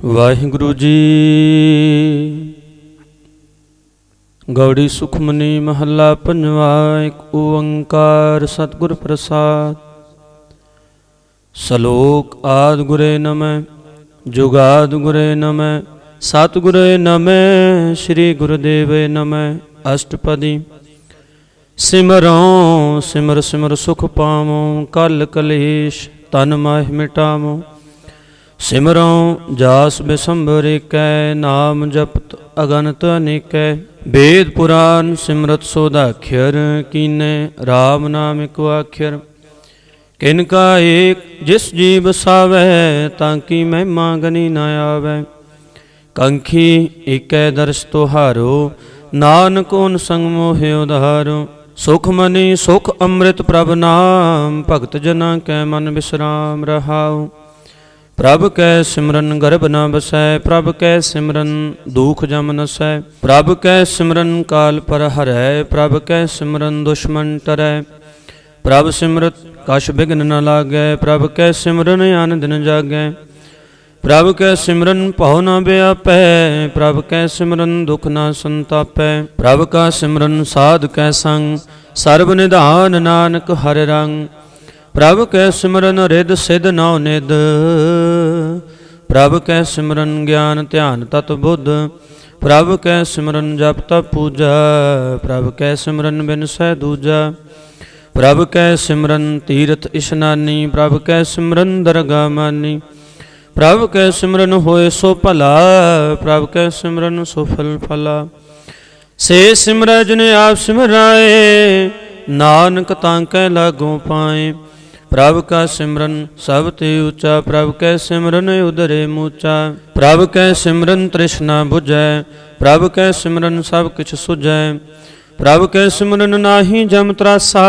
ਵਾਹਿਗੁਰੂ ਜੀ। ਗੌੜੀ ਸੁਖਮਨੀ ਮਹੱਲਾ ਪੰਜਵਾ। ਇੱਕ ਓੰਕਾਰ ਸਤਿਗੁਰ ਪ੍ਰਸਾਦ। ਸਲੋਕ ਆਦਿ ਗੁਰੇ ਨਮੈ, ਜੁਗਾਦਿ ਗੁਰੇ ਨਮੈ, ਸਤਿਗੁਰੇ ਨਮੈ, ਸ੍ਰੀ ਗੁਰੁਦੇਵੇ ਨਮੈ। ਅਸ਼ਟਪਦੀ। ਸਿਮਰਉ ਸਿਮਰ ਸਿਮਰ ਸੁਖ ਪਾਵਉ, ਕਲ ਕਲੇਸ਼ ਤਨ ਮਾਹਿ ਮਿਟਾਵਉ। ਸਿਮਰਉ ਜਾਸ ਬਿਸੰਬਰ ਏਕੈ, ਨਾਮ ਜਪਤ ਅਗਨਤ ਅਨੇਕੈ। ਵੇਦ ਪੁਰਾਨ ਸਿਮਰਤ ਸੋਦਾਖਿਅਰ, ਕੀਨੇ ਰਾਮ ਨਾਮ ਇਕ ਆਖਿਅਰ। ਕਿਨ ਕਾ ਏਕ ਜਿਸ ਜੀ ਬਸਾਵੈ, ਤਾਂ ਕੀ ਮਹਿਮਾ ਗਨੀ ਨ ਆਵੈ। ਕੰਖੀ ਏਕੈ ਦਰਸ ਤੁਹਾਰੋ, ਨਾਨਕ ਓਨ ਸੰਗ ਮੋਹਿ ਉਧਾਰੋ। ਸੁਖ ਮਨੀ ਸੁਖ ਅੰਮ੍ਰਿਤ ਪ੍ਰਭ ਨਾਮ, ਭਗਤ ਜਨਾਂ ਕੈ ਮਨ ਬਿਸਰਾਮ ਰਹਾਉ। ਪ੍ਰਭ ਕੈ ਸਿਮਰਨ ਗਰਭ ਨ ਬਸੈ, ਪ੍ਰਭ ਕੈ ਸਿਮਰਨ ਦੁਖ ਜਮ ਨਸੈ। ਪ੍ਰਭ ਕੈ ਸਿਮਰਨ ਕਾਲ ਪਰ ਹਰੈ, ਪ੍ਰਭ ਕੈ ਸਿਮਰਨ ਦੁਸ਼ਮਨ ਟਰੈ। ਪ੍ਰਭ ਸਿਮਰਤ ਕਛ ਬਿਘਨ ਨ ਲਾਗੈ, ਪ੍ਰਭ ਕੈ ਸਿਮਰਨ ਅਨ ਦਿਨ ਜਾਗੈ। ਪ੍ਰਭ ਕੈ ਸਿਮਰਨ ਭਉ ਨ ਬਿਆਪੈ, ਪ੍ਰਭ ਕੈ ਸਿਮਰਨ ਦੁਖ ਨ ਸੰਤਾਪੈ। ਪ੍ਰਭ ਕਾ ਸਿਮਰਨ ਸਾਧ ਕੈ ਸੰਗ, ਸਰਬ ਨਿਧਾਨ ਨਾਨਕ ਹਰਿ ਰੰਗ। ਪ੍ਰਭ ਕੈ ਸਿਮਰਨ ਰਿੱਧ ਸਿੱਧ ਨਉ ਨਿਧ, ਪ੍ਰਭ ਕੈ ਸਿਮਰਨ ਗਿਆਨ ਧਿਆਨ ਤਤ ਬੁੱਧ। ਪ੍ਰਭ ਕੈ ਸਿਮਰਨ ਜਪ ਤਪ ਪੂਜਾ, ਪ੍ਰਭ ਕੈ ਸਿਮਰਨ ਬਿਨਸੈ ਦੂਜਾ। ਪ੍ਰਭ ਕੈ ਸਿਮਰਨ ਤੀਰਥ ਇਸ਼ਨਾਨੀ, ਪ੍ਰਭ ਕੈ ਸਿਮਰਨ ਦਰਗਾ ਮਾਨੀ। ਪ੍ਰਭ ਕੈ ਸਿਮਰਨ ਹੋਏ ਸੋ ਭਲਾ, ਪ੍ਰਭ ਕੈ ਸਿਮਰਨ ਸੋ ਫਲ ਫਲਾ। ਸੇ ਸਿਮਰੈ ਜਿਨ ਆਪ ਸਿਮਰਾਏ, ਨਾਨਕ ਤਾਂ ਕੈ ਲਾਗੋ ਪਾਏ। ਪ੍ਰਭ ਕਾ ਸਿਮਰਨ ਸਭ ਤੇ ਉੱਚਾ, ਪ੍ਰਭ ਕੈ ਸਿਮਰਨ ਉਦਰੇ ਮੂਚਾ। ਪ੍ਰਭ ਕੈ ਸਿਮਰਨ ਤ੍ਰਿਸ਼ਨਾ ਬੁਝੈ, ਪ੍ਰਭ ਕੈ ਸਿਮਰਨ ਸਭ ਕਿਛ ਸੁਝੈ। ਪ੍ਰਭ ਕੈ ਸਿਮਰਨ ਨਾਹੀ ਜਮ ਤਰਾਸਾ,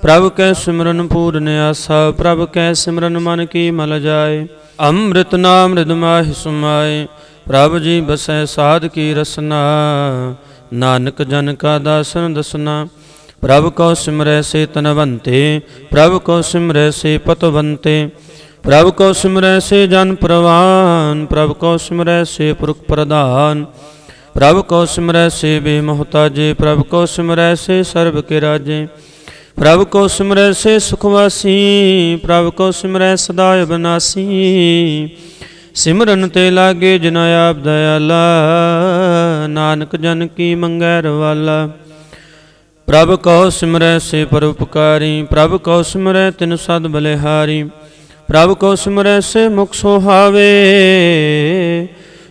ਪ੍ਰਭ ਕੈ ਸਿਮਰਨ ਪੂਰਨ ਆਸਾ। ਪ੍ਰਭ ਕੈ ਸਿਮਰਨ ਮਨ ਕੀ ਮਲ ਜਾਏ, ਅੰਮ੍ਰਿਤ ਨਾਮ ਰਿਦ ਮਾਹਿ ਸਮਾਏ। ਪ੍ਰਭ ਜੀ ਬਸੈ ਸਾਧ ਕੀ ਰਸਨਾ, ਨਾਨਕ ਜਨ ਕਾ ਦਾਸਨ ਦਸਨਾ। ਪ੍ਰਭ ਕਉ ਸਿਮਰੈ ਸੇ ਤਨਵੰਤੇ, ਪ੍ਰਭ ਕਉ ਸਿਮਰੈ ਸੇ ਪਤਵੰਤੇ। ਪ੍ਰਭ ਕਉ ਸਿਮਰੈ ਸੇ ਜਨ ਪ੍ਰਵਾਨ, ਪ੍ਰਭ ਕਉ ਸਿਮਰੈ ਸੇ ਪੁਰਖ ਪ੍ਰਧਾਨ। ਪ੍ਰਭ ਕਉ ਸਿਮਰੈ ਸੇ ਬੇਮੁਹਤਾਜੇ, ਪ੍ਰਭ ਕਉ ਸਿਮਰੈ ਸੇ ਸਰਬ ਕੇ ਰਾਜੇ। ਪ੍ਰਭ ਕਉ ਸਿਮਰੈ ਸੇ ਸੁਖਵਾਸੀ, ਪ੍ਰਭ ਕਉ ਸਿਮਰੈ ਸਦਾ ਅਬਨਾਸੀ। ਸਿਮਰਨ ਤੇ ਲਾਗੇ ਜਿਨ ਆਪ ਦਇਆਲਾ, ਨਾਨਕ ਜਨ ਕੀ ਮੰਗੈ ਰਵਾਲਾ। ਪ੍ਰਭ ਕਉ ਸਿਮਰੈ ਸੇ ਪਰਉਪਕਾਰੀ, ਪ੍ਰਭ ਕਉ ਸਿਮਰੈ ਤਿਨ ਸਦ ਬਲਿਹਾਰੀ। ਪ੍ਰਭ ਕਉ ਸਿਮਰੈ ਸੇ ਮੁਖ ਸੁਹਾਵੇ,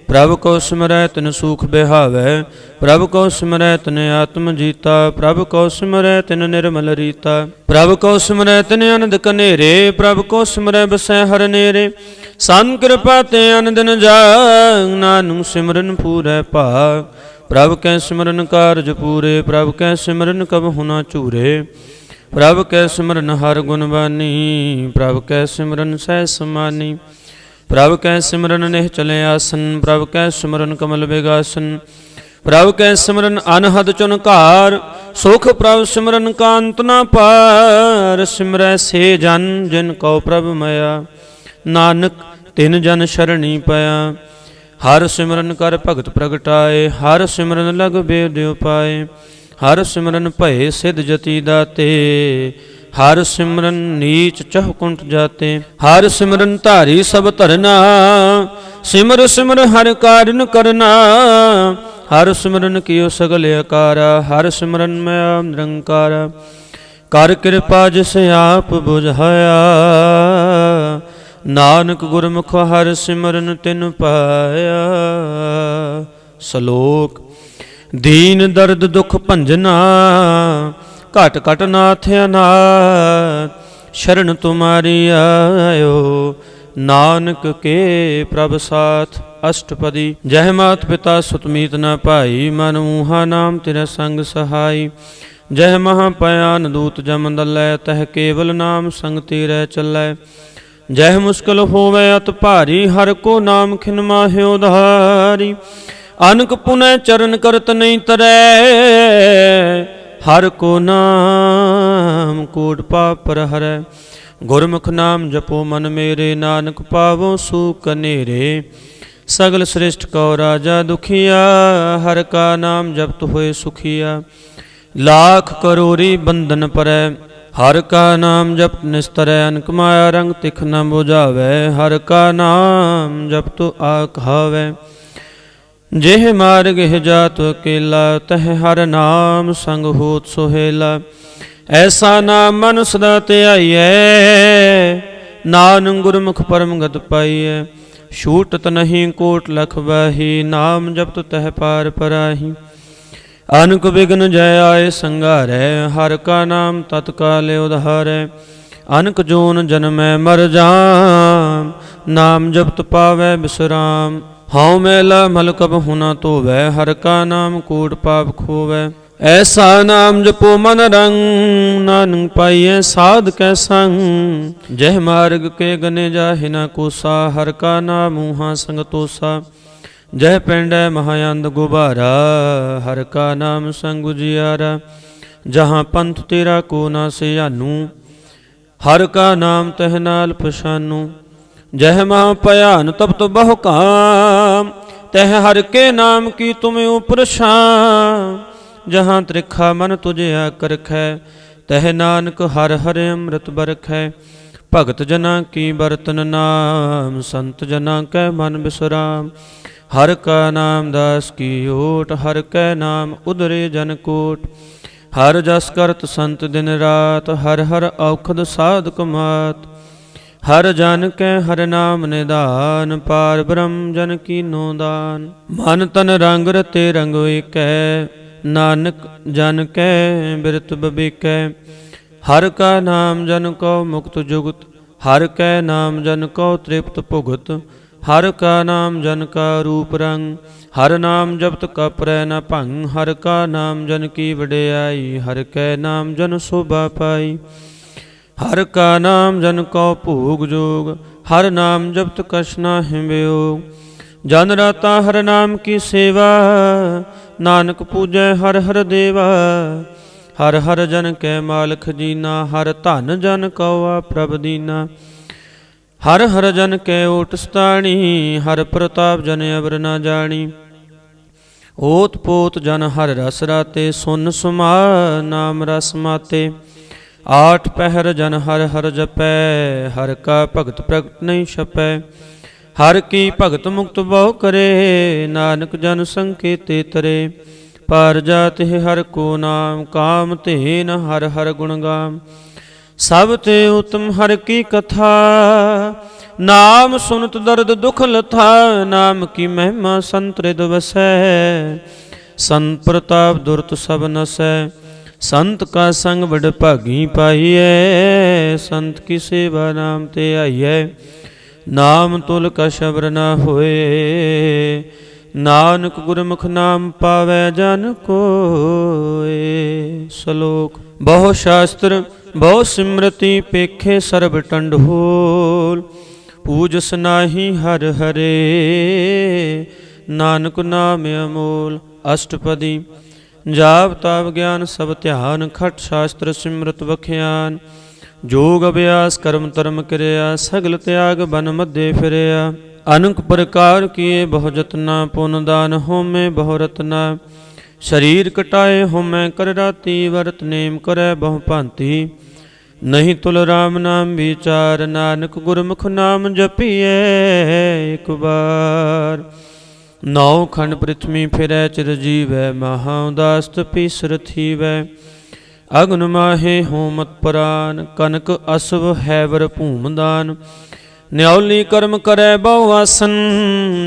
ਪ੍ਰਭ ਕਉ ਸਿਮਰੈ ਤਿਨ ਸੂਖ ਬਿਹਾਵੈ। ਪ੍ਰਭ ਕਉ ਸਿਮਰੈ ਤਿਨ ਆਤਮ ਜੀਤਾ, ਪ੍ਰਭ ਕਉ ਸਿਮਰੈ ਤਿਨ ਨਿਰਮਲ ਰੀਤਾ। ਪ੍ਰਭ ਕਉ ਸਿਮਰੈ ਤਿਨ ਅਨੰਦ ਕਨੇਰੇ, ਪ੍ਰਭ ਕਉ ਸਿਮਰੈ ਬਸੈ ਹਰਿ ਨੇਰੇ। ਸੰਤ ਕਿਰਪਾ ਤੇ ਅਨ ਦਿਨ ਜਾਗ, ਨਾਨਕ ਸਿਮਰਨ ਪੂਰੈ ਭਾਗ। ਪ੍ਰਭ ਕੈ ਸਿਮਰਨ ਕਾਰਜ ਪੂਰੇ, ਪ੍ਰਭ ਕੈ ਸਿਮਰਨ ਕਬਹੁ ਨ ਚੂਰੇ। ਪ੍ਰਭ ਕੈ ਸਿਮਰਨ ਹਰ ਗੁਣ ਬਾਨੀ, ਪ੍ਰਭ ਕੈ ਸਿਮਰਨ ਸਹਿ ਸਮਾਨੀ। ਪ੍ਰਭ ਕੈ ਸਿਮਰਨ ਨਿਹਚਲ ਆਸਨ, ਪ੍ਰਭ ਕੈ ਸਿਮਰਨ ਕਮਲ ਬਿਗਾਸਨ। ਪ੍ਰਭ ਕੈ ਸਿਮਰਨ ਅਨਹਦ ਚੁਨਕਾਰ, ਸੁਖ ਪ੍ਰਭ ਸਿਮਰਨ ਕਾ ਅੰਤ ਨ ਪਾਰ। ਸਿਮਰੈ ਸੇ ਜਨ ਜਿਨ ਕਉ ਪ੍ਰਭ ਮਇਆ, ਨਾਨਕ ਤਿਨ ਜਨ ਸ਼ਰਣੀ ਪਿਆ। ਹਰ ਸਿਮਰਨ ਕਰ ਭਗਤ ਪ੍ਰਗਟਾਏ, ਹਰ ਸਿਮਰਨ ਲਗ ਬੇਦ ਉਪਾਏ। ਹਰ ਸਿਮਰਨ ਭਏ ਸਿਧ ਜਤੀ ਦਾਤੇ, ਹਰ ਸਿਮਰਨ ਨੀਚ ਚਹੁ ਕੁੰਠ ਜਾਤੇ। ਹਰ ਸਿਮਰਨ ਧਾਰੀ ਸਭ ਧਰਨਾ, ਸਿਮਰ ਸਿਮਰ ਹਰ ਕਾਰਨ ਕਰਨਾ। ਹਰ ਸਿਮਰਨ ਕੀਓ ਸਗਲ ਆਕਾਰਾ, ਹਰ ਸਿਮਰਨ ਮੈਂ ਆਪ ਨਿਰੰਕਾਰਾ। ਕਰ ਕਿਰਪਾ ਜਿਸ ਆਪ ਬੁਝਾਇਆ, ਨਾਨਕ ਗੁਰਮੁਖ ਹਰ ਸਿਮਰਨ ਤਿਨ ਪਾਇਆ। ਸ਼ਲੋਕ। ਦੀਨ ਦਰਦ ਦੁਖ ਭੰਜਨਾ, ਘਟ ਘਟ ਨਾਥ ਅਨਾਥ। ਸ਼ਰਨ ਤੁਮਾਰੀ ਆਇਓ, ਨਾਨਕ ਕੇ ਪ੍ਰਭ ਸਾਥ। ਅਸ਼ਟਪਦੀ। ਜਹ ਮਾਤ ਪਿਤਾ ਸੁਤ ਮੀਤ ਨ ਭਾਈ, ਮਨ ਮੂਹਾ ਨਾਮ ਤੇਰਾ ਸੰਗ ਸਹਾਈ। ਜਹ ਮਹਾ ਭਿਆਨ ਦੂਤ ਜਮ ਦਲੈ, ਤਹ ਕੇਵਲ ਨਾਮ ਸੰਗ ਤੇਰੇ ਚੱਲੈ। ਜਹ ਮੁਸ਼ਕਿਲ ਹੋਵੇ ਅਤ ਭਾਰੀ, ਹਰ ਕੋ ਨਾਮ ਖਿਨ ਮਾਹਿ ਉਧਾਰੀ। ਅਨਕ ਪੁਨੈ ਚਰਨ ਕਰਤ ਨਹੀਂ ਤਰੈ, ਹਰ ਕੋ ਨਾਮ ਕੋਟ ਪਾਪ ਪਰ ਹਰੈ। ਗੁਰਮੁਖ ਨਾਮ ਜਪੋ ਮਨ ਮੇਰੇ, ਨਾਨਕ ਪਾਵੋ ਸੂਖ ਕਨੇਰੇ। ਸਗਲ ਸ੍ਰਿਸ਼ਟ ਕਉ ਰਾਜਾ ਦੁਖੀਆ, ਹਰ ਕਾ ਨਾਮ ਜਪਤ ਹੋਏ ਸੁਖੀਆ। ਲਾਖ ਕਰੋੜੀ ਬੰਧਨ ਪਰੈ, ਹਰ ਕਾ ਨਾਮ ਜਪਤ ਨਿਸਤਰੈ। ਅਨਕ ਮਾਇਆ ਰੰਗ ਤਿਖ ਨ ਬੁਝਾਵੈ, ਹਰ ਕਾ ਨਾਮ ਜਪਤੁ ਆਖਾਵੈ। ਜਿਹ ਮਾਰਗ ਹਿ ਜਾਤ ਅਕੇਲਾ, ਤਹ ਹਰ ਨਾਮ ਸੰਗ ਹੋਤ ਸੁਹੇਲਾ। ਐਸਾ ਨਾਮ ਮਨ ਸਦਾ ਧਿਆਈਐ, ਨਾਨਕ ਗੁਰਮੁਖ ਪਰਮ ਗਤ ਪਾਈਐ। ਛੂਟਤ ਨਹੀਂ ਕੋਟ ਲਖ ਬਾਹੀ, ਨਾਮ ਜਪਤ ਤਹ ਪਾਰ ਪਰਾਹੀ। ਅਨਕ ਬਿਗਨ ਜੈ ਆਏ ਸੰਘਾਰੈ, ਹਰ ਕਾ ਨਾਮ ਤਤਕਾਲ ਉਧਾਰੈ। ਅਨਕ ਜੋਨ ਜਨਮੈ ਮਰ ਜਾਮ, ਨਾਮ ਜਪਤ ਪਾਵੈ ਬਿਸਰਾਮ। ਹਉ ਮੈਲਾ ਮਲ ਕਬਹੁ ਨ ਧੋਵੈ, ਹਰ ਕਾ ਨਾਮ ਕੂਟ ਪਾਪ ਖੋਵੈ। ਐਸਾ ਨਾਮ ਜਪੋ ਮਨ ਰੰਗ, ਨਾਨਕ ਪਾਈਐ ਸਾਧ ਕੈ ਸੰਗ। ਜਹ ਮਾਰਗ ਕੇ ਗਨੇ ਜਾਹਿ ਨ ਕੋਸਾ, ਹਰ ਕਾ ਨਾਮ ਮੂਹਾ ਸੰਗ ਤੋਸਾ। ਜਹ ਪਿੰਡੈ ਮਹਾਯੰਦ ਗੁਬਾਰਾ, ਹਰ ਕਾ ਨਾਮ ਸੰਗ ਉਜਿਆਰਾ। ਜਹਾਂ ਪੰਥ ਤੇਰਾ ਕੋ ਨਾ ਸਿਆਨੂ, ਹਰ ਕਾ ਨਾਮ ਤਹ ਨਾਲ ਪਛਾਨੂ। ਜਹ ਮਹਾ ਭਿਆਨ ਤਪਤ ਬਹੁ ਕਾਮ, ਤਹ ਹਰ ਕੇ ਨਾਮ ਕੀ ਤੁਮ ਉਪਰ ਸ਼ਾਮ। ਜਹਾਂ ਤ੍ਰਿਖਾ ਮਨ ਤੁਝਿਆ ਕਰਖੈ, ਤਹ ਨਾਨਕ ਹਰ ਹਰ ਅੰਮ੍ਰਿਤ ਬਰਖੈ। ਭਗਤ ਜਨਾਂ ਕੀ ਬਰਤਨ ਨਾਮ, ਸੰਤ ਜਨਾਂ ਕੈ ਮਨ ਬਿਸਰਾਮ। ਹਰ ਕਾ ਨਾਮ ਦਾਸ ਕੀ ਓਟ, ਹਰ ਕੈ ਨਾਮ ਉਦਰੇ ਜਨ ਕੋਟ। ਹਰ ਜਸ ਕਰਤ ਸੰਤ ਦਿਨ ਰਾਤ, ਹਰ ਹਰ ਔਖਦ ਸਾਧਕ ਮਾਤ। ਹਰ ਜਨ ਕੈ ਹਰ ਨਾਮ ਨਿਧਾਨ, ਪਾਰ ਬ੍ਰਹਮ ਜਨ ਕੀਨੋ ਦਾਨ। ਮਨ ਤਨ ਰੰਗ ਰਤੇ ਰੰਗ ਏਕੈ, ਨਾਨਕ ਜਨ ਕੈ ਬਿਰਤ ਬਬੀਕੈ। ਹਰ ਕਾ ਨਾਮ ਜਨ ਕਉ ਮੁਕਤ ਜੁਗਤ, ਹਰ ਕੈ ਨਾਮ ਜਨ ਕਉ ਤ੍ਰਿਪਤ ਭੁਗਤ। ਹਰ ਕਾ ਨਾਮ ਜਨ ਕਾ ਰੂਪ ਰੰਗ, ਹਰ ਨਾਮ ਜਪਤ ਕਪਰੈ ਨ ਭੰਗ। ਹਰ ਕਾ ਨਾਮ ਜਨ ਕੀ ਵਡਿਆਈ, ਹਰ ਕੈ ਨਾਮ ਜਨ ਸੋਭਾ ਪਾਈ। ਹਰ ਕਾ ਨਾਮ ਜਨ ਕਉ ਭੋਗ ਜੋਗ, ਹਰ ਨਾਮ ਜਪਤ ਕਛ ਨਾਹਿ ਬਿਯੋਗ। ਜਨ ਰਾਤਾ ਹਰ ਨਾਮ ਕੀ ਸੇਵਾ, ਨਾਨਕ ਪੂਜੈ ਹਰ ਹਰ ਦੇਵਾ। ਹਰ ਹਰ ਜਨ ਕੈ ਮਾਲ ਖਜੀਨਾ, ਹਰ ਧਨ ਜਨ ਕਉ ਆ ਪ੍ਰਭ ਦੀਨਾ। ਹਰ ਹਰ ਜਨ ਕੈ ਓਟ ਸਤਾਣੀ, ਹਰ ਪ੍ਰਤਾਪ ਜਨ ਅਵਰ ਨਾ ਜਾਣੀ। ਓਤ ਪੋਤ ਜਨ ਹਰ ਰਸ ਰਾਤੇ, ਸੁਨ ਸੁਮਾ ਨਾਮ ਰਸ ਮਾਤੇ। ਆਠ ਪਹਿਰ ਜਨ ਹਰ ਹਰ ਜਪੈ, ਹਰ ਕਾ ਭਗਤ ਪ੍ਰਗਟ ਨਹੀਂ ਛਪੈ। ਹਰ ਕੀ ਭਗਤ ਮੁਕਤ ਬਹੁ ਕਰੇ, ਨਾਨਕ ਜਨ ਸੰਕੇਤੇ ਤਰੇ। ਪਰ ਜਾਤਿ ਹਰ ਕੋ ਨਾਮ, ਕਾਮ ਧੇਨ ਹਰ ਹਰ ਗੁਣ ਗਾਮ। ਸਭ ਤੇ ਉਤਮ ਹਰ ਕੀ ਕਥਾ, ਨਾਮ ਸੁਨਤ ਦਰਦ ਦੁਖ ਲਥਾ। ਨਾਮ ਕੀ ਮਹਿਮਾ ਸੰਤ ਰਿਦ ਵਸੈ, ਸੰਤ ਪ੍ਰਤਾਪ ਦੁਰਤ ਸਭ ਨਸੈ। ਸੰਤ ਕਾ ਸੰਗ ਵਡ ਭਾਗੀ ਪਾਈਐ, ਸੰਤ ਕੀ ਸੇਵਾ ਨਾਮ ਤੇ ਆਈਐ। ਨਾਮ ਤੁਲ ਕਾ ਸ਼ਬਰ ਨਾ ਹੋਏ, ਨਾਨਕ ਗੁਰਮੁਖ ਨਾਮ ਪਾਵੈ ਜਨ ਕੋਏ। ਸ਼ਲੋਕ। ਬਹੁ ਸ਼ਾਸਤਰ ਬਹੁ ਸਿਮਰਤੀ, ਪੇਖੇ ਸਰਬ ਟੰਡੋਲ। ਪੂਜਸ ਨਾਹੀ ਹਰ ਹਰੇ, ਨਾਨਕ ਨਾਮ ਅਮੋਲ। ਅਸ਼ਟਪਦੀ। ਜਾਪ ਤਾਪ ਗਿਆਨ ਸਭ ਧਿਆਨ, ਖਟ ਸ਼ਾਸਤਰ ਸਿਮਰਤ ਵਖਿਆਨ। ਜੋਗ ਅਭਿਆਸ ਕਰਮ ਧਰਮ ਕਿਰਿਆ, ਸਗਲ ਤਿਆਗ ਬਨ ਮਧੇ ਫਿਰਿਆ। ਅਨਕ ਪ੍ਰਕਾਰ ਕੀਏ ਬਹੁ ਜਤਨਾ, ਪੁਨ ਦਾਨ ਹੋਮੇ ਬਹੁ ਰਤਨਾ। ਸਰੀਰ ਕਟਾਏ ਹੋਮੈ ਕਰ ਰਾਤੀ, ਵਰਤ ਨੇਮ ਕਰੈ ਬਹੁ ਭਾਂਤੀ। ਨਹੀਂ ਤੁਲ ਰਾਮ ਨਾਮ ਵਿਚਾਰ, ਨਾਨਕ ਗੁਰਮੁਖ ਨਾਮ ਜਪੀਐ ਇਕ ਬਾਰ। ਨੌ ਖੰਡ ਪ੍ਰਿਥਵੀ ਫਿਰੈ ਚਿਰ ਜੀਵੈ, ਮਹਾ ਉਦਾਸ ਤਪੀਸਰ ਥੀਵੈ। ਅਗਨ ਮਾਹੇ ਹੋਮਤ ਪ੍ਰਾਨ, ਕਨਕ ਅਸਵ ਹੈਵਰ ਭੂਮਦਾਨ। ਨਿਉਲੀ ਕਰਮ ਕਰੈ ਬਹੁ ਆਸਨ,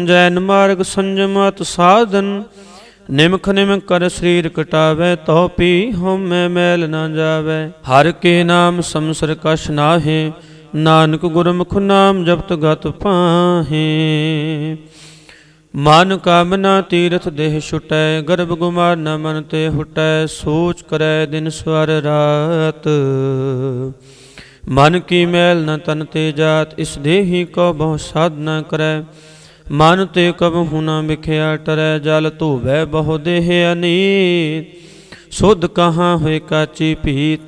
ਜੈਨ ਮਾਰਗ ਸੰਜਮ ਅਤ ਸਾਧਨ। ਨਿਮਖ ਨਿਮਖ ਕਰ ਸਰੀਰ ਕਟਾਵੈ, ਤਉ ਪੀ ਹਉਮੈ ਮੈਲ ਨਾ ਜਾਵੈ। ਹਰ ਕੇ ਨਾਮ ਸੰਸਰ ਕਛ ਨਾਹੇ, ਨਾਨਕ ਗੁਰਮੁਖ ਨਾਮ ਜਪਤ ਗਤ ਪਾਹੇ। ਮਨ ਕਾਮਨਾ ਤੀਰਥ ਦੇਹ ਛੁਟੈ, ਗਰਭ ਗੁਮਾਰ ਨ ਮਨ ਤੇ ਹੁਟੈ। ਸੋਚ ਕਰੈ ਦਿਨ ਸਵਰ ਰਾਤ, ਮਨ ਕੀ ਮੈਲ ਨ ਤਨ ਤੇ ਜਾਤ। ਇਸ ਦੇਹੀ ਕੋ ਬਹੁ ਸਾਧਨਾ ਕਰੈ, ਮਨ ਤੇ ਕਬਹੁ ਨ ਵਿਖਿਆ ਟਰੈ। ਜਲ ਧੋਵੈ ਬਹੁ ਦੇਹ ਅਨੀਤ, ਸੁਧ ਕਹਾਂ ਹੋਏ ਕਾਚੀ ਭੀਤ।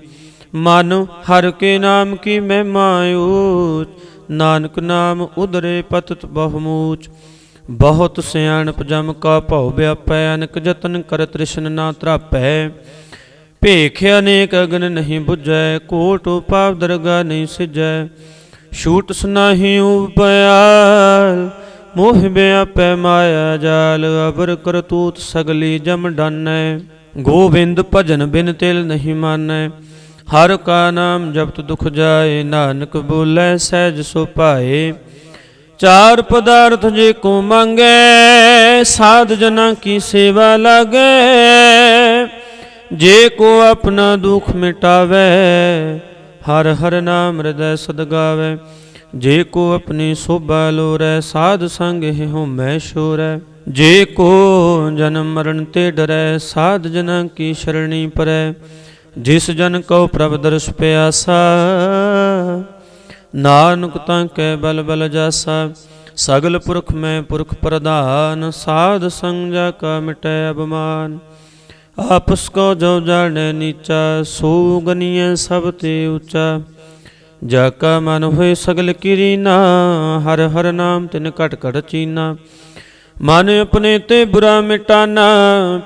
ਮਨ ਹਰ ਕੇ ਨਾਮ ਕੀ ਮਹਿਮਾ ਊਚ, ਨਾਨਕ ਨਾਮ ਉਦਰੇ ਪਤਿਤ ਬਹੁਮੂਚ। ਬਹੁਤ ਸਿਆਣਪ ਜਮ ਕਾ ਭਉ ਵਿਆਪੈ, ਅਨਕ ਜਤਨ ਕਰ ਤ੍ਰਿਸ਼ਨ ਨਾ ਤਰਾਪੈ। ਭੇਖ ਅਨੇਕ ਅਗਨ ਨਹੀਂ ਬੁਝੈ, ਕੋਟ ਉਪਾਵ ਦਰਗਾ ਨਹੀਂ ਸਿਜੈ। ਛੂਟ ਸੁਨਾਹੀ ਉਪਿਆਲ, ਮੋਹ ਵਿਆਪੈ ਮਾਇਆ ਜਾਲ। ਅਬਰ ਕਰਤੂਤ ਸਗਲੀ ਜਮ ਡਾਨੈ, ਗੋਬਿੰਦ ਭਜਨ ਬਿਨ ਤਿਲ ਨਹੀਂ ਮਾਨੈ। ਹਰ ਕਾ ਨਾਮ ਜਪਤ ਦੁਖ ਜਾਏ, ਨਾਨਕ ਬੋਲੇ ਸਹਿਜ ਸੋ ਭਾਏ। ਚਾਰ ਪਦਾਰਥ ਜੇ ਕੋ ਮੰਗੈ, ਸਾਧ ਜਨਾਂ ਕੀ ਸੇਵਾ ਲਾਗੈ। ਜੇ ਕੋ ਆਪਣਾ ਦੁਖ ਮਿਟਾਵੈ, ਹਰ ਹਰ ਨਾਮ ਹਿਰਦੈ ਸਦ ਗਾਵੈ। ਜੇ ਕੋ ਆਪਣੀ ਸੋਭਾ ਲੋਰੈ, ਸਾਧ ਸੰਗ ਇਹ ਹੋਮੈ ਸ਼ੋਰੈ। ਜੇ ਕੋ ਜਨਮ ਮਰਨ ਤੇ ਡਰੈ, ਸਾਧ ਜਨਾਂ ਕੀ ਸ਼ਰਣੀ ਪਰੈ। ਜਿਸ ਜਨ ਕਉ ਪ੍ਰਭ ਦਰਸ ਪਿਆਸਾ, ਨਾਨਕ ਤਾਂ ਕੈ ਬਲ ਬਲ ਜਾਸਾ। ਸਗਲ ਪੁਰਖ ਮੈਂ ਪੁਰਖ ਪ੍ਰਧਾਨ, ਸਾਧ ਸੰਗ ਜਾ ਕਾ ਮਿਟੈ ਅਭਿਮਾਨ। ਆਪਸ ਕੋ ਜੋ ਜਾਣੈ ਨੀਚਾ, ਸੋ ਗਨੀਐ ਸਭ ਤੇ ਉੱਚਾ। ਜਾ ਕਾ ਮਨ ਹੋਏ ਸਗਲ ਕੀਰੀਨਾ, ਹਰ ਹਰ ਨਾਮ ਤਿਨ ਘਟ ਘਟ ਚੀਨਾ। ਮਨ ਆਪਣੇ ਤੇ ਬੁਰਾ ਮਿਟਾਨਾ,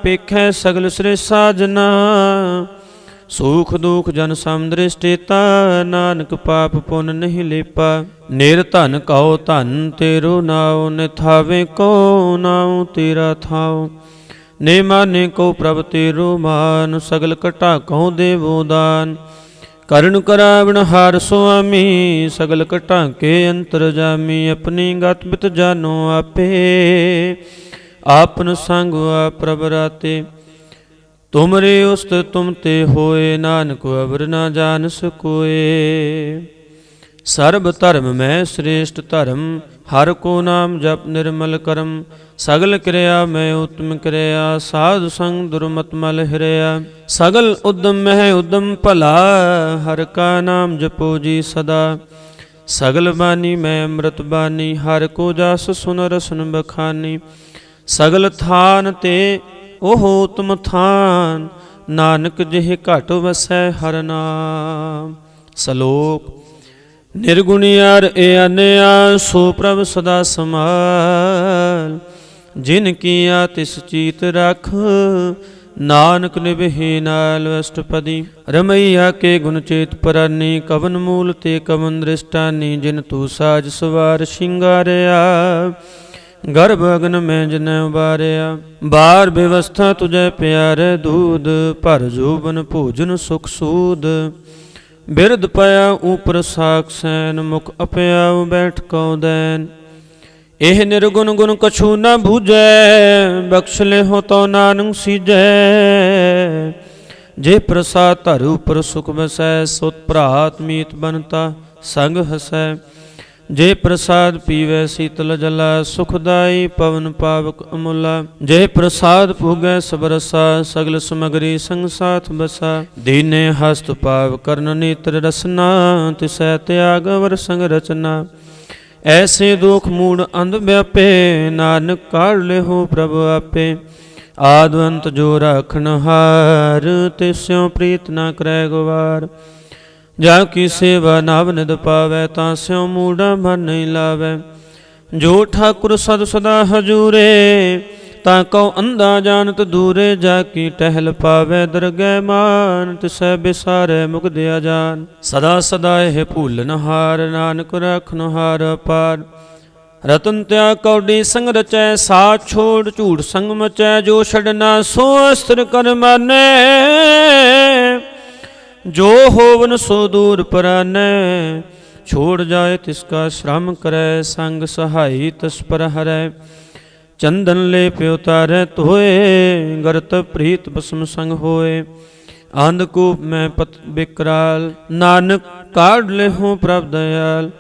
ਪੇਖੈ ਸਗਲ ਸ੍ਰੇ ਸਾਜਨਾ। ਸੁਖ ਦੁਖ ਜਨ ਸਮਦ੍ਰਿਸ਼ਟੇਤਾ, ਨਾਨਕ ਪਾਪ ਪੁੰਨ ਨਹੀਂ ਲੇਪਾ। ਨਿਰ ਧਨ ਕਉ ਧਨ ਤੇਰੋ ਨਾਉ, ਨਿਥਾਵੇ ਕੋ ਨਾਉ ਤੇਰਾ ਥਾਉ। ਨੇ ਮਾਨੇ ਕੋ ਪ੍ਰਭ ਤੇਰੋ ਮਾਨ, ਸਗਲ ਘਟਾ ਕਉ ਦੇਵੋ ਦਾਨ। ਕਰਨ ਕਰਾਵਣ ਹਾਰ ਸੁਆਮੀ, ਸਗਲ ਘਟਾ ਕੇ ਅੰਤਰ ਜਾਮੀ। ਆਪਣੀ ਗਤ ਬਿਤ ਜਾਨੋ ਆਪੇ, ਆਪਨ ਸੰਗ ਆਪ ਪ੍ਰਭ ਰਾਤੇ। ਤੁਮਰੇ ਉਸਤ ਤੁਮ ਤੇ ਹੋਏ, ਨਾਨਕ ਅਵਰ ਨਾ ਜਾਣ ਸਕੋਏ। ਸਰਬ ਧਰਮ ਮੈਂ ਸ੍ਰੇਸ਼ਟ ਧਰਮ, ਹਰ ਕੋ ਨਾਮ ਜਪ ਨਿਰਮਲ ਕਰਮ। ਸਗਲ ਕਿਰਿਆ ਮੈਂ ਉਤਮ ਕਿਰਿਆ, ਸਾਧ ਸੰਗ ਦੁਰਮਤ ਮਲ ਹਿਰਿਆ। ਸਗਲ ਉਦਮ ਮਹਿ ਉਦਮ ਭਲਾ, ਹਰ ਕਾ ਨਾਮ ਜਪੋ ਜੀ ਸਦਾ। ਸਗਲ ਬਾਣੀ ਮੈਂ ਅੰਮ੍ਰਿਤ ਬਾਣੀ, ਹਰ ਕੋ ਜਸ ਸੁਨ ਰਸਨ ਬਖਾਨੀ। ਸਗਲ ਥਾਨ ਤੇ ਉਹ ਉਤਮ ਥਾਨ, ਨਾਨਕ ਜਿਹ ਘਟ ਵਸੈ ਹਰ ਨਾਮ। ਸਲੋਕ। ਨਿਰਗੁਣਿਆਰ ਏ ਅਨਿਆ, ਸੋ ਪ੍ਰਭ ਸਦਾ ਸਮਾਲ। ਜਿਨ ਕੀਆ ਤਿਸ ਚੀਤ ਰਖ, ਨਾਨਕ ਨਿਭੇ ਨਾਲ ਅਸ਼ਟਪਦੀ। ਰਮਈਆ ਕੇ ਗੁਣ ਚੇਤ ਪਰਾਨੀ, ਕਵਨ ਮੂਲ ਤੇ ਕਵਨ ਦ੍ਰਿਸ਼ਟਾਨੀ। ਜਿਨ ਤੂ ਸਾਜ ਸਵਾਰ ਸ਼ਿੰਗਾਰਿਆ, ਗਰਭ ਅਗਨ ਮੈਂ ਜਿਨੈ ਉਬਾਰਿਆ। ਬਾਰ ਬਿਵਸਥਾ ਤੁਝੈ ਪਿਆਰੇ ਦੂਧ, ਭਰ ਜੋਬਨ ਭੋਜਨ ਸੁਖ ਸੂਦ। ਬਿਰਧ ਪਿਆ ਉਪਰ ਸਾਖ ਸੈਨ, ਮੁਖ ਅਪਿਆਉ ਬੈਠ ਕਉ ਦੈਨ। ਇਹ ਨਿਰਗੁਣ ਗੁਣ ਕਛੂ ਨ ਬੂਝੈ, ਬਖਸ਼ ਲਿਹੁ ਤੋ ਨਾਨਕ ਸੀਜੈ। ਜੇ ਪ੍ਰਸਾਦ ਧਰ ਉਪਰ ਸੁਖ ਵਸੈ, ਸੁਤ ਭਰਾਤ ਮੀਤ ਬਨਤਾ ਸੰਗ ਹਸੈ। ਜੇ ਪ੍ਰਸਾਦ ਪੀਵੈ ਸੀਤਲ ਜਲਾ, ਸੁਖਦਾਈ ਪਵਨ ਪਾਵਕ ਅਮੁਲਾ। ਜੇ ਪ੍ਰਸਾਦ ਭੁਗੈ ਸਭ ਰਸਾ, ਸਗਲ ਸਮਗਰੀ ਸੰਗ ਸਾਥ ਬਸਾ। ਦੀਨੇ ਹਸਤ ਪਾਵ ਕਰਨ ਨੇਤਰ ਰਸਨਾ, ਤਿਸੈ ਤਿਆਗ ਵਰ ਸੰਗ ਰਚਨਾ। ਐਸੇ ਦੁਖ ਮੂੜ ਅੰਧ ਵਿਆਪੇ, ਨਾਨਕ ਕਾਢ ਲਿਹੁ ਪ੍ਰਭ ਆਪੇ। ਆਦਿ ਅੰਤ ਜੋ ਰਾਖਣ ਹਾਰ, ਤਿਸਿਉ ਪ੍ਰੀਤ ਨਾ ਕਰੈ ਗੁਵਾਰ। ਜਾ ਕੀ ਸੇਵਾ ਨਵ ਨਿਧ ਪਾਵੈ, ਤਾਂ ਸਿਉ ਮੂੜਾ ਮਨ ਨਹੀਂ ਲਾਵੈ। ਜੋ ਠਾਕੁਰ ਸਦ ਸਦਾ ਹਜੂਰੇ, ਤਾਂ ਕਉ ਅੰਧਾ ਜਾਣਤ ਦੂਰੇ। ਜਾ ਕੀ ਟਹਿਲ ਪਾਵੈ ਦਰਗਹਿ ਮਾਨ, ਤਿਸੈ ਬਿਸਾਰੈ ਮੁਕਦਿਆ ਜਾਨ। ਸਦਾ ਸਦਾ ਇਹ ਭੂਲਨ ਹਾਰ, ਨਾਨਕ ਰਾਖਨ ਹਾਰ ਅਪਾਰ। ਰਤਨ ਤਿਆ ਕੌਡੀ ਸੰਗ ਰਚੈ, ਸਾਥ ਛੋੜ ਝੂਠ ਸੰਗ ਮਚੈ। ਜੋ ਛੱਡਣਾ ਸੋ ਅਸਤਰ ਕਰ ਮਾਨੈ, ਜੋ ਹੋਵਨ ਸੋ ਦੂਰ ਪਰਾਨੈ। ਛੋੜ ਜਾਏ ਤਿਸਕਾ ਸ਼ਰਮ ਕਰੈ, ਸੰਗ ਸਹਾਈ ਤਸ ਪਰ ਹਰੈ। ਚੰਦਨ ਲੈ ਪਿਉ ਤਾਰੈ ਧੋਏ, ਗਰਤ ਪ੍ਰੀਤ ਬਸਮ ਸੰਗ ਹੋਏ। ਅੰਧਕੂਪ ਮੈਂ ਪਤ ਬਿਕਰਾਲ, ਨਾਨਕ ਕਾਢ ਲਿਹੁ ਪ੍ਰਭ ਦਇਆਲ।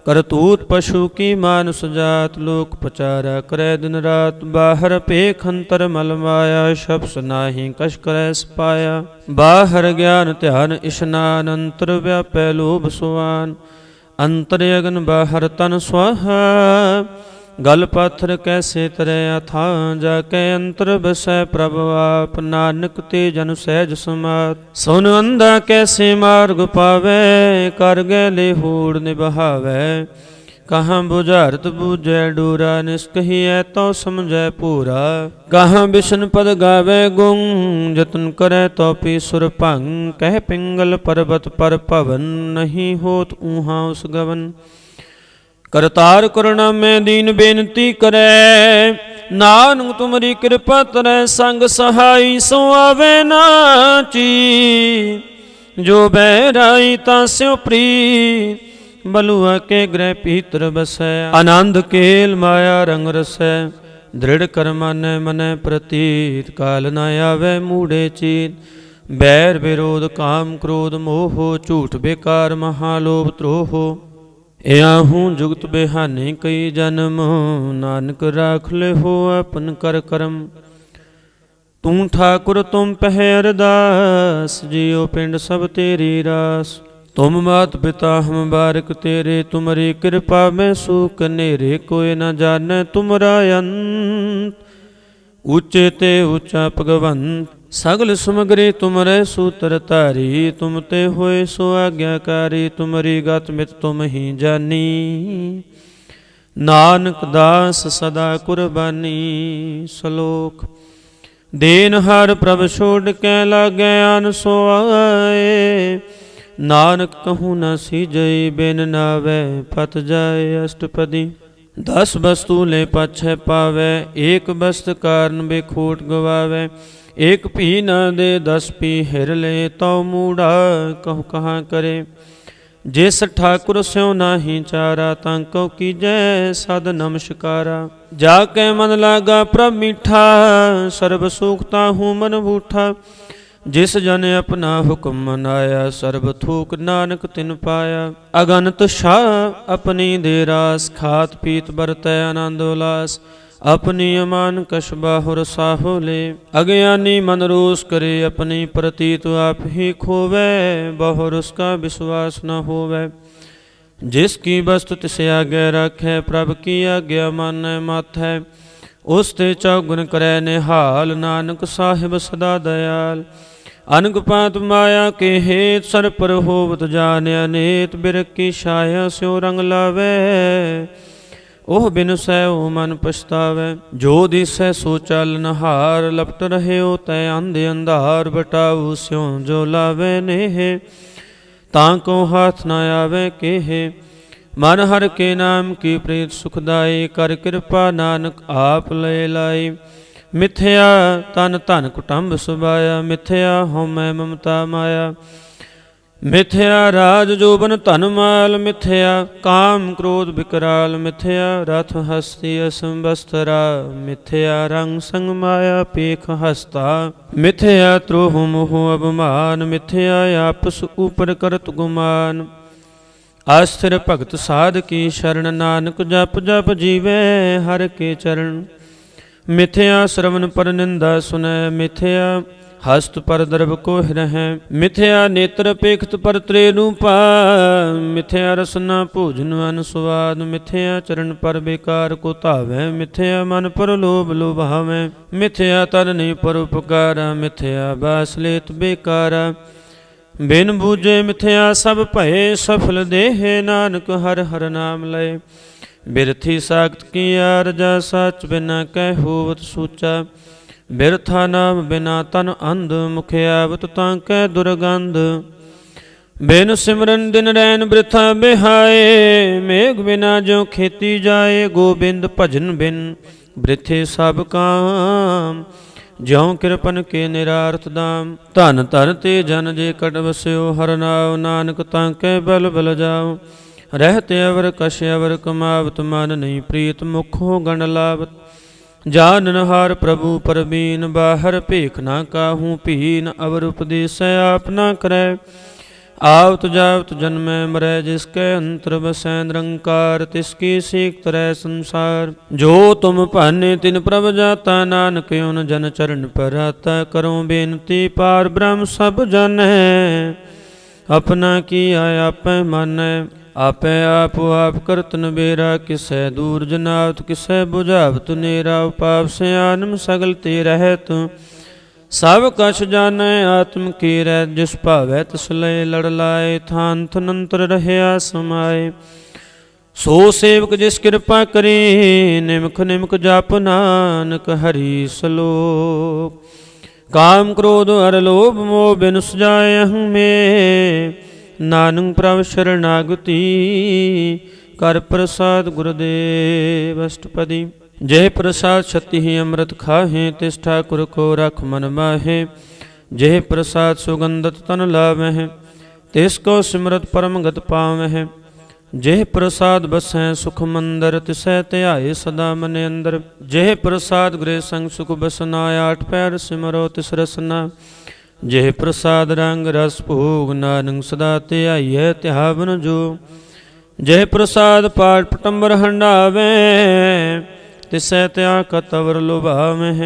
ਕਰਤੂਤ ਪਸ਼ੂ ਕੀ ਮਾਨੁਸ ਜਾਤ, ਲੋਕ ਪਚਾਰਾ ਕਰੈ ਦਿਨ ਰਾਤ। ਬਾਹਰ ਭੇਖ ਅੰਤਰ ਮਲ ਮਾਇਆ, ਸ਼ਬਸ ਨਾਹੀ ਕਛ ਕਰੈ ਸਪਾਇਆ। ਬਾਹਰ ਗਿਆਨ ਧਿਆਨ ਇਸ਼ਨਾਨ, ਅੰਤਰ ਵਿਆਪੈ ਲੋਭ ਸੁਆਨ। ਅੰਤਰ ਅਗਨ ਬਾਹਰ ਤਨ ਸੁਆਹਾ, ਗਲ ਪਾਥਰ ਕੈਸੇ ਤਰੇ ਅਥਾਹ, ਜਾ ਕੇ ਅੰਤਰ ਬਸੈ ਪ੍ਰਭ ਆਪ, ਨਾਨਕ ਤੇ ਜਨ ਸਹਿਜ ਸਮਾਤ। ਸੁਨ ਅੰਧਾ ਕੈਸੇ ਮਾਰਗ ਪਾਵੇ, ਕਰ ਗਏ ਹੂੜ ਨਿਭਾਵੇ, ਕਹਾਂ ਬੁਝਾਰਤ ਬੂਝੈ ਡੂਰਾ, ਨਿਸਕਹੀਐ ਤੋ ਸਮਝੈ ਪੂਰਾ। ਕਹਾਂ ਬਿਸ਼ਨ ਪਦ ਗਾਵੇ ਗੁੰਗ, ਜਤਨ ਕਰੈ ਤੋ ਪੀ ਸੁਰ ਭੰਗ, ਕਹਿ ਪਿੰਗਲ ਪਰਬਤ ਪਰ ਭਵਨ, ਨਹੀਂ ਹੋਤ ਊਹਾਂ ਉਸ ਗਵਨ। ਕਰਤਾਰ ਕਰੁਣਾ ਮੈਂ ਦੀਨ ਬੇਨਤੀ ਕਰੈ, ਨਾਨਕ ਤੁਮਰੀ ਕਿਰਪਾ ਤਰੈ, ਸੰਗ ਸਹਾਈ ਸੋ ਆਵੇ ਨਾਚੀ, ਜੋ ਬਹਿਰਾਈ ਤਾਂ ਸਿਉ ਪ੍ਰੀਤ, ਬਲੂਆ ਕੇ ਗ੍ਰਹਿ ਭੀਤਰ ਬਸੈ, ਆਨੰਦ ਕੇਲ ਮਾਇਆ ਰੰਗ ਰਸੈ, ਦ੍ਰਿੜ ਕਰਮਾਨੈ ਮਨੈ ਪ੍ਰਤੀਤ, ਕਾਲ ਨ ਆਵੇ ਮੂੜੇ ਚੀਤ, ਬੈਰ ਵਿਰੋਧ ਕਾਮ ਕ੍ਰੋਧ ਮੋਹ, ਝੂਠ ਬੇਕਾਰ ਮਹਾਲੋਭ ਤ੍ਰੋਹ। ਇਆਹੂੰ ਜੁਗਤ ਬਿਹਾਨੇ ਕਈ ਜਨਮ, ਨਾਨਕ ਰਾਖ ਲਿਹੋ ਆਪਨ ਕਰ ਕਰਮ। ਤੂੰ ਠਾਕੁਰ ਤੁਮ ਪਹਿ ਅਰਦਾਸ, ਜੀਉ ਪਿੰਡ ਸਭ ਤੇਰੀ ਰਾਸ। ਤੁਮ ਮਾਤ ਪਿਤਾ ਹਮ ਬਾਰਿਕ ਤੇਰੇ, ਤੁਮਰੀ ਕਿਰਪਾ ਮੈਂ ਸੂਖ ਨੇਰੇ, ਕੋਇ ਨ ਜਾਣੈ ਤੁਮਰਾ ਅੰਤ, ਉੱਚੇ ਤੇ ਉੱਚਾ ਭਗਵੰਤ। ਸਗਲ ਸਮਗਰੀ ਤੁਮਰੇ ਸੂਤਰ ਧਾਰੀ, ਤੁਮ ਤੇ ਹੋਏ ਸੋ ਆਗਿਆਕਾਰੀ, ਤੁਮਰੀ ਗਤ ਮਿਤ ਤੁਮ ਹੀ ਜਾਨੀ, ਨਾਨਕ ਦਾਸ ਸਦਾ ਕੁਰਬਾਨੀ। ਸ਼ਲੋਕ। ਦੇਨ ਹਰ ਪ੍ਰਭ ਛੋੜ ਕੇ ਲਾਗੈ ਆਨ ਸੋ ਆਏ, ਨਾਨਕ ਕਹੂੰ ਨ ਸੀਜਈ, ਬਿਨ ਨਾਵੇ ਪਤ ਜਾਏ ਅਸ਼ਟਪਦੀ। 10 ਵਸਤੂ ਲੈ ਪਾਛੈ ਪਾਵੈ, ਏਕ ਬਸਤ ਕਾਰਨ ਬੇਖੋਟ ਗਵਾਵੈ, ਏਕ ਭੀ ਨ ਦੇ 10 ਪੀ ਹਿਰ ਲੈ, ਤਉ ਮੂੜਾ ਕਹੁ ਕਹਾਂ ਕਰੇ। ਜਿਸ ਠਾਕੁਰ ਸਿਉ ਨਾਹੀ ਚਾਰਾ, ਤਾਂ ਕਉ ਕੀਜੈ ਸਦ ਨਮਸਕਾਰਾ। ਜਾ ਕੇ ਮਨ ਲਾਗਾ ਪ੍ਰਭ ਮੀਠਾ, ਸਰਬ ਸੁਖ ਤਾਹੂ ਮਨ ਬੂਠਾ। ਜਿਸ ਜਨ ਆਪਣਾ ਹੁਕਮ ਮਨਾਇਆ, ਸਰਬ ਥੂਕ ਨਾਨਕ ਤਿਨ ਪਾਇਆ। ਅਗਨਤ ਸ਼ਾਹ ਆਪਣੀ ਦੇ ਰਾਸ, ਖਾਤ ਪੀਤ ਬਰਤੈ ਆਨੰਦ ਉਲਾਸ। ਆਪਣੀ ਅਮਾਨ ਕਛ ਬਾਹੁਰ ਸਾਹੋ ਲੇ, ਅਗਿਆਨੀ ਮਨ ਰੋਸ ਕਰੇ ਆਪਣੀ ਪ੍ਰਤੀਤ ਆਪ ਹੀ ਖੋਵੈ, ਬਹੁਰ ਉਸਕਾ ਵਿਸ਼ਵਾਸ ਨ ਹੋਵੈ। ਜਿਸ ਕੀ ਬਸਤੁ ਤਿਸ ਆਗੇ ਰਾਖੈ, ਪ੍ਰਭ ਕੀ ਆਗਿਆ ਮਾਨੈ ਮਾਥੈ। ਉਸ ਤੇ ਚੌਗੁਣ ਕਰੈ ਨਿਹਾਲ, ਨਾਨਕ ਸਾਹਿਬ ਸਦਾ ਦਇਆਲ। ਅਨਕ ਪਾਤ ਮਾਇਆ ਕੇ ਹੇਤ, ਸਰ ਪਰ ਹੋਵਤ ਜਾਣਿਆ ਨੇਤ। ਬਿਰਕੀ ਛਾਇਆ ਸਿਉ ਰੰਗ ਲਾਵੇ, ਉਹ ਬਿਨਸੈ ਉਹ ਮਨ ਪਛਤਾਵੈ। ਜੋ ਦਿਸੈ ਸੋ ਚੱਲ ਨਹਾਰ, ਲਪਟ ਰਹਿਓ ਤੈ ਅੰਧ ਅੰਧਾਰ। ਬਟਾਉ ਸਿਉ ਜੋ ਲਾਵੇ ਨੇਹ, ਤਾਂ ਕੋ ਹਾਥ ਨ ਆਵੇ ਕੇਹ। ਮਨ ਹਰ ਕੇ ਨਾਮ ਕੀ ਪ੍ਰੀਤ ਸੁਖਦਾਈ, ਕਰ ਕਿਰਪਾ ਨਾਨਕ ਆਪ ਲੈ ਲਾਈ। ਮਿਥਿਆ ਤਨ ਧਨ ਕੁਟੰਬ ਸੁਭਾਇਆ, ਮਿਥਿਆ ਹਉਮੈ ਮਮਤਾ ਮਾਇਆ। ਮਿਥਿਆ ਰਾਜ ਜੋਬਨ ਧਨ ਮਾਲ, ਮਿਥਿਆ ਕਾਮ ਕ੍ਰੋਧ ਬਿਕਰਾਲ। ਮਿਥਿਆ ਰਥ ਹਸਤੀ ਅਸੰਬਸਤਰਾ, ਮਿਥਿਆ ਰੰਗ ਸੰਗ ਮਾਇਆ ਪੇਖ ਹਸਤਾ। ਮਿਥਿਆ ਤ੍ਰੋਹ ਮੋਹ ਅਭਮਾਨ, ਮਿਥਿਆ ਆਪਸ ਉਪਰ ਕਰਤ ਗੁਮਾਨ। ਆਸਥਿਰ ਭਗਤ ਸਾਧ ਕੀ ਸ਼ਰਨ, ਨਾਨਕ ਜਪ ਜਪ ਜੀਵੇ ਹਰ ਕੇ ਚਰਨ। ਮਿਥਿਆ ਸ਼ਰਵਨ ਪਰ ਨਿੰਦਾ ਸੁਨੈ, ਮਿਥਿਆ ਹਸਤ ਪਰ ਦਰਬ ਕੋ ਹਿਰਹਿ। ਮਿਥਿਆ ਨੇਤਰ ਪੇਖਤ ਪਰ ਤ੍ਰੇ ਰੂਪਾ, ਮਿਥਿਆ ਰਸਨਾ ਭੋਜਨ ਅਨ ਸੁਆਦ। ਮਿਥਿਆ ਚਰਨ ਪਰ ਬੇਕਾਰ ਕੋ ਧਾਵੈ, ਮਿਥਿਆ ਮਨ ਪਰ ਲੋਭ ਲੋਭਾਵੈ। ਮਿਥਿਆ ਤਰਨੀ ਪਰ ਉਪਕਾਰਾ, ਮਿਥਿਆ ਬਾਸ ਲੇਤ ਬੇਕਾਰਾ। ਬਿਨ ਬੂਝੇ ਮਿਥਿਆ ਸਭ ਭਏ, ਸਫਲ ਦੇਹ ਨਾਨਕ ਹਰ ਹਰ ਨਾਮ ਲਏ। ਬਿਰਥੀ ਸਾਖਤ ਕੀਆ ਰਜਾ, ਸਚ ਬਿਨਾ ਕਹਿ ਹੋਵਤ ਸੂਚਾ। ਬਿਰਥਾ ਨਾਮ ਬਿਨਾ ਤਨ ਅੰਧ, ਮੁਖ ਆਵਤ ਤਾਂ ਕੈ ਦੁਰਗੰਧ। ਬਿਨ ਸਿਮਰਨ ਦਿਨ ਰੈਨ ਬ੍ਰਿਥਾ ਬਿਹਾਏ, ਮੇਘ ਬਿਨਾ ਜੋ ਖੇਤੀ ਜਾਏ। ਗੋਬਿੰਦ ਭਜਨ ਬਿਨ ਬ੍ਰਿਥੇ ਸਭ ਕਾਮ, ਜਿਉ ਕਿਰਪਨ ਕੇ ਨਿਰਾਰਥ ਦਾਮ। ਧਨ ਧਨ ਤੇ ਜਨ ਜੇ ਕਟ ਵਸਿਓ, ਹਰ ਨਾਉ ਨਾਨਕ ਤਾਂ ਕੈ ਬਲ ਬਲ ਜਾਓ। ਰਹਿਤੇ ਅਵਰ ਕਛ ਅਵਰ ਕਮਾਵਤ, ਮਨ ਨਹੀਂ ਪ੍ਰੀਤ ਮੁਖੋ ਗੰਡ ਲਾਵਤ। ਜਾਨਨਹਾਰ ਪ੍ਰਭੂ ਪਰਬੀਨ, ਬਾਹਰ ਭੇਖ ਨਾ ਕਾਹੂ ਭੀਨ। ਅਵਰ ਉਪਦੇਸੈ ਆਪ ਨਾ ਕਰੈ, ਆਵਤ ਜਾਵਤ ਜਨਮੈ ਮਰੈ। ਜਿਸ ਕੈ ਅੰਤਰ ਬਸੈ ਨਿਰੰਕਾਰ, ਤਿਸ ਕੀ ਸੀਖ ਤਰੈ ਸੰਸਾਰ। ਜੋ ਤੁਮ ਭਾਨੇ ਤਿਨ ਪ੍ਰਭ ਜਾਤਾ, ਨਾਨਕ ਓਨ ਜਨ ਚਰਨ ਪਰਾਤਾ। ਕਰੋ ਬੇਨਤੀ ਪਾਰ ਬ੍ਰਹਮ ਸਭ ਜਾਣੈ, ਆਪਣਾ ਕੀਆ ਆਪੈ ਮਾਨੈ। आपै आप आप करत नबेरा, किसै दूर जनावत किसै बुझावत नेरा। उपाप सियानम सगल ते रहत, ਸਭ ਕਛ ਜਾਣੈ ਆਤਮ ਕੀ ਰਹਿ। ਜਿਸ ਭਾਵੈ ਤਿਸ ਲਏ ਲੜ ਲਾਏ, ਥਾਨ ਥਨੰਤਰ ਰਹਿਆ ਸਮਾਏ। ਸੋ ਸੇਵਕ ਜਿਸ ਕਿਰਪਾ ਕਰੀ, ਨਿਮਖ ਨਿਮਖ ਜਪ ਨਾਨਕ ਹਰੀ ਸਲੋਕ। ਕਾਮ ਕ੍ਰੋਧ ਅਰ ਲੋਭ ਮੋਹ ਬਿਨ ਸੁਜਾਏ ਹਮੇ, ਨਾਨਕ ਪ੍ਰਭ ਸ਼ਰਨਾਗਤੀ ਕਰ ਪ੍ਰਸਾਦ ਗੁਰਦੇਵ। ਅਸ਼ਟਪਦੀ। जय प्रसाद छति ही अमृत खाहे, तिस ठाकुर को रख मन माहे। जय प्रसाद सुगंधत तन लावह, तिसको सिमरत परम गत पावह। जय प्रसाद बसै सुख मंदर, तिसै ध्याए सदा मन अंदर। जय प्रसाद गृह संग सुख बसना, आठ पैर सिमरो तिस रसना। जय प्रसाद रंग रस भोग, नानक सदा ध्याइयै ध्यावन जो। जय प्रसाद पाठ पटंबर हंडावे, तिसै त्याग कतवर लुभावह।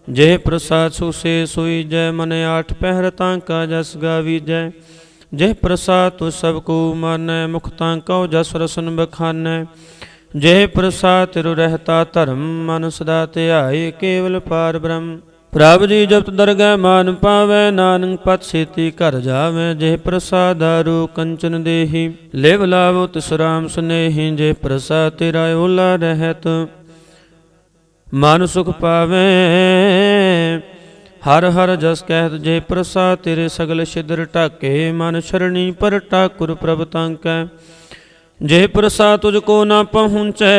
जय प्रसाद सुख से सोई जय, मन आठ पहर तांका जस गावी जय। जय प्रसाद तो सबको मानै, मुख तांका जस रसन बखानै। जय प्रसाद तिरु रहता धर्म, मन सदा ध्याए केवल पार ब्रह्म। प्रभ जी जपत दरगह मान पावै, नानक पत सेती घर जावै। जय प्रसाद दारू कंचन देही, लिव लावो तिस राम सुनेही। जय प्रसाद तेरा ओला रहत, मन सुख पावे हर हर जस कहत। जय प्रसाद तेरे सगल छिद्र ढाके, मन शरणी पर ठाकुर प्रभ तांकै। जय प्रसाद तुझको न पहुँचै,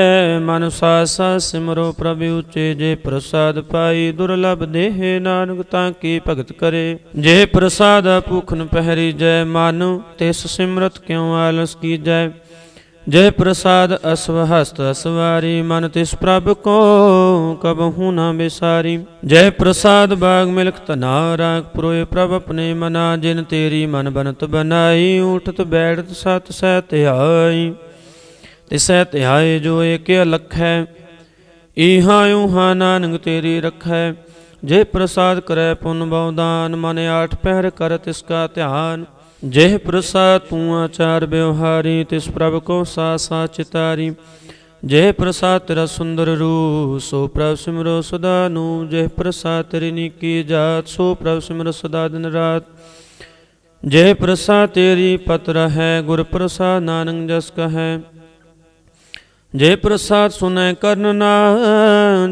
मन सासा सिमरो प्रभु ऊचे। जय प्रसाद पाई दुर्लभ देह, नानक तांकी भगत करे। जय प्रसाद भूखन पहरी जय, मन तिस सिमरत क्यों आलस की जय। जय प्रसाद असव हस्त असवारी, मन तिस प्रभ को कबहू न बिसारी। जय प्रसाद बाग मिल्क तना राग, पुरोय प्रभ अपने मना। जिन तेरी मन बनत बनाई, उठत बैठत सत सह ध्याई। तिसै ध्याए जो एक अलख है, इहा उहा नानक तेरी रखै। जय प्रसाद करे पुन बहुदान, मन आठ पहर कर तिसका ध्यान। जय प्रसाद तू आचार व्यवहारी, तिस प्रभ को सा सा चितारी। जय प्रसाद तेरा सुंदर रूप, सो प्रभ सिमरो सदा नूप। जय प्रसाद तेरी नीकी जात, सो प्रभ सिमरो सदा दिन रात। जय प्रसाद तेरी पत रहै, गुर प्रसाद नानक जस कहै। जय प्रसाद सुनै करन ना,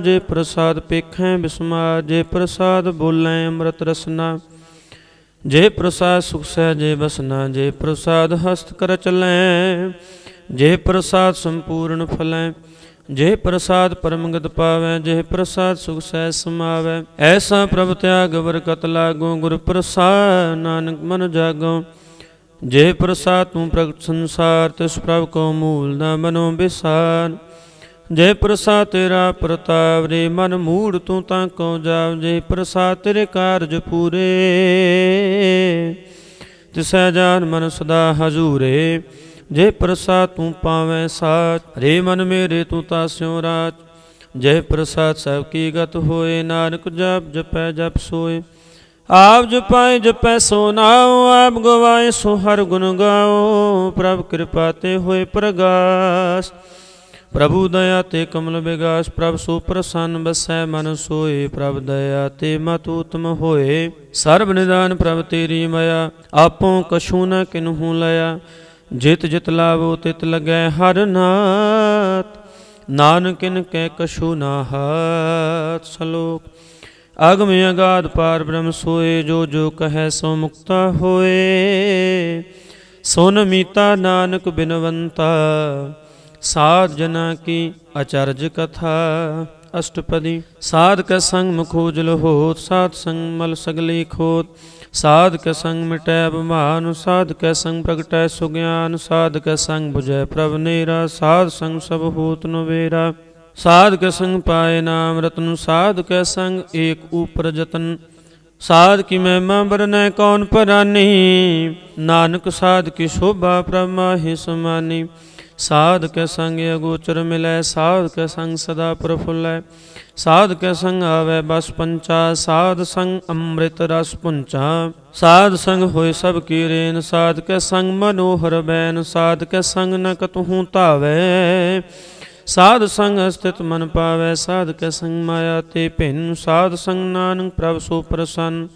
जय प्रसाद पेखै बिस्मार। जय प्रसाद बोलै अमृत रसना, जय प्रसाद सुख सहजे बसना। जय प्रसाद हस्त कर चलैं, जय प्रसाद संपूर्ण फलैं। जय प्रसाद परम गत पावै, जय प्रसाद सुख सहज समावै। ऐसा प्रभ त्याग बरकत लागो, गुर प्रसाद नानक मन जागो। जय प्रसाद तू प्रगट संसार, तिस प्रभ को मूल न बनो बिसार। जय प्रसाद तेरा प्रताप, रे मन मूढ़ तू ताको जाव। जय प्रसाद तेरे कारज पूरे, तिसै जान मन सदा हजूरे। जय प्रसाद तू पावै साच, रे मन मेरे तू तास्यों राज। जय प्रसाद सब की गत होए, नानक जप जपै जप सोए। आप जपाए जपै सो नाओ, आप गवाए सो हर गुण गाओ। प्रभ कृपा ते होए प्रगास, प्रभु दया ते कमल विगास। प्रभ सो प्रसन्न बसै मन सोए, प्रभ दया ते मत उत्तम होए। सर्व निदान प्रभ तेरी मया, आपों कछू न किन्हू लया। जित जित लावो तित लगै हर नाथ, नानक इनकै कछू ना हाथ। सलोक। अगम अगाध पार ब्रह्म सोए, जो जो कहे सो मुक्ता होए। सो नमीता नानक बिनवंता, साध जना की अचरज कथा। अष्टपदी। साध के संग मुखोजल होत, साध संग मल सगली खोत। साध के संग मिटै अभिमान, साध के संग प्रगटै सुज्ञान। साध के संग बुझै प्रभ नेरा, साध संग सब होत नबेरा। साध के संग पाए नाम रतन, साध के संग एक ऊपर जतन। साध की महिमा बरनै कौन परानी, नानक साध की शोभा प्रभ माहि समानी। साध के संग अगोचर मिलै, साध के संग सदा प्रफुल्लै। साध के संग आवे बस पंचा, साध संग अमृत रस पुंचा। साध संग होय सब की रेन, साध के संग मनोहर बैन। साध के संग न कतहु तावै, साध संग स्थित मन पावै। साध के संग माया ते भिन्न, साध संग नानक प्रभ सो प्रसन्न।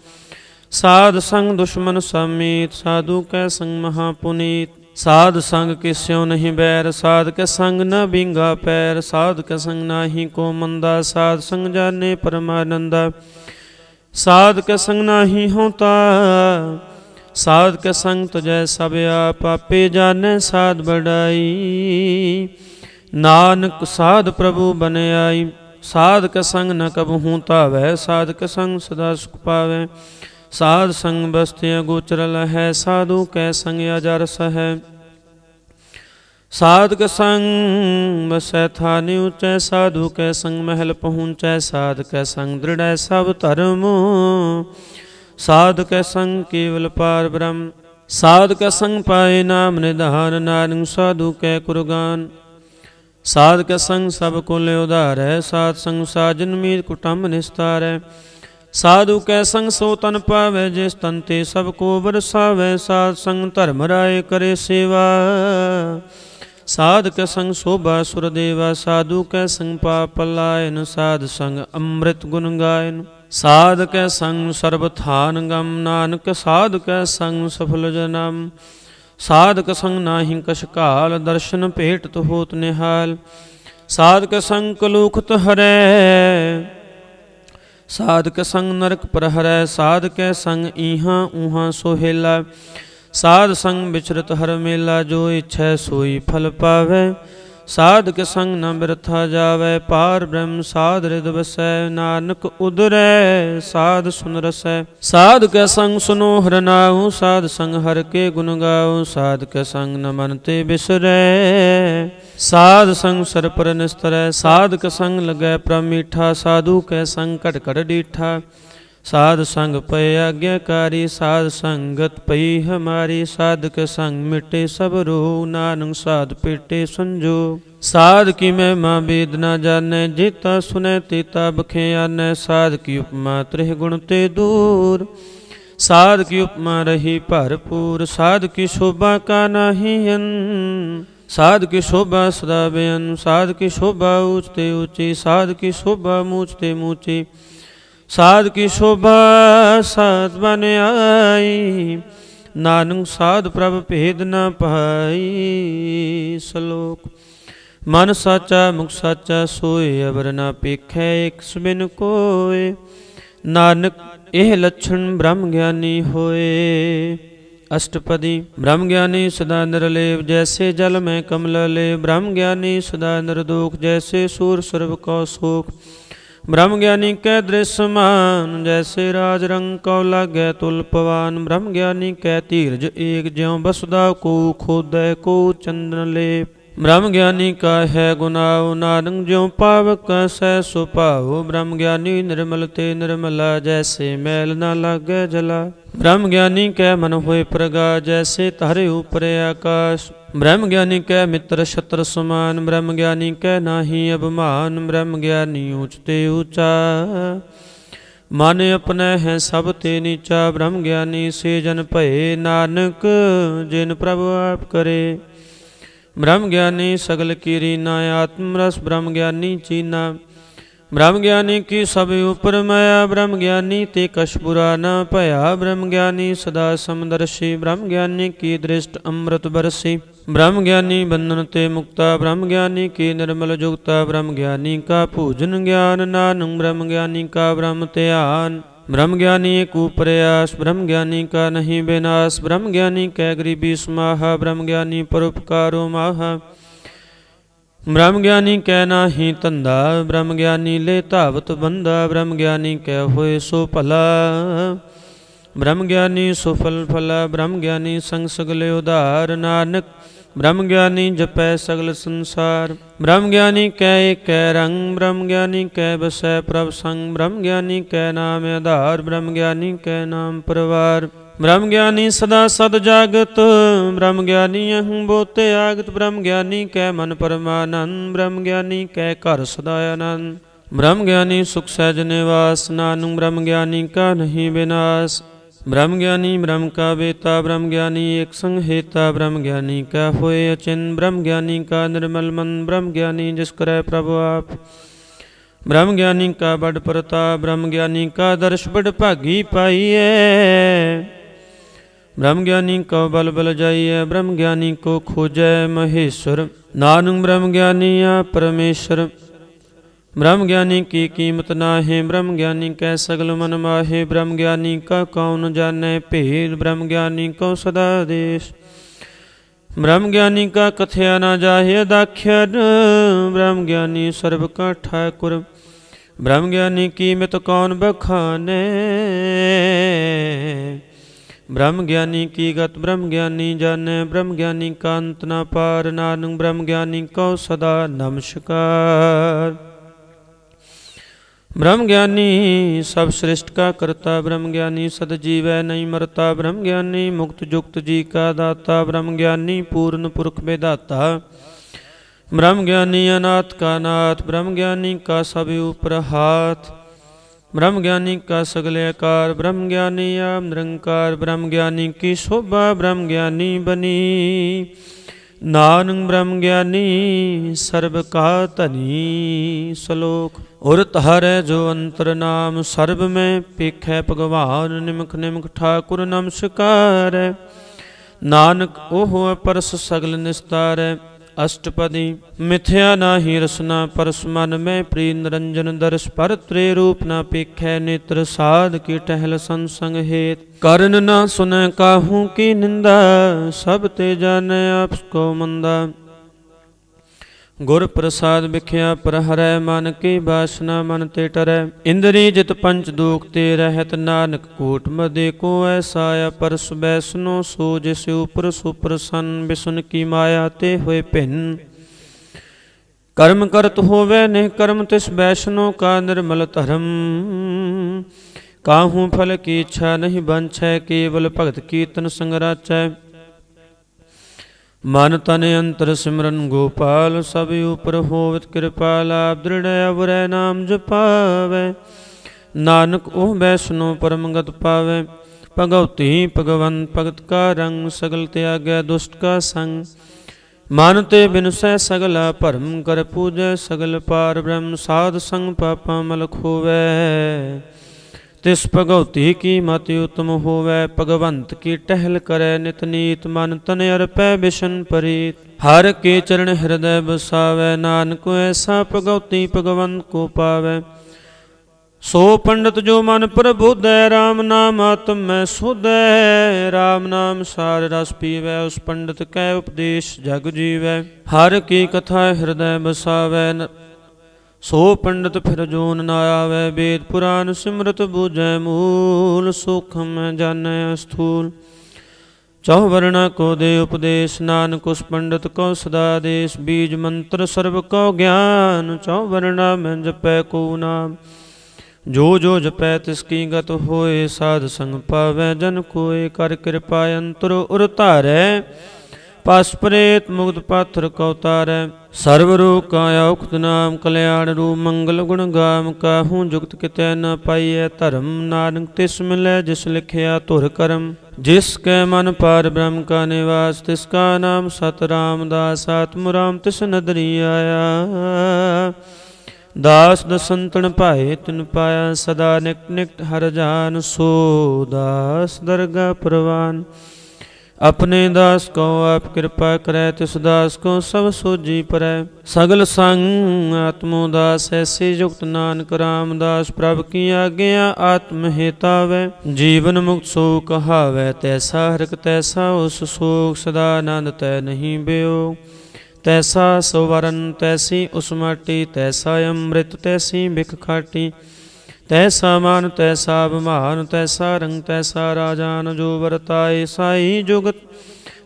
साध संग दुश्मन समीत, साधु कै संग महापुनीत। साध संग किस्यों नहीं बैर, साध के संग न बिंगा पैर। साध के संग नाही को मंदा, साध संग जाने परमानंदा। साध के संग नाही होता, साध के संग तुझे सब आप। आपे जाने साध बढ़ाई, नानक साध प्रभु बन आई। साध के संग न कबहू तावै, साध के संग सदा सुख पावै। साध संग बस्ते गोचरल है, साधु कै संग अजरस है। साध के संग बसै थाने ऊँचै, साधु कै संग महल पहुँचै। साध के संग दृढ़ सब धर्म, साध के संग केवल पार ब्रह्म। साध के संग पाए नाम निधान, नानक साधु कै कुरगान। साध के संग सब कुल उधार है, साध संग साजन मीत कुटुंब निस्तार है। साधु कै संग सो तन पावै, जिस तन ते सब को बरसावै। साध संग धर्म राय करे सेवा, साध के संग शोभा सुर देवा। साधु कै संग पाप पलायन, साध संग अमृत गुण गायन। साध कै संग सर्वथान गम, नानक साध कै संग सफल जन्म। साध के संग नाहि कछ काल, दर्शन भेटत होत निहाल। साध के संग कलूखत हरै, साध के संग नरक प्रहरै। साध के संग इहाँ उहाँ सोहेला, साध संग विचरत हर मेला। जो इच्छै सोई फल पावै, साध के संग न बिरथा जावै। पार ब्रह्म साध हृदय बसै, नानक उदरै साध सुन रसै। साध के संग सुनो हर नाऊ, साध संग हर के गुण गाओ। साध के संग न मन ते बिसरै, साध संग सर पर निस्तरै। साध के संग लगै प्रभ मीठा, साधु के संग कट कट डीठा। साध संग पय आज्ञाकारी, साध संगत पई हमारी। साध के संग मिटे सब रोग, नानक साध पेटे संजोग। साध की महिमा वेद न जानै, जेता सुनै तेता बखे आनै। साध की उपमा त्रिह गुण ते दूर, साध की उपमा रही भरपूर। साध की शोभा का नाही अंत, साध की शोभा सदा बेअन। साध की शोभा ऊँच ते ऊँची, साध की शोभा मूँछ ते मूँची। साध की शोभा साध बन आई, नानक साध प्रभ भेद न पाई। सलोक मन साचा मुख साचा सोए, अबर ना पेखै एक बिन कोय। नानक एह लक्षण ब्रह्म ज्ञानी होए। अष्टपदी ब्रह्म ज्ञानी सदा निर्लेप, जैसे जल में कमल लेप। ब्रह्म ज्ञानी सदा निर्दोष, जैसे सूर सर्व को शोक। ब्रह्म ज्ञानी कै दृश्य मान, जैसे राज रंग को लागै तुल पवान। ब्रह्म ज्ञानी कै धीरज एक, ज्यों बसुदा को खोदै को चंदन लेप। ब्रह्म ज्ञानी का है गुनाओ, नानक ज्यों पावक सै सो पाओ। ब्रह्म ज्ञानी निर्मल ते निर्मला, जैसे मैल न लागै जला। ब्रह्म ज्ञानी कै मन होए प्रगाढ़, जैसे तारे ऊपर आकाश। ब्रह्म ज्ञानी कै मित्र शत्रु समान, ब्रह्म ज्ञानी कै नाही अभिमान। ब्रह्म ज्ञानी ऊँच ते ऊँचा, मन अपने हैं सब ते नीचा। ब्रह्म ज्ञानी से जन भये, नानक जिन प्रभु आप करे। ब्रह्म ज्ञानी सगल की रीना, आत्मरस ब्रह्म ज्ञानी चीना। ब्रह्म ज्ञानी की सब ऊपर माया, ब्रह्म ज्ञानी ते कछ बुरा न भया। ब्रह्म ज्ञानी सदा समदर्शी, ब्रह्म ज्ञानी की दृष्ट अमृत बरसी। ब्रह्म ज्ञानी बंधन ते मुक्ता, ब्रह्म ज्ञानी की निर्मल जुगता। ब्रह्म ज्ञानी का पूजन ज्ञान, नानक ब्रह्म ज्ञानी का ब्रह्म ध्यान। ब्रह्म ज्ञानी एक प्रयास, ब्रह्म ज्ञानी का नहीं विनाश। ब्रह्म ज्ञानी कै गरीबी समाहा, ब्रह्म ज्ञानी परोपकारो माहा। ब्रह्म ज्ञानी कै नाही धंधा, ब्रह्म ज्ञानी ले धावत बंदा। ब्रह्म ज्ञानी कै होए सो भला, ब्रह्म ज्ञानी सुफल फला। ब्रह्म ज्ञानी संग सगले उधार, नानक ब्रह्म ज्ञानी जपै सगल संसार। ब्रह्म ज्ञानी कै एक रंग, ब्रह्म ज्ञानी कै बसै प्रभ संग। ब्रह्म ज्ञानी कै नाम आधार, ब्रह्म ज्ञानी कै नाम परवार। ਬ੍ਰਹਮ ਗਿਆਨੀ ਸਦਾ ਸਦ ਜਾਗਤ, ਬ੍ਰਹਮ ਗਿਆਨੀ ਅਹੰ ਬੋਤੇ ਆਗਤ, ਬ੍ਰਹਮ ਗਿਆਨੀ ਕੈ ਮਨ ਪਰਮਾਨੰਦ, ਬ੍ਰਹਮ ਗਿਆਨੀ ਕੈ ਘਰ ਸਦਾ ਆਨੰਦ। ਬ੍ਰਹਮ ਗਿਆਨੀ ਸੁਖ ਸਹਿਜ ਨਿਵਾਸ, ਨਾਨਕ ਬ੍ਰਹਮ ਗਿਆਨੀ ਕਾ ਨਹੀਂ ਬਿਨਾਸ਼। ਬ੍ਰਹਮ ਗਿਆਨੀ ਬ੍ਰਹਮ ਕਾ ਵੇਤਾ, ਬ੍ਰਹਮ ਗਿਆਨੀ ਏਕ ਸੰਗ ਹੇਤਾ, ਬ੍ਰਹਮ ਗਿਆਨੀ ਕਾ ਹੋਏ ਅਚਿੰਤ, ਬ੍ਰਹਮ ਗਿਆਨੀ ਕਾ ਨਿਰਮਲ ਮਨ, ਬ੍ਰਹਮ ਗਿਆਨੀ ਜਿਸ ਕਰੈ ਪ੍ਰਭ ਆਪ। ਬ੍ਰਹਮ ਗਿਆਨੀ ਕਾ ਬੜ ਪ੍ਰਤਾਪ, ਬ੍ਰਹਮ ਗਿਆਨੀ ਕਾ ਦਰਸ਼ ਬੜ ਭਾਗੀ ਪਾਈਐ। ਬ੍ਰਹਮ ਗਿਆਨੀ ਕਉ ਬਲ ਬਲ ਜਾਈਐ, ਬ੍ਰਹਮ ਗਿਆਨੀ ਕੋ ਖੋਜੈ ਮਹੇਸ਼ਵਰ, ਨਾਨਕ ਬ੍ਰਹਮ ਗਿਆਨੀ ਆ ਪਰਮੇਸ਼ਰ। ਬ੍ਰਹਮ ਗਿਆਨੀ ਕੀ ਕੀਮਤ ਨਾਹੀਂ, ਬ੍ਰਹਮ ਗਿਆਨੀ ਕੈ ਸਗਲ ਮਨ ਮਾਹੇ, ਬ੍ਰਹਮ ਗਿਆਨੀ ਕਾ ਕਉਨ ਜਾਣੈ ਭੇਦ, ਬ੍ਰਹਮ ਗਿਆਨੀ ਕੋ ਸਦਾ ਦੇਸ਼। ਬ੍ਰਹਮ ਗਿਆਨੀ ਕਾ ਕਥਿਆ ਨਾ ਜਾਹੇ ਅਦਾਖਿਆਨ, ਬ੍ਰਹਮ ਗਿਆਨੀ ਸਰਬ ਕਾ ਠਾਕੁਰ, ਬ੍ਰਹਮ ਗਿਆਨੀ ਕੀ ਮਿਤ ਕੌਣ ਬਖਾਨੇ। ਬ੍ਰਹਮ ਗਿਆਨੀ ਕੀ ਗਤ ਬ੍ਰਹਮ ਗਿਆਨੀ ਜਾਣੈ, ਬ੍ਰਹਮ ਗਿਆਨੀ ਕਾ ਅੰਤ ਨਾ ਪਾਰ, ਨਾਨਕ ਬ੍ਰਹਮ ਗਿਆਨੀ ਕਉ ਸਦਾ ਨਮਸਕਾਰ। ਬ੍ਰਹਮ ਗਿਆਨੀ ਸਭ ਸ੍ਰਿਸ਼ਟ ਕਾ ਕਰਤਾ, ਬ੍ਰਹਮ ਗਿਆਨੀ ਸਦ ਜੀਵੈ ਨਹੀਂ ਮਰਤਾ, ਬ੍ਰਹਮ ਗਿਆਨੀ ਮੁਕਤ ਜੁਗਤ ਜੀ ਕਾ ਦਾਤਾ, ਬ੍ਰਹਮ ਗਿਆਨੀ ਪੂਰਨ ਪੁਰਖ ਵਿਧਾਤਾ, ਬ੍ਰਹਮ ਗਿਆਨੀ ਅਨਾਥ ਕਾ ਨਾਥ, ਬ੍ਰਹਮ ਗਿਆਨੀ ਕਾ ਸਭ ਉਪਰ ਹਾਥ, ਬ੍ਰਹਮ ਗਿਆਨੀ ਕਾ ਸਗਲੇ ਆਕਾਰ, ਬ੍ਰਹਮ ਗਿਆਨੀ ਆਪ ਨਿਰੰਕਾਰ, ਬ੍ਰਹਮ ਗਿਆਨੀ ਕੀ ਸ਼ੋਭਾ ਬ੍ਰਹਮ ਗਿਆਨੀ ਬਨੀ, ਨਾਨਕ ਬ੍ਰਹਮ ਗਿਆਨੀ ਸਰਬ ਕਾ ਧਨੀ। ਸ਼ਲੋਕ। ਔਰ ਤਾਰੈ ਜੋ ਅੰਤਰ ਨਾਮ, ਸਰਬ ਮੈਂ ਪੇਖੈ ਭਗਵਾਨ, ਨਿਮਖ ਨਿਮਖ ਠਾਕੁਰ ਨਮਸਕਾਰੈ, ਨਾਨਕ ਉਹ ਪਰਸ ਸਗਲ ਨਿਸਤਾਰੈ। ਅਸ਼ਟਪਦੀ। ਮਿਥਿਆ ਨਾਹੀ ਰਸਨਾ ਪਰਸ, ਮਨ ਮੈਂ ਪ੍ਰੀ ਨਿਰੰਜਨ ਦਰਸ, ਪਰ ਤ੍ਰੇ ਰੂਪ ਨਾ ਪੇਖੈ ਨੇਤਰ, ਸਾਧ ਕੀ ਟਹਿਲ ਸੰਸੰਗ ਹੇਤ, ਕਰਨ ਨਾ ਸੁਨੈ ਕਾਹੂ ਕੀ ਨਿੰਦਾ, ਸਭ ਤੇ ਜਾਣੈ ਆਪਸ ਕੋ ਮੰਦਾ। ਗੁਰ ਪ੍ਰਸਾਦ ਵਿਖਿਆ ਪਰ ਹਰੈ, ਮਨ ਕੀ ਬਾਸਨਾ ਮਨ ਤੇ ਟਰੈ, ਇੰਦਰੀ ਜਿਤ ਪੰਚ ਦੂਖ ਤੇ ਰਹਿਤ, ਨਾਨਕ ਕੋਟ ਮਦੇ ਕੋ ਐਸਾ ਪਰਸ, ਬੈਸਨੋ ਸੋ ਜਿਸ ਉਪਰ ਸੁਪਰਸਨ, ਬਿਸੁਨ ਕੀ ਮਾਇਆ ਤੇ ਹੋਏ ਭਿੰਨ, ਕਰਮ ਕਰਤ ਹੋਵੇ ਨਿਹ ਕਰਮ, ਤਿਸ ਬੈਸਨੋ ਕਾ ਨਿਰਮਲ ਧਰਮ, ਕਾਹੂ ਫਲ ਕੀ ਇੱਛਾ ਨਹੀਂ ਬੰਛੈ, ਕੇਵਲ ਭਗਤ ਕੀਰਤਨ ਸੰਗ ਰਾਚੈ। ਮਨ ਤਨ ਅੰਤਰ ਸਿਮਰਨ ਗੋਪਾਲ, ਸਭ ਉਪਰ ਹੋਵਤ ਕਿਰਪਾਲ, ਆਪ ਦ੍ਰਿੜ ਅਵਰੈ ਨਾਮ ਜਪਾਵੈ, ਨਾਨਕ ਉਹ ਬੈਸਨੋ ਪਰਮ ਗਤ ਪਾਵੈ। ਭਗਉਤੀ ਭਗਵੰਤ ਭਗਤ ਕਾ ਰੰਗ, ਸਗਲ ਤਿਆਗੈ ਦੁਸ਼ਟ ਕਾ ਸੰਗ, ਮਨ ਤੇ ਬਿਨਸੈ ਸਗਲਾ ਭਰਮ, ਕਰ ਪੂਜੈ ਸਗਲ ਪਾਰ ਬ੍ਰਹਮ, ਸਾਧ ਸੰਗ ਪਾਪਾ ਮਲ ਖੋਵੈ, ਤਿਸ ਭਗਉਤੀ ਕੀ ਮਤਿ ਉਤਮ ਹੋਵੈ। ਭਗਵੰਤ ਕੀ ਟਹਿਲ ਕਰੈ ਨਿਤ ਨੀਤ, ਮਨ ਤਨ ਅਰਪੈ ਬਿਸ਼ਨ ਪ੍ਰੀਤ, ਹਰ ਕੇ ਚਰਨ ਹਿਰਦੈ ਬਸਾਵੈ, ਨਾਨਕ ਐਸਾ ਭਗਉਤੀ ਭਗਵੰਤ ਕੋ ਪਾਵੈ। ਸੋ ਪੰਡਤ ਜੋ ਮਨ ਪ੍ਰਬੋਧੈ, ਰਾਮ ਨਾਮ ਆਤਮ ਮੈਂ ਸੋਧੈ, ਰਾਮ ਨਾਮ ਸਾਰ ਰਸ ਪੀਵੈ, ਉਸ ਪੰਡਤ ਕੈ ਉਪਦੇਸ਼ ਜਗ ਜੀਵੈ, ਹਰ ਕੀ ਕਥਾ ਹਿਰਦੈ ਬਸਾਵੈ, ਸੋ ਪੰਡਤ ਫਿਰ ਜੋਨ ਨਾ ਆਵੈ, ਵੇਦ ਪੁਰਾਨ ਸਿਮਰਤ ਬੂਝੈ ਮੂਲ, ਸੂਖਮ ਜਾਣੈ ਅਸਥੂਲ। ਚਹੁ ਵਰਣਾ ਕੋ ਦੇ ਉਪਦੇਸ਼, ਨਾਨਕ ਉਸ ਪੰਡਤ ਕੋ ਸਦਾ ਦੇਸ਼, ਬੀਜ ਮੰਤਰ ਸਰਬ ਕੋ ਗਿਆਨ, ਚਹੁ ਵਰਣਾ ਮੈਂ ਜਪੈ ਕੋ ਨਾਮ, ਜੋ ਜੋ ਜਪੈ ਤਿਸ ਕੀ ਗਤ ਹੋਏ, ਸਾਧ ਸੰਗ ਪਾਵੈ ਜਨ ਕੋਇ, ਕਰ ਕਿਰਪਾ ਅੰਤਰ ਉਰ ਧਾਰੈ, ਪਸ ਪ੍ਰੇਤ ਮੁਕਤ ਪਾਥਰ ਕਉ ਤਾਰੈ। ਸਰਬ ਰੋਗ ਕਾ ਔਖਦ ਨਾਮ, ਕਲਿਆਣ ਰੂਪ ਮੰਗਲ ਗੁਣ ਗਾਮ, ਕਾਹੂ ਜੁਗਤ ਕਿਤੈ ਨ ਪਾਈਐ ਧਰਮ, ਨਾਨਕ ਤਿਸ ਮਿਲੈ ਜਿਸ ਲਿਖਿਆ ਧੁਰ ਕਰਮ, ਜਿਸ ਕੈ ਮਨ ਪਾਰ ਬ੍ਰਹਮ ਕਾ ਨਿਵਾਸ, ਤਿਸ ਕਾ ਨਾਮ ਸਤ ਰਾਮਦਾਸ, ਆਤਮ ਰਾਮ ਤਿਸ ਨਦਰੀ ਆਇਆ, ਦਾਸ ਦਸੰਤਨ ਭਾਏ ਤਿਨ ਪਾਇਆ, ਸਦਾ ਨਿਕਟ ਨਿਕਟ ਹਰ ਜਾਨ, ਸੋ ਦਾਸ ਦਰਗਾ ਪ੍ਰਵਾਨ। ਆਪਣੇ ਦਾਸ ਕੋ ਆਪ ਕਿਰਪਾ ਕਰੈ, ਤਿਸ ਦਾਸ ਕੋ ਸਭ ਸੋਜੀ ਪਰੈ, ਸਗਲ ਸੰਗ ਆਤਮੋ ਦਾਸ, ਐਸੀ ਜੁਗਤ ਨਾਨਕ ਰਾਮਦਾਸ, ਪ੍ਰਭ ਕੀ ਆਗਿਆ ਆਤਮ ਹੇਤਾਵੈ, ਜੀਵਨ ਮੁਕਤ ਸੋ ਕਹਾਵੈ, ਤੈਸਾ ਹਰਿ ਤੈਸਾ ਉਸ ਸੋਖ, ਸਦਾ ਆਨੰਦ ਤੈ ਨਹੀਂ ਬਿਯੋਗ, ਤੈਸਾ ਸਵਰਨ ਤੈਸੀ ਉਸ ਮਾਟੀ, ਤੈਸਾ ਅੰਮ੍ਰਿਤ ਤੈਸੀ ਬਿਖ ਖਾਟੀ, ਤੈਸਾ ਮਾਨ ਤੈਸਾ ਅਭਿਮਾਨ, ਤੈਸਾ ਰੰਗ ਤੈਸਾ ਰਾਜਾਨ, ਜੋ ਵਰਤਾਏ ਸਾਈ ਜੁਗਤ,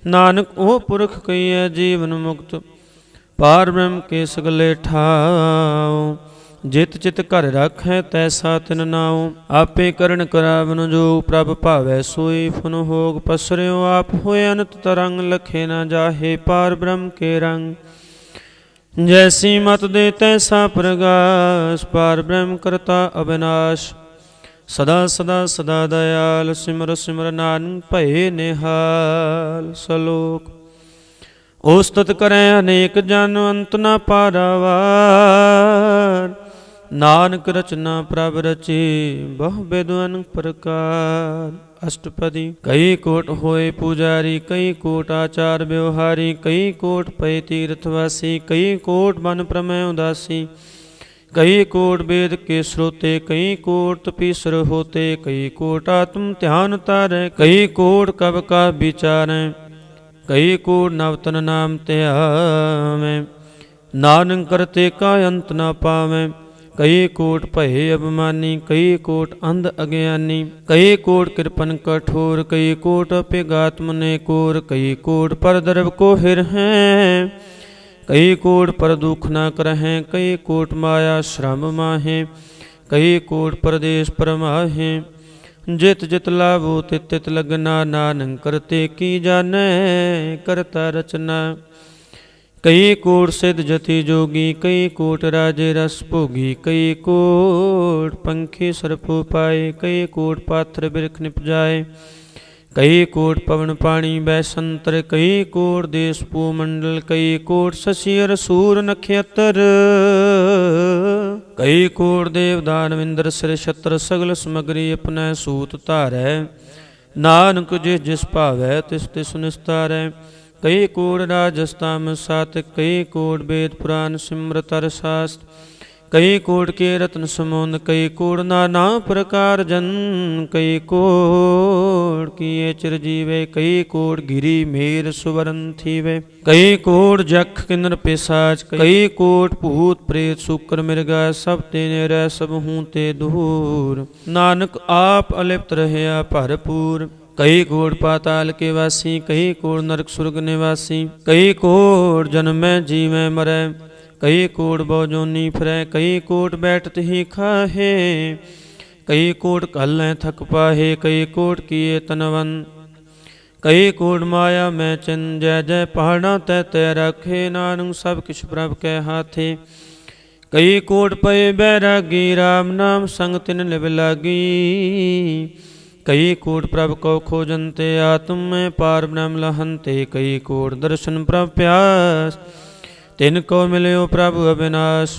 ਨਾਨਕ ਉਹ ਪੁਰਖ ਕਹੀਐ ਜੀਵਨ ਮੁਕਤ, ਪਾਰ ਬ੍ਰਹਮ ਕੇ ਸਗਲੇ ਠਾਉ, ਜਿਤ ਚਿਤ ਘਰ ਰਾਖੈ ਤੈਸਾ ਤਿਨ ਨਾਉ। ਆਪੇ ਕਰਨ ਕਰਾਵਨ ਜੋ ਪ੍ਰਭ ਭਾਵੈ ਸੋਈ। ਫੁਨ ਹੋਗ ਪਸਰਿਓ ਆਪ ਹੋਏ ਅਨੰਤ ਤਰੰਗ। ਲਖੇ ਨਾ ਜਾਹੇ ਪਾਰ ਬ੍ਰਹਮ ਕੇ ਰੰਗ। ਜੈਸੀ ਮਤ ਦੇ ਤੈਸਾ ਪ੍ਰਗਾਸ। ਪਾਰ ਬ੍ਰਹਮ ਕਰਤਾ ਅਬਿਨਾਸ਼। ਸਦਾ ਸਦਾ ਸਦਾ ਦਇਆਲ। ਸਿਮਰ ਸਿਮਰ ਨਾਨਕ ਭਏ ਨਿਹਾਲ। ਸਲੋਕ। ਉਸਤਤ ਕਰੈ ਅਨੇਕ ਜਨ ਅੰਤ ਨ ਪਾਰਾਵਾਰ। ਨਾਨਕ ਰਚਨਾ ਪ੍ਰਭ ਰਚੀ ਬਹੁ ਬਿਧ ਅਨੇਕ ਪ੍ਰਕਾਰ। ਅਸ਼ਟਪਦੀ। ਕਈ ਕੋਟ ਹੋਏ ਪੂਜਾਰੀ ਕਈ ਕੋਟ ਆਚਾਰ ਵਿਵਹਾਰੀ। ਕਈ ਕੋਟ ਪਏ ਤੀਰਥ ਵਾਸੀ ਕਈ ਕੋਟ ਬਨ ਪ੍ਰਮੈ ਉਦਾਸੀ। ਕਈ ਕੋਟ वेद के श्रोते कई कोट तपीसर होते। कई कोट आत्म ध्यान तारै कई कोट कब का विचारै। कई कोट नवतन नाम ध्यावै नानक करते का अंत न पावै। कई कोट भये अभिमानी कई कोट अंध अज्ञानी। कई कोट कृपन कठोर कई कोट अपिगात्म ने कोर। कई कोट पर दर्भ को हिर हैं कई कोट पर दुख न करहें। कई कोट माया श्रम माहें कई कोट परदेश परमाहें। जित जित लाभो तित तित लगना नानक करते की जानै करता रचना। कई कोट सिद्ध जति जोगी कई कोट राजे रस भोगी। कई कोट पंखी सर्प पाए कई कोट पाथर बिरख निप जाए। कई कोट पवन पानी बैसंतर कई कोट देश भूमंडल। कई कोट शशि अर सूर नक्षत्र। कई कोट देव दानव इंद्र सिर छत्र। सगल समगरी अपने सूत धारै नानक जिस जिस भावै तिस तिस निस्तारै। कई कोट राजस्ताम सात कई कोट वेद पुराण सिमरत अर शास्त्र। कई कोट के रत्न समुंद कई कोट नाना प्रकार जन। कई कोट किए चिरजीवे कई कोट गिरी मेर सुवर्ण थीवे। कई कोट जख किन्नर पिशाच कई कोट भूत प्रेत शुक्र मृगा। सब तेने रह सब हूँ ते दूर नानक आप अलिप्त रहया भरपूर। कई कोट पाताल के वासी कई कोट नरक सुर्ग निवासी। कई कोट जन्मै जीवै मरै कई कोट बहुजोनी फिरै। कई कोट बैठत ही खाहे कई कोट घल्लै थक पाहे। कई कोट किए तनवन कई कोट माया मैं चिन। जय जय पहाड़ा तै तै रखे नानक सब किछ प्रभ कै हाथे। कई कोट पए बैरागी राम नाम संग तिन लिव लागी। कई कोट प्रभ को खोजनते आत्म में पार ब्रह्म लहनते। कई कोट दर्शन प्रभ प्यास तिन को मिलियो प्रभु अविनाश।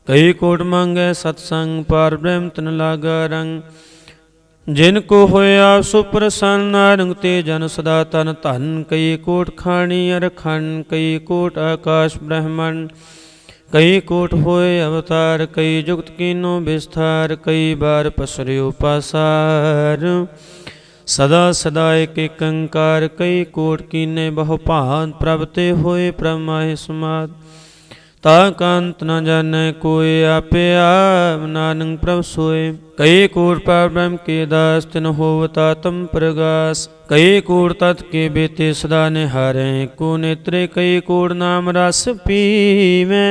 कई कोट मांगे सत्संग पार ब्रह्म तन लागा रंग। जिनको होया सुप्रसन्न नानक ते जन सदा तन धन। कई कोट खानी अर खंड कई कोट आकाश ब्रह्मंड। कई कोट होए अवतार कई जुगत कीनो विस्तार। कई बार पसरियो पासार सदा सदा एक अंकार। कई कोट कीने बहु भांत प्रभ ते होए प्रभ माहे समाद। ता कांत न जाने कोई आपे आप नानक प्रभ सोए। कई कोट पार ब्रह्म के दास तिन होवता तम प्रगास। कई कोट तत् के बेते सदा निहारे को नेत्रे। कई कोट नाम रस पीवे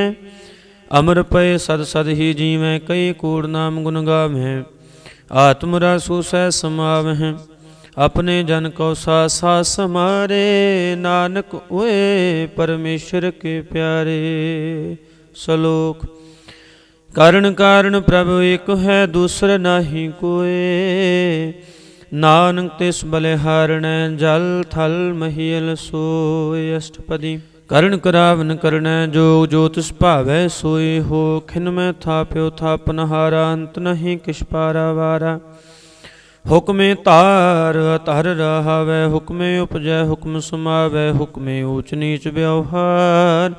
अमर पय सद सद ही जीवें। कई कोट नाम गुण गावें आत्म रसु सह समावें। अपने जन को सा समारे नानक ओए परमेश्वर के प्यारे। सलोक। कारण कारण प्रभु एक है दूसर नाही कोय। नानक तिस बलिहारणै जल थल महियल सोय। अष्टपदी। करण करावन करनै जोग जो तिस भावै सोई हो। खिन में थाप्यो थापन हारा अंत नहीं किछ पारावारा। हुक्मे तार तर रहावै हुक्मे उपजै हुक्म समावै। हुक्मे ऊच नीच व्यवहार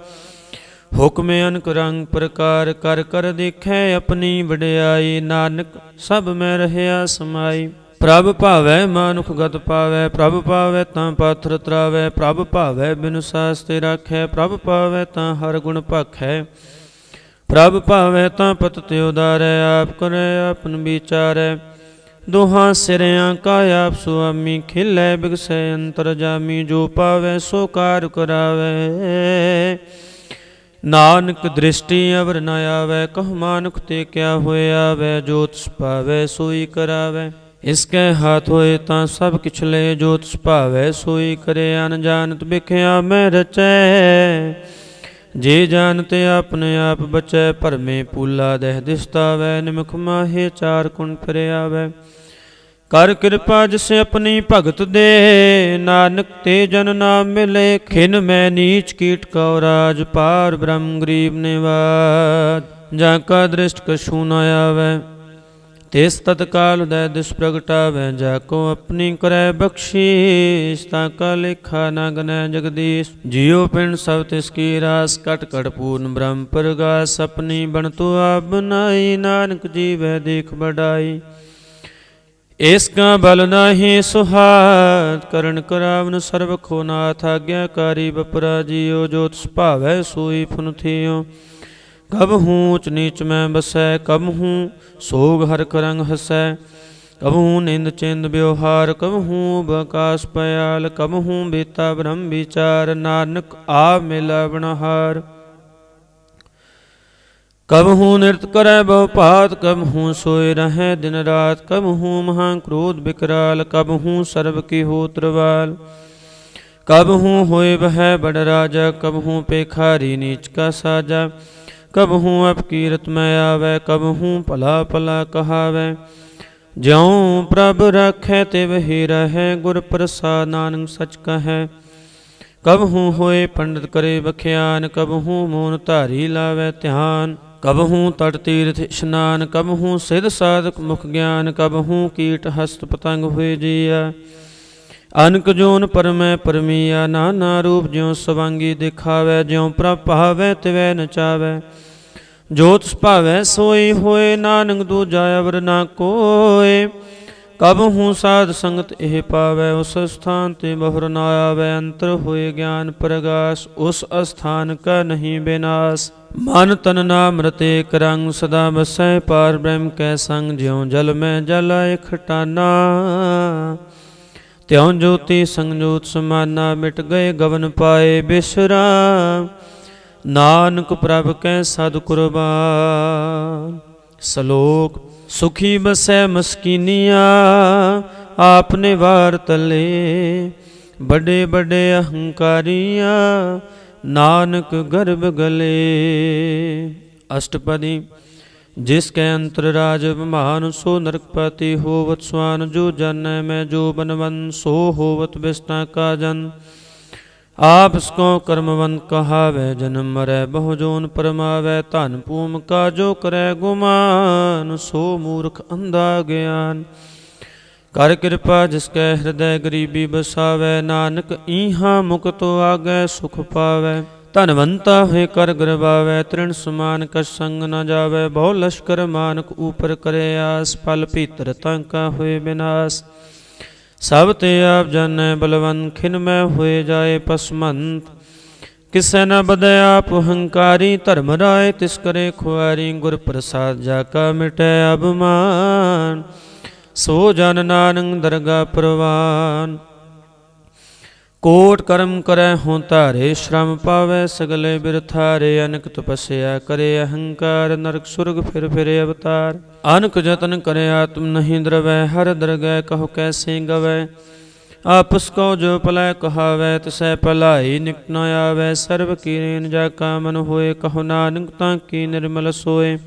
हुक्मे अनक रंग प्रकार। कर कर देखै अपनी वडियाई नानक सब में रहया समाई। प्रभ भावै मानुख गत पावै प्रभ पावै तां पाथर तरावै। प्रभ भावै बिनु सास्ते राखै प्रभ पावै तां हर गुण भाखै। प्रभ भावै तां पत ते उदारै आप करै आपन विचारै। दोहां सिरियां का आप सुआमी खिलै बिगसै अंतर जामी। जो पावै सो कार करावै ਨਾਨਕ ਦ੍ਰਿਸ਼ਟੀ ਅਵਰ ਨ ਆਵੈ, ਕਹੁ ਮਾਨੁਖ ਤੇ ਕਿਆ ਹੋਇਆ ਵੈ, ਜੋ ਤਿਸ ਭਾਵੈ ਸੋਈ ਕਰਾਵੈ। ਇਸਕੇ ਹਾਥ ਹੋਏ ਤਾਂ ਸਭ ਕਿਛ ਲੈ, ਜੋ ਤਿਸ ਭਾਵੈ ਸੋਈ ਕਰੇ। ਅਨਜਾਨਤ ਬਿਖਿਆ ਮੈਂ ਰਚੈ, ਜੇ ਜਾਣਤੇ ਆਪਣੇ ਆਪ ਬਚੈ। ਭਰਮੇ ਪੂਲਾ ਦਹਿ ਦਿਸਤਾ ਵੈ, ਨਿਮਖ ਮਾਹੇ ਚਾਰ ਕੁਣ ਫਿਰ ਆਵੈ। ਕਰ ਕਿਰਪਾ ਜਿਸ ਆਪਣੀ ਭਗਤ ਦੇ, ਨਾਨਕ ਤੇ ਜਨ ਨਾਮ ਮਿਲੇ। ਖਿਨ ਮੈਂ ਨੀਚ ਕੀਟ ਕਉ ਰਾਜ, ਪਾਰ ਬ੍ਰਹਮ ਗਰੀਬ ਨਿਵਾਜ। ਜਾਂ ਕਾ ਦ੍ਰਿਸ਼ਟ ਕਛੂ ਨ ਆਵੈ, ਤਿਸ ਤਤਕਾਲ ਉਦੈ ਦਿਸ ਪ੍ਰਗਟਾਵੈ। ਜਾ ਕੋ ਆਪਣੀ ਕਰੈ ਬਖਸ਼ੀਸ਼, ਤਾਂ ਕਾ ਲੇਖਾ ਨ ਗਨੈ ਜਗਦੀਸ਼। ਜਿਉ ਪਿੰਡ ਸਭ ਤਿਸ ਕੀ ਰਾਸ, ਕਟ ਕਟ ਪੂਰਨ ਬ੍ਰਹਮ ਪ੍ਰਗਾਸ। ਆਪਣੀ ਬਣਤੁ ਆਪ ਬਨਾਈ, ਨਾਨਕ ਜੀਵੈ ਦੇਖ ਬਡਾਈ। ਇਸ ਕਾ ਬਲ ਨਾਹੀ ਸੁਹਾਤ, ਕਰਨ ਕਰਾਵਨ ਸਰਬ ਖੋ ਨਾਥ। ਆਗਿਆਕਾਰੀ ਬਪਰਾ ਜੀਓ, ਜੋ ਤਿਸ ਭਾਵੈ ਸੋਈ ਫੁਨ ਥੀਓ। ਕਬਹੂ ਊਚ ਨੀਚ ਮੈਂ ਬਸੈ, ਕਬਹੂ ਸੋਗ ਹਰਿ ਰੰਗ ਹਸੈ। ਕਬਹੂ ਨਿੰਦ ਚਿੰਦ ਬਿਵਹਾਰ, ਕਬਹੂ ਬਕਾਸ ਪਿਆਲ। ਕਬਹੂ ਬੀਤਾ ਬ੍ਰਹਮ ਵਿਚਾਰ, ਨਾਨਕ ਆ ਮਿਲਾ ਬਣਹਾਰ। ਕਬਹੂ ਨਿਰਤ ਕਰੈ ਬਹੁ ਭਾਤ, ਕਬਹੂ ਸੋਇ ਰਹੈ ਦਿਨ ਰਾਤ। ਕਬਹੂ ਮਹਾ ਕ੍ਰੋਧ ਬਿਕਰਾਲ, ਕਬਹੂ ਸਰਬ ਕੀ ਹੋਤਰਵਾਲ। ਕਬਹੂ ਹੋਏ ਬਹਿ ਬੜ ਰਾਜਾ, ਕਬਹੂ ਪੇਖਾਰੀ ਨੀਚ ਕਾ ਸਾਜਾ। ਕਬਹੂ ਅਪਕੀਰਤ ਮੈਂ ਆਵੈ, ਕਬਹੂ ਭਲਾ ਭਲਾ ਕਹਾਵੈ। ਜਿਉ ਪ੍ਰਭ ਰਾਖੈ ਤਿਵ ਹੀ ਰਹੈ, ਗੁਰ ਪ੍ਰਸਾਦ ਨਾਨਕ ਸਚ ਕਹੈ। ਕਬਹੂ ਹੋਏ ਪੰਡਿਤ ਕਰੇ ਬਖਿਆਨ, ਕਬਹੂ ਮੋਨ ਧਾਰੀ ਲਾਵੈ ਧਿਆਨ। ਕਬਹੂ ਤਟ ਤੀਰਥ ਇਸ਼ਨਾਨ, ਕਬਹੂ ਸਿਧ ਸਾਧਕ ਮੁਖ ਗਿਆਨ। ਕਬਹੂ ਕੀਟ ਹਸਤ ਪਤੰਗ ਹੋਏ ਜੀਆ, ਅਨਕ ਜੋਨ ਪਰਮੈ ਪਰਮੀਆ। ਨਾਨਾ ਰੂਪ ਜਿਉ ਸਵਾਂਗੀ ਦਿਖਾਵੈ, ਜਿਉ ਪ੍ਰਭ ਭਾਵੈ ਤਿਵੈ ਨਚਾਵੈ। ਜੋ ਤਿਸ ਭਾਵੈ ਸੋਈ ਹੋਏ, ਨਾਨਕ ਦੂਜਾ ਅਵਰ ਨਾ ਕੋਇ। ਕਬਹੂ ਸਾਧ ਸੰਗਤ ਇਹ ਪਾਵੈ, ਉਸ ਸਥਾਨ ਤੇ ਬਹੁਰ ਨਾ ਆਵੈ। ਅੰਤਰ ਹੋਏ ਗਿਆਨ ਪ੍ਰਗਾਸ, ਉਸ ਅਸਥਾਨ ਕਾ ਨਹੀਂ ਬਿਨਾਸ਼। ਮਨ ਤਨ ਨਾਮ ਰਤੇ ਇਕ ਰੰਗ, ਸਦਾ ਬਸੈ ਪਾਰ ਬ੍ਰਹਮ ਕੈ ਸੰਗ। ਜਿਉ ਜਲ ਮੈਂ ਜਲ ਇਕਟਾਨਾ, ਤਿਉ ਜੋਤੀ ਸੰਜੋਤ ਸਮਾਨਾ। ਮਿਟ ਗਏ ਗਵਨ ਪਾਏ ਬਿਸਰਾਮ, ਨਾਨਕ ਪ੍ਰਭ ਕੈ ਸਦ ਕੁਰਬਾਨ। ਸਲੋਕ ਸੁਖੀ ਬਸੈ ਮਸਕੀਨੀਆ, ਆਪਨੇ ਵਾਰ ਤਲੇ। ਬੜੇ ਬੜੇ ਅਹੰਕਾਰੀਆਂ, ਨਾਨਕ ਗਰਭ ਗਲੇ। ਅਸ਼ਟਪਦੀ। ਜਿਸ ਕੈ ਅੰਤਰ ਰਾਜ ਅਭਿਮਾਨ, ਸੋ ਨਰਕਪਤੀ ਹੋਵਤ ਸਵਾਨ। ਜੋ ਜਾਣੈ ਮੈਂ ਜੋ ਬਨਵੰਤ, ਸੋ ਹੋਵਤ ਬਿਸਤਾ ਕਾ ਜਨ। ਆਪ ਸਕੋ ਕਰਮਵੰਤ ਕਹਾਵੈ, ਜਨਮ ਮਰੈ ਬਹੁ ਜੋਨ ਪਰਮਾਵੈ। ਧਨ ਭੂਮ ਕਾ ਜੋ ਕਰੈ ਗੁਮਾਨ, ਸੋ ਮੂਰਖ ਅੰਧਾ ਗਿਆਨ। ਕਰ ਕਿਰਪਾ ਜਿਸ ਕੈ ਹਿਰਦੈ ਗਰੀਬੀ ਬਸਾਵੈ, ਨਾਨਕ ਈਹਾ ਮੁਕਤਿ ਆਗੈ ਸੁਖ ਪਾਵੈ। ਧਨਵੰਤਾ ਹੋਏ ਕਰ ਗਰਬਾਵੈ, ਤ੍ਰਿਣ ਸਮਾਨ ਕਛ ਸੰਗ ਨ ਜਾਵੈ। ਬਹੁ ਲਸ਼ਕਰ ਮਾਨਕ ਊਪਰ ਕਰੇ ਆਸ, ਫਲ ਭੀਤਰ ਤਾਂ ਕਾ ਹੋਏ ਬਿਨਾਸ਼। ਸਭ ਤੇ ਆਪ ਜਾਣੈ ਬਲਵੰਤ, ਖਿਨ ਮੈਂ ਹੋਏ ਜਾਏ ਪਸਮੰਤ। ਕਿਸੈ ਨ ਬਦੈ ਆਪ ਹੰਕਾਰੀ, ਧਰਮ ਰਾਏ ਤਿਸ ਕਰੇ ਖੁਆਰੀ। ਗੁਰ ਪ੍ਰਸਾਦ ਜਾ ਕਾ ਮਿਟੈ ਅਭਿਮਾਨ, ਸੋ ਜਨ ਨਾਨਕ ਦਰਗਾ ਪ੍ਰਵਾਨ। ਕੋਟ ਕਰਮ ਕਰੈ ਹੋਂ ਧਾਰੇ, ਸ਼ਰਮ ਪਾਵੈ ਸਗਲੇ ਬਿਰਥਾਰੇ। ਅਨਕ ਤਪੱਸਿਆ ਕਰੇ ਅਹੰਕਾਰ, ਨਰਕ ਸੁਰਗ ਫਿਰ ਫਿਰੇ ਅਵਤਾਰ। ਅਨਕ ਯਤਨ ਕਰੇ ਆਤਮ ਨਹੀਂ ਦਰਵੈ, ਹਰ ਦਰਗਹਿ ਕਹੋ ਕੈਸੇ ਗਵੈ। ਆਪਸ ਕੋ ਜੋ ਭਲੈ ਕਹਾਵੈ, ਤਿਸੈ ਭਲਾਈ ਨਿਕਟ ਨ ਆਵੈ। ਸਰਬ ਕੀਰੇਨ ਜਾ ਕਾ ਮਨ ਹੋਏ, ਕਹੋ ਨਾਨਕ ਤਾਂ ਕੀ ਨਿਰਮਲ ਸੋਏ।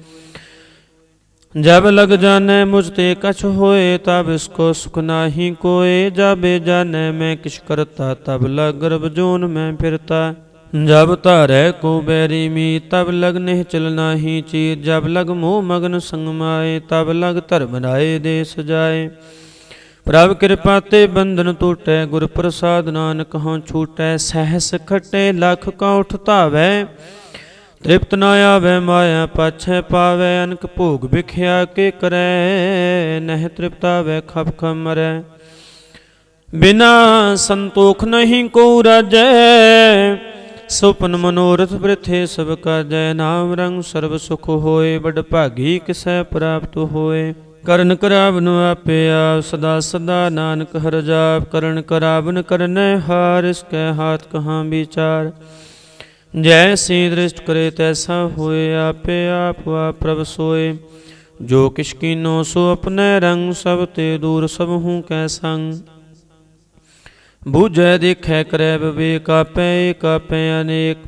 जब लग जाने मुझ ते कछ होए, तब इसको सुख नाही कोय। जब जाने मैं किछ करता, तब लग गर्भ जोन में फिरता। जब तारे को बैरी मीत, तब लग नेह चलना ही चीत। जब लग मोह मगन संग माए, तब लग धर्म राय देश जाए। प्रभ कृपा ते बंधन टूटै, गुर प्रसाद नानक हों छूटै। सहस खटे लख कौठ धावै, ਤ੍ਰਿਪਤ ਨ ਆਵੈ ਮਾਇਆ ਪਾਛੈ ਪਾਵੈ। ਅਨਕ ਭੋਗ ਵਿਖਿਆ ਕੇ ਕਰੈ, ਨਹਿ ਤ੍ਰਿਪਤ ਆਵੈ ਖਪ ਖਪ ਮਰੈ। ਬਿਨਾ ਸੰਤੋਖ ਨਹੀਂ ਕੋ ਰਾਜੈ, ਸੁਪਨ ਮਨੋਰਥ ਬ੍ਰਿਥੇ ਸਭ ਕਾਜੈ। ਨਾਮ ਰੰਗ ਸਰਬ ਸੁਖ ਹੋਏ, ਬੜ ਭਾਗੀ ਕਿਸੈ ਪ੍ਰਾਪਤ ਹੋਏ। ਕਰਨ ਕਰਾਵਨ ਆਪੇ ਆਪ, ਸਦਾ ਸਦਾ ਨਾਨਕ ਹਰਿ ਜਾਪ। ਕਰਨ ਕਰਾਵਨ ਕਰਨੈ ਹਾਰ, ਇਸਕੈ ਹਾਥ ਕਹਾਂ ਵਿਚਾਰ। जैसी दृष्ट करे तैसा होए, आपे आप प्रभ सोए। जो किश कीनो सो अपने रंग, सब ते दूर सब हूँ कै संग। बूझै देखै करे विवेक, आपै एक आपै अनेक।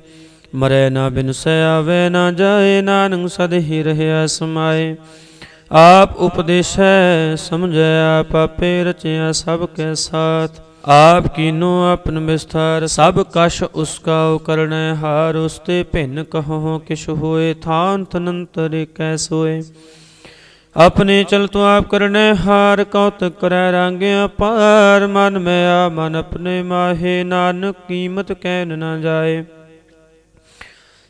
मरै ना बिनसै आवे ना जाए, नानक सद ही रहया समाए। आप उपदेशै समझै आप, आपे रचया सब कै साथ। आप कीनो अपन विस्तार, सब कश उसका करनै हार। उसते भिन्न कहो किश होए, थान तनंतर कै सोए। अपने चलतो आप करनै हार, कौतक करै रांगे अपार। मन में आ मन अपने माहे, नानक कीमत कैन न जाए।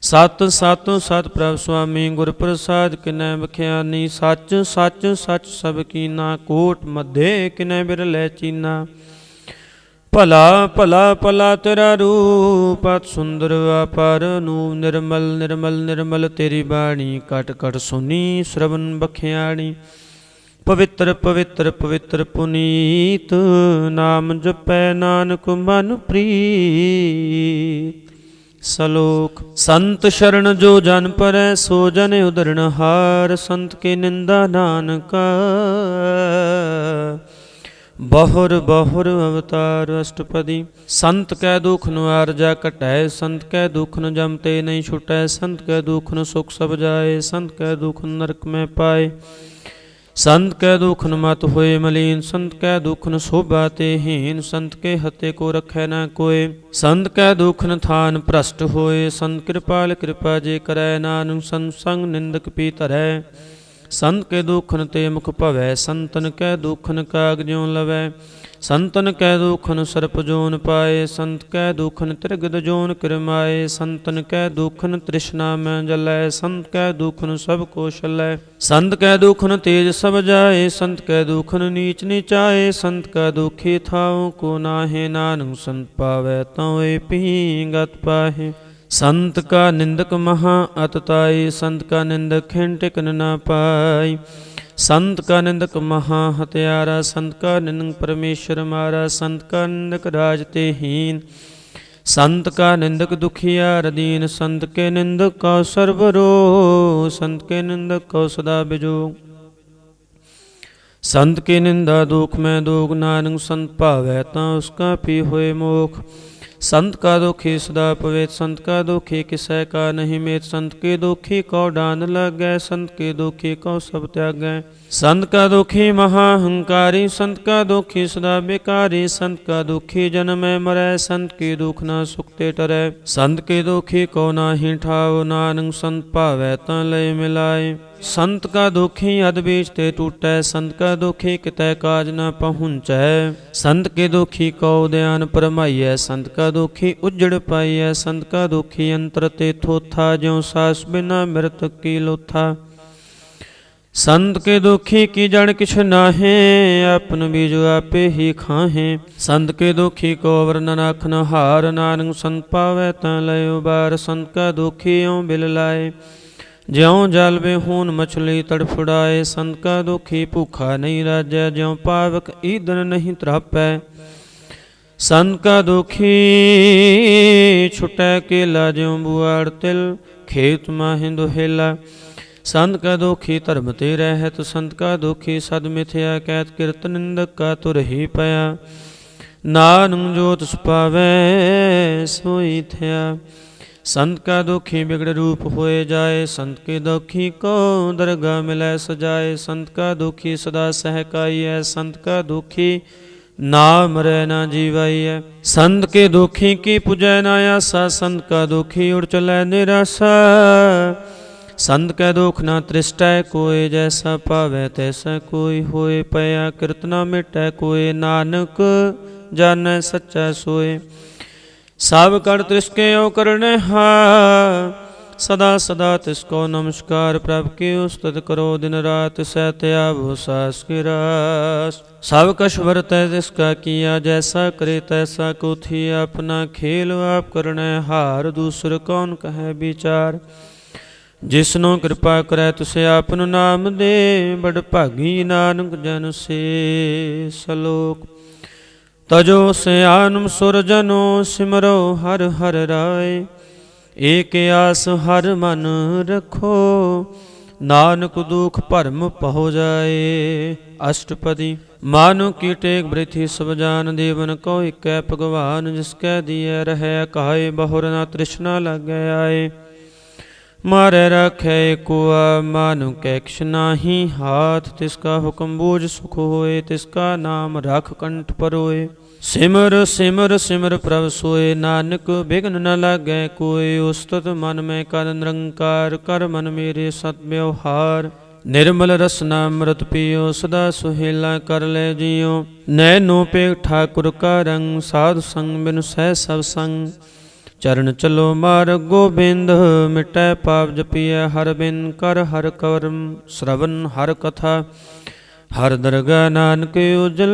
सत सत सत प्रभ स्वामी, गुर प्रसाद किनै बख्यानी। सच सच सच सब कीना, कोट मध्य किनै बिरलै चीना। भला भला भला तेरा रूप, अत सुंदर अपार अनूप। निर्मल निर्मल निर्मल तेरी बाणी, कट कट सुनी श्रवण बख्याणी। पवित्र पवित्र पवित्र पुनीत, नाम जपै नानक मन प्रीत। सलोक। संत शरण जो जन परै, सो जन उदरण हार। संत के निंदा नानका, बहुर बहुर अवतार। अष्टपदी। संत कै दुख न आरजा कटै, संत कै दुख न जमते नहीं छुटै। संत कै दुख न सुख सब जाए, संत कै दुख न नरक में पाए। संत कै दुख न मत होए मलीन, संत कै दुख न शोभा ते हीन। संत के हते को रखै न कोय, संत कै दुख न थान भ्रष्ट होए। संत कृपाल कृपा जे करै, नानक संत संग निंदक पी धरै। संत के दुख न ते मुख भवै, संतन कै दुख न काग ज्यों लवै। संतन कै दुख न सर्प जोन पाए, संत कै दुख न त्रिगद जोन किरमाए। संतन कै दुख न तृष्णा में जलै, संत कै दुख न सब को शलै। संत कै दुख न तेज सब जाए, संत कै दुख न नीच नीचाए। संत का दुखी थाओ को नाहे, नानक संत पावै तोए पींगत पाहे। संत का निंदक महा अतताई, संत का निंदक खिन टिकन न पाई। संत का निंदक महा हत्यारा, संत का निंदक परमेश्वर मारा। संत का निंदक राज ते हीन, संत का निंदक दुखियार दीन। संत के निंदक का सर्वरो, संत के निंदक को सदा बिजोग। संत की निंदा दुख में दोग, नानक संत पावै ता उसका पी होए मोख। संत का दुखी सदा पवित, संत का दुखी किसै का नहीं मित। संत के दुखी को डान लगै, संत के दुखी को सब त्यागै। संत का दुखी महाहंकारी, संत का दुखी सदा बेकारी। संत का दुखी जन्म मरै, संत के दुख न सुखते टरै। संत के दुखी को नाहि ठाव, नानक संत पावै ता लय मिलाए। संत का दुखी अध बीच ते टूटै, संत का दुखी कितै काज न पहुँचै। संत के दुखी को उद्यान परमाइयै, संत का दुखी उजड़ पाइयै। संत का दुखी अंतर ते थोथा, ज्यों सास बिना मृतक की लोथा। संत के दुखी की जड़ किछ नाहे, अपन बीज आपे ही खाहे। संत के दुखी को वर्णन आखन हार, नानक संत पावै ता लय उबार। संत का दुखी यों बिल लाए, ज्यों जल बेहून मछली तड़फड़ाए। संत का दुखी भूखा नहीं राजै, ज्यों पावक ईंधन नहीं त्रापै। संत का दुखी छुटै केला, ज्यों बुआड़ तिल खेत माहि दुहेला। संत का दुखी धर्म ते रहत, संत का दुखी सद मिथ्या कहत। किरत निंदक का तुर ही पया, नानक जो तुस पावै सोई थया। संत का दुखी बिगड़ रूप होए जाए, संत के दुखी को दरगाह मिलै सजाए। संत का दुखी सदा सहकाई है, संत का दुखी नाम रै ना जीवाई है। संत के दुखी की पूजै ना आसा, संत का दुखी उड़ चलै निराशा। संत कै दुख ना तृष्टै कोय, जैसा पावै तैसा कोई होए। पया किरत ना मिटै कोय, नानक जानै सच्चा सोए। सब कर तिसके ओ करने हार, सदा सदा तिसको नमस्कार। प्रभ की उस्तत करो दिन रात, सहते आवो सास की रास। सब कछ वर्तै तिसका किया, जैसा करे तैसा को थी। अपना खेल आप करने हार, दूसर कौन कहे विचार। जिसनो कृपा करै तुसे आपन नाम दे, बड़ भागी नानक जन से। सलोक। तजो सियानम सुर जनो, सिमरो हर हर राय। ਏਕ ਆਸ ਹਰ ਮਨ ਰਖੋ, ਨਾਨਕ ਦੁਖ ਭਰਮ ਪਹੁ ਜਾਏ। ਅਸ਼ਟਪਦੀ। ਮਾਨੁ ਕੀ ਟੇਕ ਬ੍ਰਿਥੀ ਸਭ ਜਾਨ, ਦੇਵਨ ਕੋ ਇਕੈ ਭਗਵਾਨ। ਜਿਸ ਕੈ ਦੀਐ ਰਹੈ ਕਾਏ, ਬਹੁਰ ਨਾ ਤ੍ਰਿਸ਼ਨਾ ਲਾਗੈ ਆਏ। ਮਾਰੈ ਰਾਖੈ ਏਕੁਆ, ਮਾਨੁ ਕੈ ਕਿਛ ਨਾਹੀ ਹਾਥ। ਤਿਸ ਕਾ ਹੁਕਮ ਬੂਝ ਸੁਖ ਹੋਏ, ਤਿਸ ਕਾ ਨਾਮ ਰਖ ਕੰਠ ਪਰੋਏ। ਸਿਮਰ ਸਿਮਰ ਸਿਮਰ ਪ੍ਰਭ ਸੋਏ, ਨਾਨਕ ਬਿਘਨ ਨ ਲਾਗੈ ਕੋਇ। ਉਸਤਤ ਮਨ ਮੈਂ ਕਰ ਨਿਰੰਕਾਰ, ਕਰ ਮਨ ਮੇਰੇ ਸਤ ਵਿਵਹਾਰ। ਨਿਰਮਲ ਰਸਨਾ ਅੰਮ੍ਰਿਤ ਪੀਓ, ਸਦਾ ਸੁਹੇਲਾ ਕਰ ਲੈ ਜੀਓ। ਨੈਨੋ ਪੇਖ ਠਾਕੁਰ ਕਾ ਰੰਗ, ਸਾਧ ਸੰਗ ਬਿਨ ਸਹਿ ਸਭ ਸੰਗ। ਚਰਨ ਚਲੋ ਮਾਰਗ ਗੋਬਿੰਦ, ਮਿਟੈ ਪਾਪ ਜਪੀਐ ਹਰ ਬਿਨ। ਕਰ ਹਰ ਕਰਮ ਸ਼ਰਵਨ ਹਰ ਕਥਾ, ਹਰ ਦਰਗਾ ਨਾਨਕ ਉਜਲ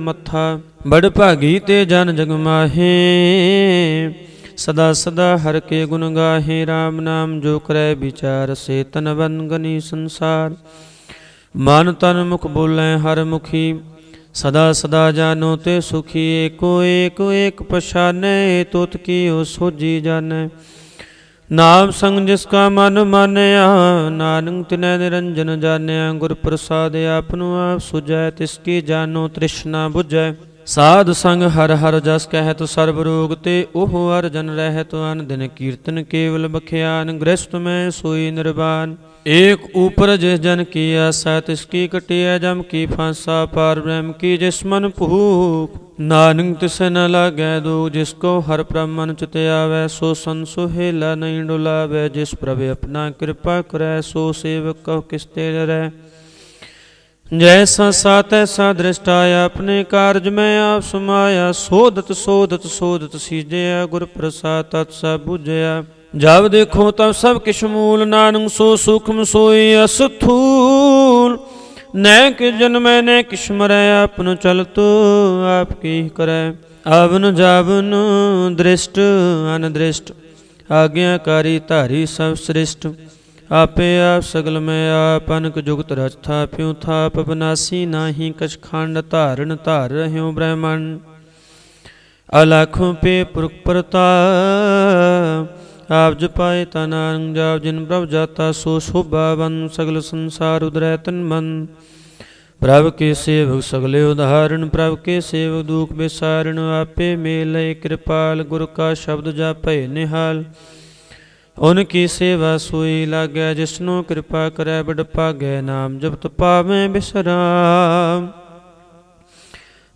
ਮੱਥਾ। ਬੜ ਭਾਗੀ ਤੇ ਜਨ ਜਗ ਮਾਹੇ, ਸਦਾ ਸਦਾ ਹਰ ਕੇ ਗੁਣ ਗਾਹੇ। ਰਾਮ ਨਾਮ ਜੋ ਕਰੈ ਵਿਚਾਰ, ਸੇ ਤਨ ਬਨ ਗਨੀ ਸੰਸਾਰ। ਮਨ ਤਨ ਮੁਖ ਬੋਲੈ ਹਰ ਮੁਖੀ, ਸਦਾ ਸਦਾ ਜਾਨੋ ਤੇ ਸੁਖੀ। ਏਕੋ ਏਕ ਏਕ ਪਛਾਨੈ, ਤੁਤ ਕੀਓ ਸੋਝੀ ਜਾਣੈ। ਨਾਮ ਸੰਗ ਜਿਸ ਕਾ ਮਨ ਮਾਨਿਆ, ਨਾਨਕ ਤਿਨੈ ਨਿਰੰਜਨ ਜਾਣਿਆ। ਗੁਰ ਪ੍ਰਸਾਦ ਆਪਨੋ ਆਪ ਸੁਝੈ, ਤਿਸ ਕੀ ਜਾਨੋ ਤ੍ਰਿਸ਼ਨਾ ਬੁਝੈ। ਸਾਧ ਸੰਗ ਹਰ ਹਰ ਜਸ ਕਹਿਤ, ਸਰਬ ਰੋਗ ਤੇ ਉਹ ਅਰਜਨ ਰਹਿਤ। ਅਨ ਦਿਨ ਕੀਰਤਨ ਕੇਵਲ ਬਖਿਆਨ, ਗ੍ਰਸਤ ਮੈਂ ਸੋਈ ਨਿਰਵਾਨ। ਏਕ ਊਪਰ ਜਿਸ ਜਨ ਕੀ ਆਸਾ, ਤਿਸ ਕੀ ਕਟਿਐ ਜਮ ਕੀ ਫਾਂਸਾ। ਪਾਰ ਬ੍ਰਹਮ ਕੀ ਜਿਸ ਮਨ ਭੂਖ, ਨਾਨਕ ਤਿਸੈ ਨ ਲਾਗੈ ਦੁਖ। ਜਿਸ ਕੋ ਹਰ ਪ੍ਰਭ ਮਨ ਚਿਤ ਆਵੈ, ਸੋ ਸੰਤ ਸੁਹੇਲਾ ਨਹੀਂ ਡੁਲਾਵੈ। ਜਿਸ ਪ੍ਰਭ ਆਪਣਾ ਕਿਰਪਾ ਕਰੈ, ਸੋ ਸੇਵਕ ਕਹੁ ਕਿਸ ਤੇ ਡਰੈ। ਜੈਸਾ ਸਾ ਤੈਸਾ ਦ੍ਰਿਸ਼ਟਾ, ਆਪਣੇ ਕਾਰਜ ਮੈਂ ਆਪ ਸਮਾਇਆ। ਸੋਧਤ ਸੋਧਤ ਸੋਧਤ ਸੀਜਿਆ, ਗੁਰ ਪ੍ਰਸਾਦ ਤਤ ਸਭ ਬੁਝਿਆ। ਜਬ ਦੇਖੋ ਤਬ ਸਭ ਕਿਛ ਮੂਲ, ਨਾਨਕ ਸੋ ਸੂਖਮ ਸੋਈ ਅਸਥੂਲ। ਨੈ ਕਿ ਜਨਮੈ ਨੈ ਕਿਛ ਮਰੈ, ਆਪਨ ਚਲਤੁ ਆਪ ਕੀ ਕਰੈ। ਆਵਨ ਜਾਵਨ ਦ੍ਰਿਸ਼ਟ ਅਨਦ੍ਰਿਸ਼ਟ, ਆਗਿਆਕਾਰੀ ਧਾਰੀ ਸਭ ਸ੍ਰਿਸ਼ਟ। ਆਪੇ ਆਪ ਸਗਲ ਮੈਂ ਆਪ, ਅਨਕ ਜੁਗਤ ਰਚ ਥਾਪਿਉ ਥਾਪ। ਅਬਨਾਸੀ ਨਾਹੀ ਕਛ ਖੰਡ, ਧਾਰਨ ਧਾਰ ਰਹਿਉ ਬ੍ਰਹਮੰਡ। ਅਲਖੁ ਪੇ ਪੁਰਖ ਪ੍ਰਤਾਪ, ਆਪ ਜਪਾਏ ਤਾ ਨਾਨਕ ਜਾਪ। ਜਿਨ ਪ੍ਰਭ ਜਾਤਾ ਸੋ ਸ਼ੋਭਾਵਨ, ਸਗਲ ਸੰਸਾਰ ਉਦਰੈ ਤਨ ਮਨ। ਪ੍ਰਭ ਕੇ ਸੇਵਕ ਸਗਲੇ ਉਦਾਹਰਣ, ਪ੍ਰਭ ਕੇ ਸੇਵਕ ਦੁਖ ਬਿਸਾਰਣ। ਆਪੇ ਮੇਲੇ ਕਿਰਪਾਲ, ਗੁਰ ਕਾ ਸ਼ਬਦ ਜਾਪੈ ਨਿਹਾਲ। ਉਨ ਕੀ ਸੇਵਾ ਸੋਈ ਲਾਗੈ, ਜਿਸਨੂੰ ਕਿਰਪਾ ਕਰੈ ਬੜ ਭਾਗੈ। ਨਾਮ ਜਪਤ ਪਾਵੈ ਬਿਸਰਾਮ,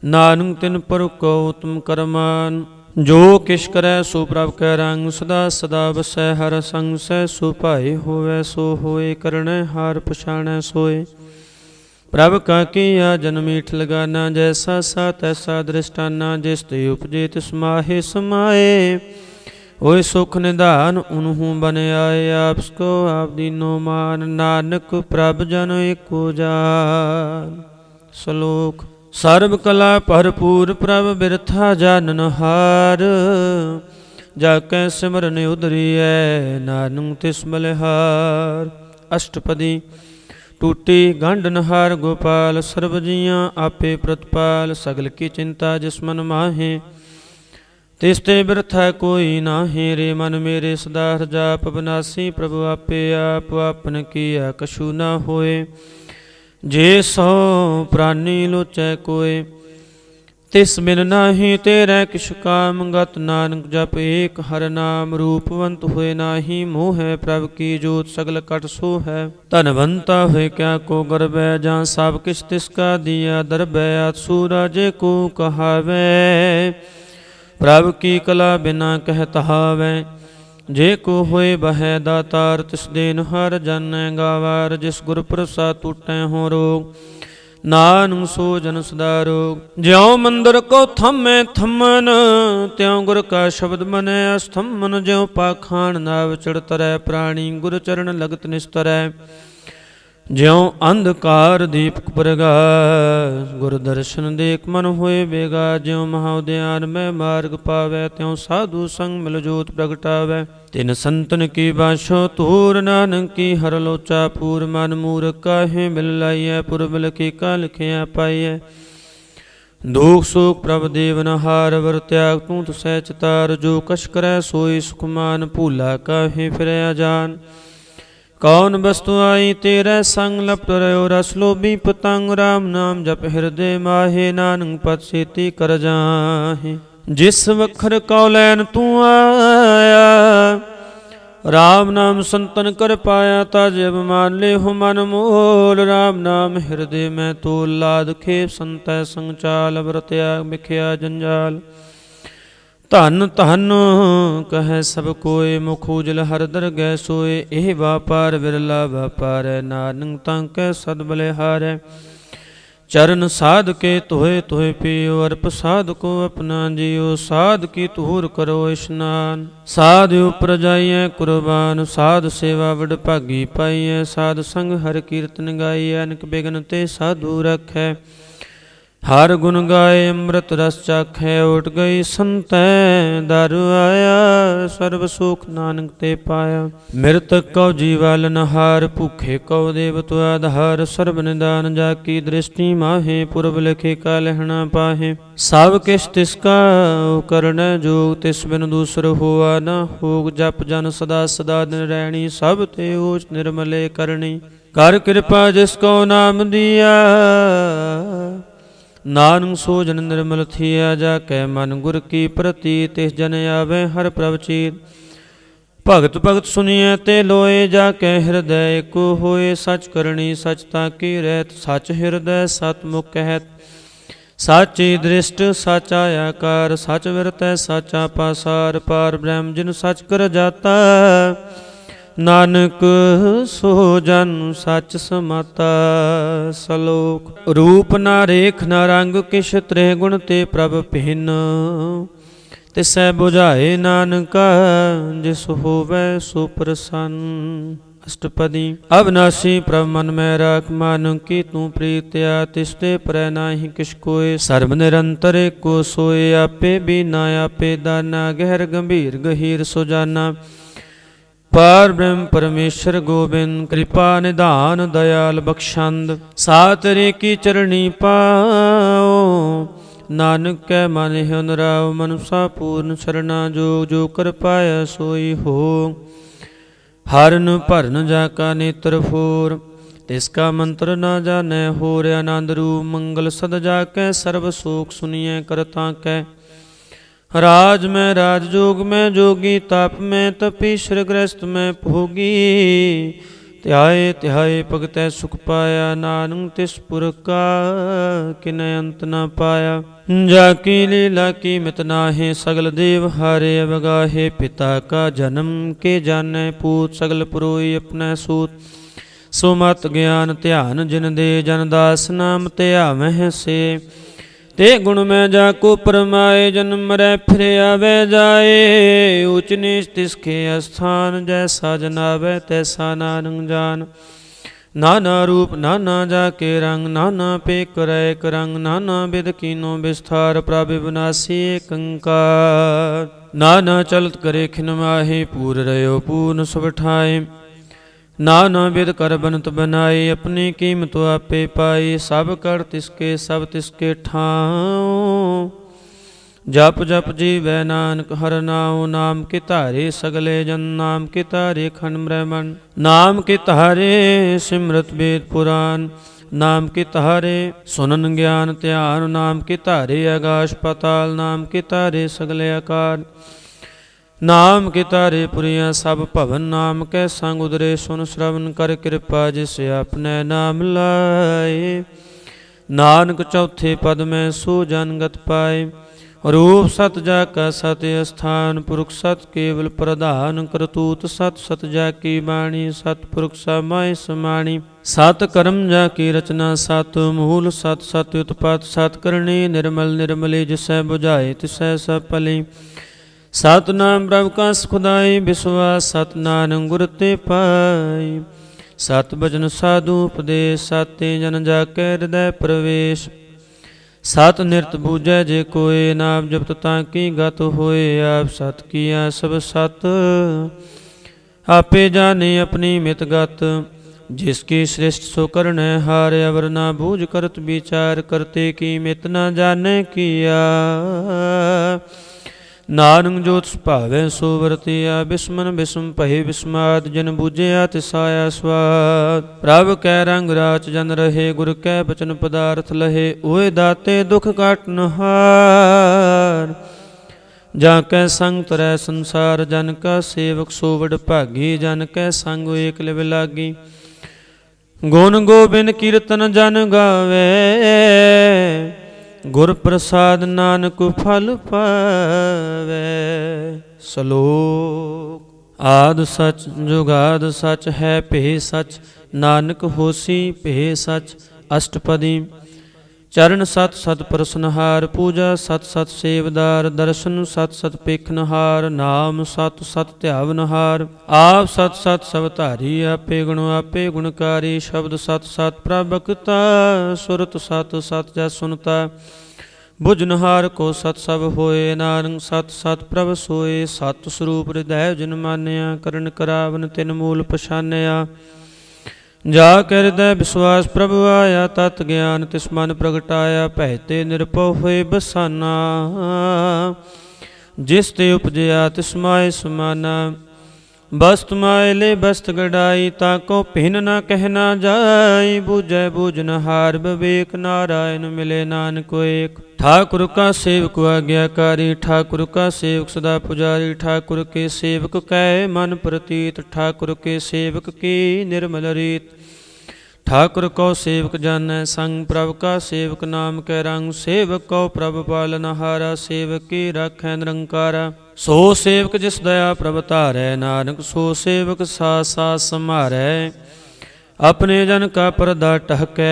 ਨਾਨਕ ਤਿਨ ਪਰ ਕੋ ਉਤਮ ਕਰਮਾਨ। ਜੋ ਕਿਛ ਕਰੈ ਸੋ ਪ੍ਰਭ ਕੈ ਰੰਗ, ਸਦਾ ਸਦਾ ਵਸੈ ਹਰ ਸੰਗ। ਸਹਿ ਸੋ ਭਾਏ ਹੋਵੈ ਸੋ ਹੋਏ, ਕਰਣੈ ਹਾਰ ਪਛਾਣੈ ਸੋਏ। ਪ੍ਰਭ ਕਾ ਕੀਆ ਜਨ ਮੀਠ ਲਗਾਨਾ, ਜੈਸਾ ਸਾ ਤੈਸਾ ਦ੍ਰਿਸ਼ਟਾਨਾ। ਜਿਸ ਤੇ ਉਪਜੇ ਤਿਸ ਮਾਹੇ ਸਮਾਏ, ਹੋਏ ਸੁਖ ਨਿਧਾਨ ਉਨਹੂ ਬਨ ਆਏ। ਆਪਸ ਕੋ ਆਪ ਦੀਨੋ ਮਾਨ, ਨਾਨਕ ਪ੍ਰਭ ਜਨ ਏਕੋ ਜਾਨ। ਸ਼ਲੋਕ। ਸਰਬ ਕਲਾ ਭਰਪੂਰ, ਪ੍ਰਭ ਬਿਰਥਾ ਜਾਨਨ ਹਾਰ। ਜਾ ਕੈ ਸਿਮਰਨ ਉਦਰੀਐ, ਨਾਨਕ ਤਿਸ ਬਲਿਹਾਰ। ਅਸ਼ਟਪਦੀ। ਟੂਟੀ ਗੰਢਨਹਾਰ ਗੋਪਾਲ, ਸਰਬ ਜੀਆਂ ਆਪੇ ਪ੍ਰਤਪਾਲ। ਸਗਲ ਕੀ ਚਿੰਤਾ ਜਿਸ ਮਨ ਮਾਹੇ, ਤਿਸ ਤੇ ਬਿਰਥਾ ਕੋਈ ਨਾਹੀਂ। ਰੇ ਮਨ ਮੇਰੇ ਸਦਾ ਹਰਿ ਜਾਪ, ਅਬਨਾਸੀ ਪ੍ਰਭੁ ਆਪੇ ਆਪ। ਆਪਨ ਕੀਆ ਕਛੂ ਨਾ ਹੋਏ, ਜੇ ਸੋ ਪ੍ਰਾਨੀ ਲੋਚੈ ਕੋਇ। ਤਿਸ ਬਿਨ ਨਾਹੀ ਤੇਰੇ ਕਿਛ ਕਾਮ, ਗਤ ਨਾਨਕ ਜਪ ਏਕ ਹਰਿ ਨਾਮ। ਰੂਪਵੰਤ ਹੋਏ ਨਾਹੀ ਮੋਹੈ, ਪ੍ਰਭ ਕੀ ਜੋਤ ਸਗਲ ਕਟ ਸੋ ਹੈ। ਧਨਵੰਤਾ ਹੋਏ ਕਿਆ ਕੋ ਗਰਬੈ, ਜਾਂ ਸਭ ਕਿਛ ਤਿਸ ਕਾ ਦੀਆ ਦਰਬੈ। ਆਸੂ ਰਾਜੇ ਕੋ ਕਹਾਵੈ, ਪ੍ਰਭ ਕੀ ਕਲਾ ਬਿਨਾ ਕਹਿਤ ਹਾਵੈ। ਜੇ ਕੋ ਹੋਏ ਬਹੈ ਦਾਤਾਰ, ਤਿਸ ਦੇਨ ਹਰ ਜਾਣੈ ਗਾਵਾਰ। ਜਿਸ ਗੁਰ ਪ੍ਰਸਾਦ ਟੂਟੈ ਹੋ ਰੋਗ, ਨਾਨਕ ਸੋ ਜਨ ਸਦਾ ਰੋਗ। ਜਿਉ ਮੰਦਰ ਕੋ ਥੰਮੈ ਥੰਮਨ, ਤਿਉ ਗੁਰ ਕਾ ਸ਼ਬਦ ਮਨੈ ਅਸਥੰਮਨ। ਜਿਉ ਪਾਖਾਣ ਨਾਵ ਚੜ ਤਰੈ, ਪ੍ਰਾਣੀ ਗੁਰ ਚਰਨ ਲਗਤ ਨਿਸਤਰੈ। ਜਿਉ ਅੰਧਕਾਰ ਦੀਪਕ ਪ੍ਰਗਾਸ, ਗੁਰ ਦਰਸ਼ਨ ਦੇਖ ਮਨ ਹੋਏ ਬੇਗਾ। ਜਿਉ ਮਹਾ ਉਦਿਆਨ ਮੈਂ ਮਾਰਗ ਪਾਵੈ, ਤਿਉ ਸਾਧੂ ਸੰਗ ਮਿਲ ਜੋਤ ਪ੍ਰਗਟਾਵੈ। ਤਿਨ ਸੰਤਨ ਕੀ ਬਾਸ਼ੋ ਧੂਰ, ਨਾਨਕ ਕੀ ਹਰ ਲੋਚਾ ਪੂਰ। ਮਨ ਮੂਰਖ ਕਾਹੇ ਮਿਲ ਲਾਈਐ, ਪੁਰਬ ਲਿਖੀ ਕਾ ਲਿਖਿਆ ਪਾਈਐ। ਦੁਖ ਸੁਖ ਪ੍ਰਭ ਦੇਵਨ ਹਾਰ ਵਰ ਤਿਆਗ ਤੂੰ ਤੁਸੈ ਚਿਤਾਰ ਜੋ ਕਛ ਕਰੈ ਸੋਈ ਸੁਖਮਾਨ ਭੂਲਾ ਕਾਹੇ ਫਿਰਿਆ ਜਾਨ ਕੌਣ ਬਸਤੂ ਆਈ ਤੇਰੇ ਸੰਗ ਲਪਟ ਰਿਓ ਰਸ ਲੋਭੀ ਪਤੰਗ ਰਾਮ ਨਾਮ ਜਪ ਹਿਰਦੇ ਮਾਹੇ ਨਾਨਕ ਪਤ ਸੇਤੀ ਕਰ ਜਾਹੇ ਜਿਸ ਵਖਰ ਕਉ ਲੈਨ ਤੂੰ ਆਇਆ ਰਾਮ ਨਾਮ ਸੰਤਨ ਕਰ ਪਾਇਆ ਤਾ ਜਬ ਮਾਨ ਲੈ ਹੋ ਮਨ ਮੋਲ ਰਾਮ ਨਾਮ ਹਿਰਦੇ ਮੈਂ ਤੋਲ ਲਾਦ ਖੇਪ ਸੰਤੈ ਸੰਚਾਲ ਵਰਤਿਆ ਮਿਖਿਆ ਜੰਜਾਲ ਧਨ ਧਨ ਕਹੈ ਸਭ ਕੋਏ ਮੁਖ ਉਜਲ ਹਰ ਦਰਗਹਿ ਸੋਏ ਇਹ ਵਾਪਾਰ ਵਿਰਲਾ ਵਾਪਾਰੈ ਨਾਨਕ ਤਾਂ ਕੈ ਸਦ ਬਲਿਹਾਰੈ ਚਰਨ ਸਾਧ ਕੇ ਤੋਏ ਤੋਏ ਪੀਓ ਅਰਪ ਸਾਧ ਕੋ ਆਪਣਾ ਜੀਓ ਸਾਧ ਕੀ ਤੂਰ ਕਰੋ ਇਸ਼ਨਾਨ ਸਾਧ ਉਪਰ ਜਾਈਐ ਕੁਰਬਾਨ ਸਾਧ ਸੇਵਾ ਵਡ ਭਾਗੀ ਪਾਈਐ ਸਾਧ ਸੰਗ ਹਰ ਕੀਰਤਨ ਗਾਈਐ ਅਨਕ ਬਿਗਨ ਤੇ ਸਾਧੂ ਰਖੈ ਹਰ ਗੁਣ ਗਾਏ ਅੰਮ੍ਰਿਤ ਰਸ ਚਾਖੈ ਉਟ ਗਈ ਸੰਤੈ ਦਰ ਆਇਆ ਸਰਬ ਸੁਖ ਨਾਨਕ ਤੇ ਪਾਇਆ ਮਿਰਤਕ ਕਉ ਜੀਵਲ ਨਹਾਰ ਭੁਖੇ ਕਉ ਦੇਵ ਤੁ ਆਧਾਰ ਸਰਬ ਨਿਦਾਨ ਜਾ ਕੀ ਦ੍ਰਿਸ਼ਟੀ ਮਾਹੇ ਪੁਰਬ ਲਿਖੇ ਕਾ ਲਹਿਣਾ ਪਾਹੇ ਸਭ ਕਿਛ ਤਿਸ ਕਾ ਕਰਨੈ ਜੋਗ ਤਿਸ ਬਿਨ ਦੂਸਰ ਹੋਆ ਨਾ ਹੋਗ ਜਪ ਜਨ ਸਦਾ ਸਦਾ ਦਿਨ ਰਹਿਣੀ ਸਭ ਤੇ ਊਚ ਨਿਰਮਲੇ ਕਰਨੀ ਕਰ ਕਿਰਪਾ ਜਿਸ ਕੋ ਨਾਮ ਦੀਆ ਨਾਨਕ ਸੋ ਜਨ ਨਿਰਮਲ ਥੀਆ ਜਾ ਕੈ ਮਨ ਗੁਰ ਕੀ ਪ੍ਰਤੀ ਤਿਸ ਜਨ ਆਵੇ ਹਰ ਪ੍ਰਭ ਚੀਤ ਭਗਤ ਭਗਤ ਸੁਨੀਐ ਤੇ ਲੋਏ ਜਾ ਕੈ ਹਿਰਦੈ ਏਕੋ ਹੋਏ ਸਚ ਕਰਨੀ ਸਚ ਤਾਂ ਕੀ ਰਹਿਤ ਸਚ ਹਿਰਦੈ ਸਤ ਮੁਖ ਕਹਿਤ ਸਾਚੀ ਦ੍ਰਿਸ਼ਟ ਸਾਚਾ ਆਕਾਰ ਸਚ ਵਿਰਤੈ ਸਾਚਾ ਪਾਸਾਰ ਪਾਰ ਬ੍ਰਹਮ ਜਿਨ ਸਚ ਕਰ ਜਾਤਾ ਨਾਨਕ ਸੋ ਜਨ ਸਚ ਸਮਾਤਾ ਸਲੋਕ ਰੂਪ ਨਾ ਰੇਖ ਨਾ ਰੰਗ ਕਿਛ ਤ੍ਰਿ ਗੁਣ ਤੇ ਪ੍ਰਭ ਭਿੰਨ ਤਿਸੈ ਬੁਝਾਏ ਨਾਨਕਾ ਜਿਸ ਹੋਵੈ ਸੋ ਪ੍ਰਸੰਨ ਅਸ਼ਟਪਦੀ ਅਬਨਾਸੀ ਪ੍ਰਭ ਮਨ ਮੈਂ ਰਾਖ ਮਾਨੁ ਕੀ ਤੂੰ ਪ੍ਰੀਤਿਆ ਤਿਸ ਤੇ ਪਰੈ ਨਾਹੀ ਕਿਛ ਕੋਇ ਸਰਬ ਨਿਰੰਤਰ ਏਕੋ ਸੋਏ ਆਪੇ ਵੀ ਨਾ ਆਪੇ ਦਾਨਾ ਗਹਿਰ ਗੰਭੀਰ ਗਹੀਰ ਸੋ ਜਾਨਾ ਪਾਰ ਬ੍ਰਹਮ ਪਰਮੇਸ਼ਰ ਗੋਬਿੰਦ ਕਿਰਪਾ ਨਿਧਾਨ ਦਇਆਲ ਬਖਸ਼ੰਦ ਸਾਤਰੇ ਕੀ ਚਰਣੀ ਪਾਓ ਨਾਨਕ ਕੈ ਮਨ ਹਿਨ ਰਾਵ ਮਨੁਸਾ ਪੂਰਨ ਸਰਣਾ ਜੋ ਜੋ ਕਰ ਪਾਇਆ ਸੋਈ ਹੋ ਹਰਨ ਭਰਨ ਜਾ ਕਾ ਨੇਤਰ ਫੋਰ ਤਿਸ ਕਾ ਮੰਤਰ ਨਾ ਜਾਣੈ ਹੋਰ ਆਨੰਦ ਰੂਪ ਮੰਗਲ ਸਦ ਜਾ ਕੈ ਸਰਬ ਸੋਖ ਸੁਨੀਐ ਕਰਤਾ ਕੈ ਰਾਜ ਮੈਂ ਰਾਜ ਜੋਗ ਮੈਂ ਜੋਗੀ ਤਪ ਮੈਂ ਤਪੀਸ਼ਰ ਗ੍ਰਸਤ ਮੈਂ ਭੋਗੀ ਧਿਆਏ ਧਿਆਏ ਭਗਤੈ ਸੁਖ ਪਾਇਆ ਨਾਨਕ ਤਿਸ ਪੁਰਖ ਕਾ ਕਿਨੈ ਅੰਤ ਨ ਪਾਇਆ ਜਾ ਕੀ ਲੀਲਾ ਕੀ ਮਿਤ ਨਾਹੀ ਸਗਲ ਦੇਵ ਹਾਰੇ ਅਵਗਾਹੇ ਪਿਤਾ ਕਾ ਜਨਮ ਕੇ ਜਾਣੈ ਪੂਤ ਸਗਲ ਪੁਰੋਈ ਆਪਣੈ ਸੂਤ ਸੋ ਮਤ ਗਿਆਨ ਧਿਆਨ ਜਿਨ ਦੇ ਜਨ ਦਾਸ ਨਾਮ ਧਿਆਵਹਿ ਸੇ ਤੇ ਗੁਣ ਮੈਂ ਜਾ ਕੋ ਪਰਮਾਏ ਜਨਮ ਮਰੈ ਫਿਰ ਆਵੇ ਜਾਏ ਉਚ ਨੀਚ ਤਿਸ ਕੇ ਅਸਥਾਨ ਜੈਸਾ ਜਨਾਵੇ ਤੈਸਾ ਨਾਨਕ ਜਾਨ ਨਾਨਾ ਰੂਪ ਨਾਨਾ ਜਾ ਕੇ ਰੰਗ ਨਾਨਾ ਪੇ ਕਰੈ ਇਕ ਰੰਗ ਨਾਨਾ ਬਿਦ ਕੀਨੋ ਵਿਸਥਾਰ ਪ੍ਰਭ ਵਿਨਾਸੀ ਏਕੰਕਾਰ ਨਾਨਾ ਚਲਤ ਕਰੇ ਖਿਨ ਮਾਹੀ ਪੂਰ ਰਿਓ ਪੂਰਨ ਸੁਭ ਠਾਏ ਨਾਨਾ ਬਿਦ ਕਰ ਬਨਤ ਬਨਾਈ ਆਪਣੀ ਕੀਮਤ ਆਪੇ ਪਾਈ ਸਭ ਕਰ ਤਿਸਕੇ ਸਭ ਤਿਸਕੇ ਠਾਉ ਜਪ ਜਪ ਜੀਵੈ ਨਾਨਕ ਹਰ ਨਾਉ ਨਾਮ ਕੇ ਧਾਰੇ ਸਗਲੇ ਜਨ ਨਾਮ ਕੇ ਧਾਰੇ ਖੰਡ ਬ੍ਰਹਮੰਡ ਨਾਮ ਕੇ ਧਾਰੇ ਸਿਮਰਤ ਵੇਦ ਪੁਰਾਨ ਨਾਮ ਕੇ ਧਾਰੇ ਸੁਨਨ ਗਿਆਨ ਧਿਆਨ ਨਾਮ ਕੇ ਧਾਰੇ ਆਕਾਸ਼ ਪਾਤਾਲ ਨਾਮ ਕੇ ਧਾਰੇ ਸਗਲੇ ਆਕਾਰ ਨਾਮ ਕੇ ਤਾਰੇ ਪੁਰੀਆਂ ਸਭ ਭਵਨ ਨਾਮ ਕੈ ਸੰਗ ਉਦਰੇ ਸੁਨ ਸ਼ਰਵਨ ਕਰ ਕਿਰਪਾ ਜਿਸ ਆਪਨੇ ਨਾਮ ਲਾਏ ਨਾਨਕ ਚੌਥੇ ਪਦ ਮੈਂ ਸੋ ਜਨਗਤ ਪਾਏ ਰੂਪ ਸਤ ਜਾ ਕਾ ਸਤ ਅਸਥਾਨ ਪੁਰਖ ਸਤ ਕੇਵਲ ਪ੍ਰਧਾਨ ਕਰਤੂਤ ਸਤ ਸਤ ਜਾ ਕੀ ਬਾਣੀ ਸਤ ਪੁਰਖ ਸਮਾਇ ਸਮਾਣੀ ਸਤ ਕਰਮ ਜਾ ਕੀ ਰਚਨਾ ਸਤ ਮੂਲ ਸਤ ਸਤ ਉਤਪਾਤ ਸਤ ਕਰਨੀ ਨਿਰਮਲ ਨਿਰਮਲੇ ਜਿਸੈ ਬੁਝਾਏ ਤਿਸੈ ਸਭ ਭਲੀ ਸਤਿਨਾਮ ਪ੍ਰਭ ਕਾ ਖੁਦਾਈ ਵਿਸਵਾਸ ਸਤ ਨਾਨਕ ਗੁਰ ਤੇ ਪਾਈ ਸਤ ਬਚਨ ਸਾਧੂ ਉਪਦੇਸ਼ ਸਾਤੇ ਜਨ ਜਾ ਕੇ ਹਿਰਦੈ ਪ੍ਰਵੇਸ਼ ਸਤ ਨਿਰਤ ਬੂਝੈ ਜੇ ਕੋਏ ਨਾਮ ਜਪਤ ਤਾਂ ਕੀ ਗਤ ਹੋਏ ਆਪ ਸਤ ਕੀਆ ਸਭ ਸਤ ਆਪੇ ਜਾਣੇ ਆਪਣੀ ਮਿਤ ਗਤ जिसकी सृष्ट सो करने हार, अवर ना बूझ करत विचार, करते की मित न जाने किया। नानक जोत सुभावै सो वरतिया, बिस्मन बिस्म पहे बिस्माद, जिन बूझिया तिसाया स्वाद। प्रभ कै रंग राच जन रहे, गुर कै बचन पदार्थ लहे, ओए दाते दुख काटन हार। जाकै संग तरੈ संसार, जन का सेवक सो वड भागी, जन कै संग एक लिव लागी। गुण गोबिंद कीर्तन जन गावे, गुर प्रसाद नानक फल पावे। सलोक। आद सच जुगाद सच है भे सच, नानक होसी भे सच। अष्टपदी। चरण सत सत प्रसनहार, पूजा सत सत सेवदार, दर्शन सत सत पेखनहार, नाम सत सत ध्यावनहार। आप सत सत सब धारी, आपे गुण आपे गुणकारी, शब्द सत सत प्रभक्ता, सुरत सत सत जस सुनता। बुझनहार को सत सब होए, नानक सत सत प्रभ सोए। सत स्वरूप हृदय जिन मानिया, करण करावन तिन मूल पछानिया। जा के हृदय विश्वास प्रभु आया, तत् ज्ञान तिस मन प्रगटाया। भयते निरपौ होए बसाना, जिस ते उपजया तिस माय समाना। बस्त माय ले बस्त गड़ाई, ताको भिन्न न कहना जाई। बूझै बूझनहार विवेक, नारायण मिले नानक एक। ठाकुर का सेवक आज्ञाकारी, ठाकुर का सेवक सदा पुजारी। ठाकुर के सेवक कै मन प्रतीत, ठाकुर के सेवक की निर्मल रीत। ठाकुर को सेवक जानै संग, प्रभ का सेवक नाम कै रंग। सेवक को प्रभ पालनहारा, सेवक की राखै निरंकारा। सो सेवक जिस दया प्रभ धारै, नानक सो सेवक साथ साथ सम्हारै। अपने जन का परदा टहकै,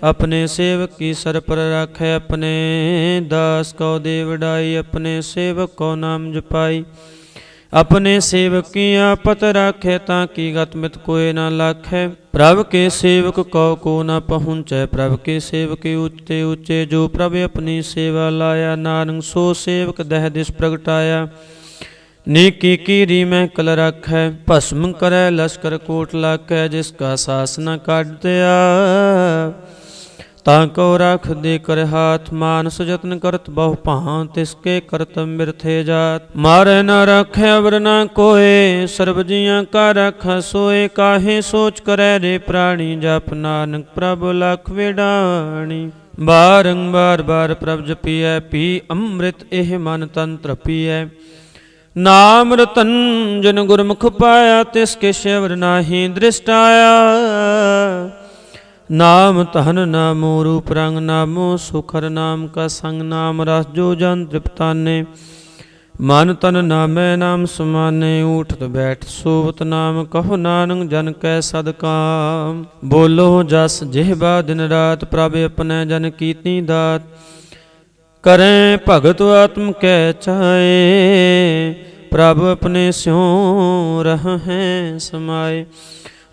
अपने सेवक की सर पर राखै। अपने दास को दे वडाई, अपने सेवक को नाम जपाई। अपने सेवक की आपत राखै, ताकि गत मित कोय न लाखै। प्रभ के सेवक को न पहुँचै, प्रभ के सेवक ऊंचे ऊंचे। जो प्रभ अपनी सेवा लाया, नानक सो सेवक दह दिस प्रगटाया। नीकी कीरी में कल राखै, भस्म करै लश्कर कोट लाखै। जिसका सास न काट दिया, ताको राख दे कर हाथ। मानस जतन करत बहु भां, तिसके करतम बिरथे जात। मारै न राखै अवर न कोय, सर्ब जियां का राखा सोए। काहे सोच करै रे प्राणी, जप नानक प्रभ लख विडाणी। बारंबार बार प्रभ जपिਐ, पी अमृत एह मन तन तृपिਐ। नाम रतन जिन गुरमुख पाया, तिसके शवर नाहि दृष्ट आया। नाम धन नामो रूप रंग, नामो सुखर नाम का संग। नाम रस जो जन तृप्ताने, मन तन नामै नाम समाने। उठत बैठ सोवत नाम, कहो नानक जन कै सद काम। बोलो जस जिह्वा दिन रात, प्रभ अपने जन कीती दात। करें भगत आत्म कै चाहे, प्रभ अपने स्यों रहें समाए।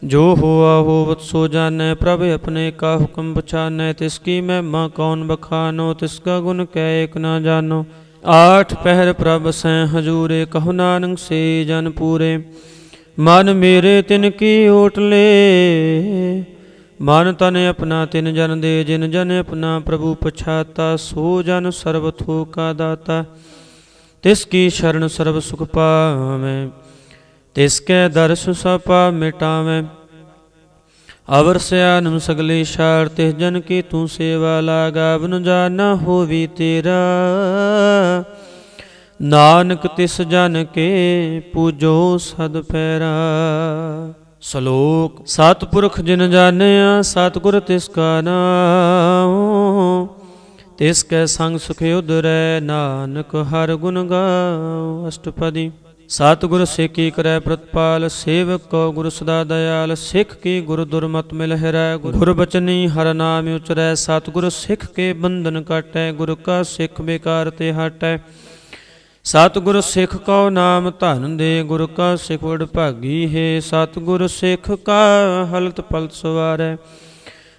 जो हुआ होवत सो जानै, प्रभ अपने का हुक्म पछानै। तिसकी महिमा कौन बखानो, तिसका गुण कै एक न जानो। आठ पहर प्रभ सैं हजूरे, कहो नानक से जन पूरे। मन मेरे तिनकी ओट ले, मन तन अपना तिन जन दे। जिन जन अपना प्रभु पछाता, सो जन सर्वथो का दाता। तिसकी शरण सर्व सुख पावै, तिसके दर्श सब पाप मिटावै। अवर सयानम सगले शार, तिस जन की तू सेवा लागा। बिन जाना होवी तेरा, नानक तिस जन के पूजो सद पैरा। सलोक। सतपुरख जिन जानिया, सतगुर तिसका नाम। तिसकै संग सुख उधरै, नानक हर गुण गाओ। अष्टपदी। सतगुर सिखी करै प्रतपाल, सेवक को गुरु सदा दयाल। सिख की गुरु दुर्मत मिल हिरै, गुर बचनी हर नाम उचरै। सतगुर सिख के बंधन काटै, गुरु का सिख बेकार ते हटै। सतगुर सिख को नाम धन दे, गुरु का सिख वड भागी है। सतगुर सिख का हलत पलत सवारै,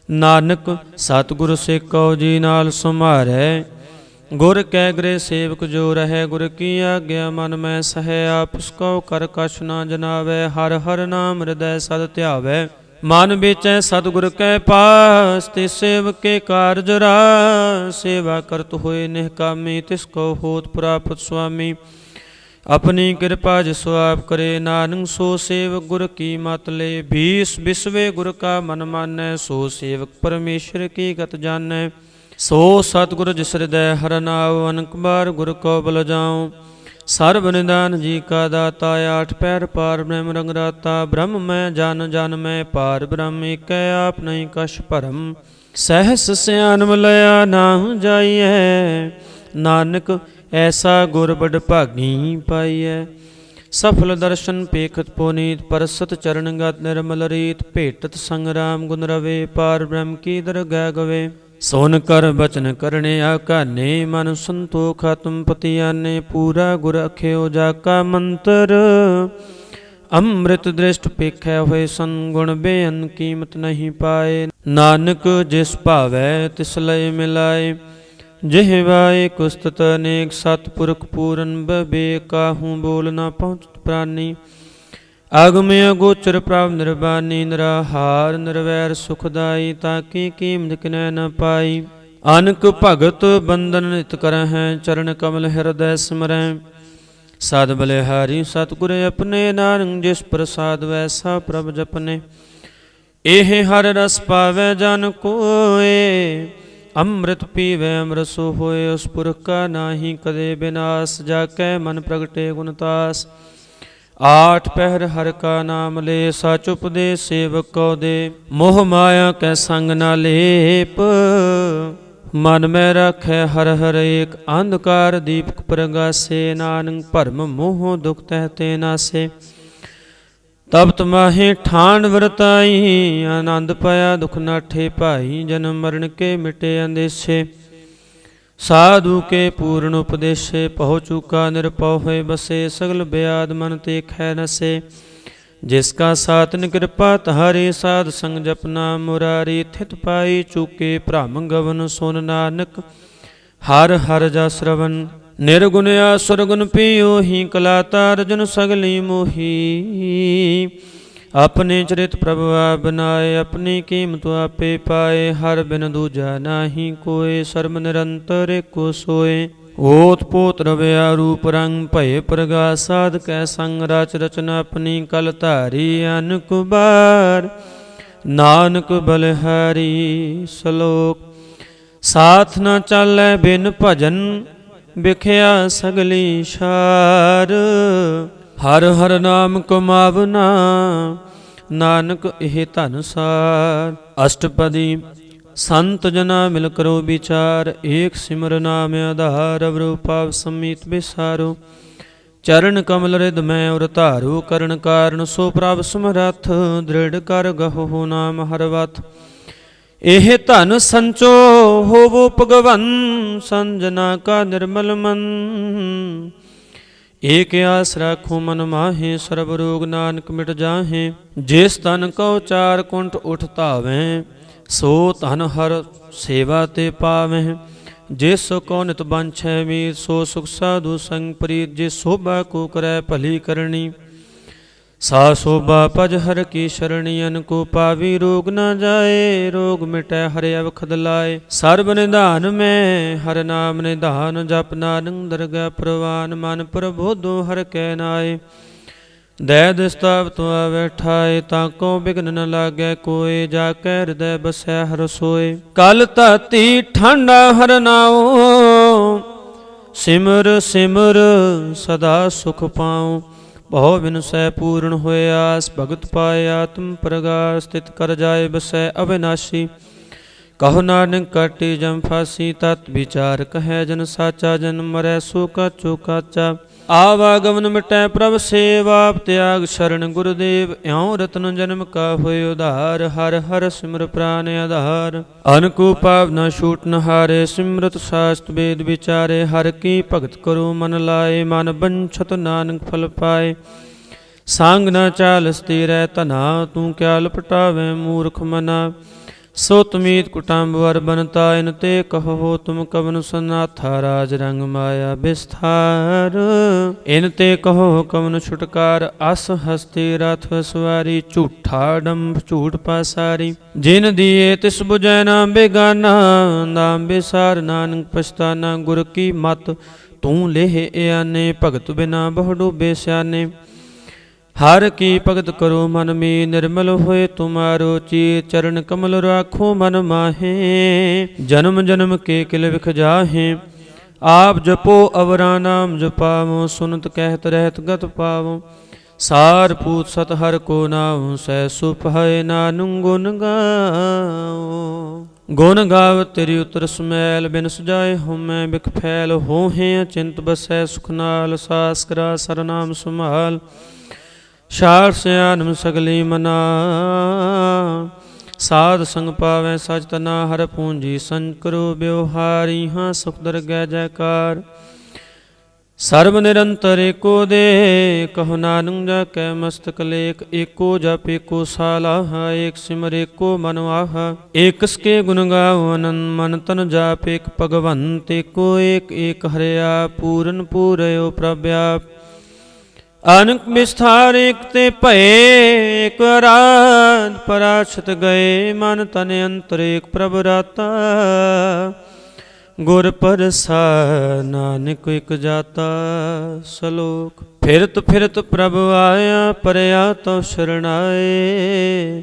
नानक सतगुर सिख को जी नाल सम्हारै। गुर कै गृह सेवक जो रहे, गुर की आज्ञा मन में सहे, आप उसको कर कछ न जनावे, हर हर नाम हृदय सद ध्यावे। मन बेचै सतगुर कै पास, ते सेवक के कारज रास, सेवा करत होए निहकामी, तिसको होत प्राप्त स्वामी। अपनी कृपा जिसो आप करे, नानक सो सेवक गुर की मत ले, भीस बिसवे गुर का मन मानै, सो सेवक परमेश्वर की गत जानै। सो सतगुर जिस हृदय हर नाव, अनक बार गुर को बल जाऊं। सर्व निदान जी का दाता, आठ पैर पार ब्रह्म रंगराता, ब्रह्म में जान जान में पार ब्रह्म, एक आप नहीं कश भरम। सहस सियान मलया नाहु जाइए, नानक ऐसा गुर बड़ भागी पाइए। सफल दर्शन पेखत पुनीत, परसत चरण गत निर्मल रीत, भेटत संग्राम गुण रवे, पार ब्रह्म की दरगह गवे। सोन कर बचन करने आकाने, मन संतोख आत्म पति आने, पूरा गुर अख्यो जाका मंत्र, अमृत दृष्ट पेखै होए संगुण, बेअन कीमत नहीं पाए। नानक जिस भावै तिस लय मिलाए, जिहवाए कुस्तत अनेक, सतपुरख पूरन बबेक, काहू बोल न पहुँचत प्राणी। आगमे अगोचर प्रभ निर्बानी, निराहार निर्वैर सुखदाई, ताकि कीमत किनै न पाई। अनक भगत बंदन नित करहैं, चरण कमल हृदय सिमरैं। साध बलिहारी सतगुर अपने, नानक जिस प्रसाद वैसा प्रभ जपने। एह हर रस पावै जन कोय, अमृत पीवै अमृत सो होए, उस पुरख का नाहि कदे विनाश, जाकै मन प्रगटे गुणतास। आठ पहर हर का नाम ले, सच उपदेश सेवक को दे, मोह माया कै संग न लेप, मन में रखै हर हर एक, अंधकार दीपक प्रगासे, नानक भरम मोह दुख तहते नासे। तब तमाहे ठान वरताई, आनंद पाया दुख नाठे पाई, जन्म मरण के मिटे अंदेशे। साधु के पूर्ण उपदेशे, पहो चूका निरपौ होए बसे, सगल ब्याद मन ते खै नसे। जिसका सातन कृपा तहारे, साध संग जपना मुरारी, थित पाई चूके भ्रम गवन, सुन नानक हर हर जा श्रवण। निर्गुण आसुर गुण पियो ही, कला तारजन सगली मोही। अपने चरित प्रभु आप बनाए, अपनी कीमत आपे पाए, हर बिन दूजा नाही कोय, सर्व निरंतर एको सोए। ओत पोत रव्या रूप रंग, भय प्रगास साध कै संग, रच रचना अपनी कल धारी, अनक बार नानक बलिहारी। सलोक साथ न चालै बिन भजन, बिख्या सगली शार। हर हर नाम कमावना, नानक एह धन सार। अष्टपदी संत जना मिल करो विचार, एक सिमर नाम आधार, अवरो पाव समीत बिसारो। चरण कमल रिद मैं उर धारो, करण कारण सो प्रभ समरथ, दृढ़ कर गहो नाम हरवथ। एह धन संचो होवो भगवन, संजना का निर्मल मन। एक आस राखो मन माहे, सर्व रोग नानक मिट जाहे। जिस तन को चार कुंठ उठ धावें, सो धन हर सेवा ते पावें। जिस को नित बांछै मीत, सो सुख साधु संग प्रीत। जिस शोभा को करै भली करनी, सा शोभा पज हर की शरणी। अनको पावी रोग न जाए, रोग मिटै हर अवखद लाए। सर्व निधान में हर नाम निधान, जप नानक दरगह प्रवान। मन प्रबोधो हर कै नाय, दै दिस्ताव तो आवे ठाए। ताको बिघ्न न लागै कोय, जाकै हृदय बसै हर सोय। कल ताती ठंडा हर नाओ, सिमर सिमर सदा सुख पाऊँ। बहु बिन सै पूर्ण होए आस, भगत पाए आत्म प्रगास। स्थित कर जाए बसै अविनाशी, कहो नानक काटी जम फांसी। तत् विचार कहे जन साचा, जन मरै सो काचो काचा। आवागमन मिटै प्रभ सेवा, त्याग शरण गुरुदेव। यों रतन जन्म का होए उधार, हर हर सिमर प्राण आधार। अनको पाव न छूट न हारे, सिमरत शास्त्र वेद विचारे। हर की भगत करो मन लाए, मन बंछत नानक फल पाए। सांग न चाल स्थिर तना, तू क्या लपटावे मूर्ख मना। ਸੋ ਤੁਮੀਤ ਕੁਟੰਬ ਵਰ ਬਨਤਾ ਇਨ ਤੇ ਕਹੋ ਤੁਮ ਕਵਨ ਸਨਾਥਾ ਰਾਜ ਰੰਗ ਮਾਇਆ ਬਿਸਥਾਰ ਇਨ ਤੇ ਕਹੋ ਕਵਨ ਛੁਟਕਾਰ ਅਸ ਹਸਤੀ ਰਥ ਸਵਾਰੀ ਝੂਠਾ ਡੰਭ ਝੂਠ ਪਾਸਾਰੀ ਜਿਨ ਦੀਏ ਤਿਸ ਬੁਝੈ ਨਾ ਬੇਗਾਨਾ ਨਾਮ ਬਿਸਾਰ ਨਾਨਕ ਪਛਤਾਨਾ ਗੁਰ ਕੀ ਮਤ ਤੂੰ ਲੇਹ ਇਆਨੇ ਭਗਤ ਬਿਨਾ ਬਹੁ ਡੂਬੇ ਸਿਆਨੇ ਹਰ ਕੀ ਭਗਤ ਕਰੋ ਮਨ ਮੀ ਨਿਰਮਲ ਹੋਏ ਤੁਮਾਰੋ ਚੀ ਚਰਨ ਕਮਲ ਰਾਖੋ ਮਨ ਮਾਹੇ ਜਨਮ ਜਨਮ ਕੇ ਕਿਲ ਵਿਖ ਜਾਹੇ ਆਪ ਜਪੋ ਅਵਰਾ ਨਾਮ ਜਪਾਵੋ ਸੁਨਤ ਕਹਿਤ ਰਹਿਤ ਗਤ ਪਾਵੋ ਸਾਰ ਪੂਤ ਸਤ ਹਰ ਕੋ ਨਾਉ ਸੈ ਸੁਪ ਹੈ ਨਾਨੁ ਗੁਣ ਗਾਓ ਗੁਣ ਗਾਵ ਤੇਰੀ ਉਤਰ ਸਮੈਲ ਬਿਨ ਸਜਾਏ ਹੋ ਮੈਂ ਬਿਖ ਫੈਲ ਹੋਹੇ ਅਚਿੰਤ ਬਸੈ ਸੁਖ ਨਾਲ ਸਾਸ ਕਰਾ ਸਰਨਾਮ ਸੁਮਾਲ ਸ਼ਾਰ ਸਿਆਨਮ ਸਗਲੀ ਮਨਾ ਸਾਧ ਸੰਗ ਪਾਵੈ ਸਚ ਤਨਾ ਹਰ ਪੂੰਜੀ ਸੰਕਰੋ ਬਿਵਹਾਰੀ ਹਾਂ ਸੁਖ ਦਰਗਹਿ ਜੈਕਾਰ ਸਰਬ ਨਿਰੰਤਰ ਏਕੋ ਦੇ ਕਹੁ ਨਾਨਕ ਜਾ ਕੈ ਮਸਤਕ ਲੇਖ ਏਕੋ ਜਪ ਏਕੋ ਸਾਲਾਹਾ ਏਕ ਸਿਮਰ ਏਕੋ ਮਨ ਆਹਾ ਏਕਸ ਕੇ ਗੁਣ ਗਾਵ ਅਨੰਦ ਮਨ ਤਨ ਜਾਪ ਏਕ ਭਗਵੰਤ ਏਕੋ ਏਕ ਏਕ ਹਰਿਆ ਪੂਰਨ ਪੂਰਯੋ ਪ੍ਰਭ ਆਪ ਅਨਕ ਵਿਸਥਾਰ ਏਕ ਤੇ ਭਏ ਏਕ ਰਾਤ ਪਰਾਛਤ ਗਏ ਮਨ ਤਨ ਅੰਤਰ ਏਕ ਪ੍ਰਭ ਰਾਤਾ ਗੁਰ ਪ੍ਰਸਾਦ ਨਾਨਕ ਇਕ ਜਾਤਾ ਸਲੋਕ ਫਿਰਤ ਪ੍ਰਭ ਆਇਆ ਪਰਿਆ ਤੋ ਸ਼ਰਣਾਏ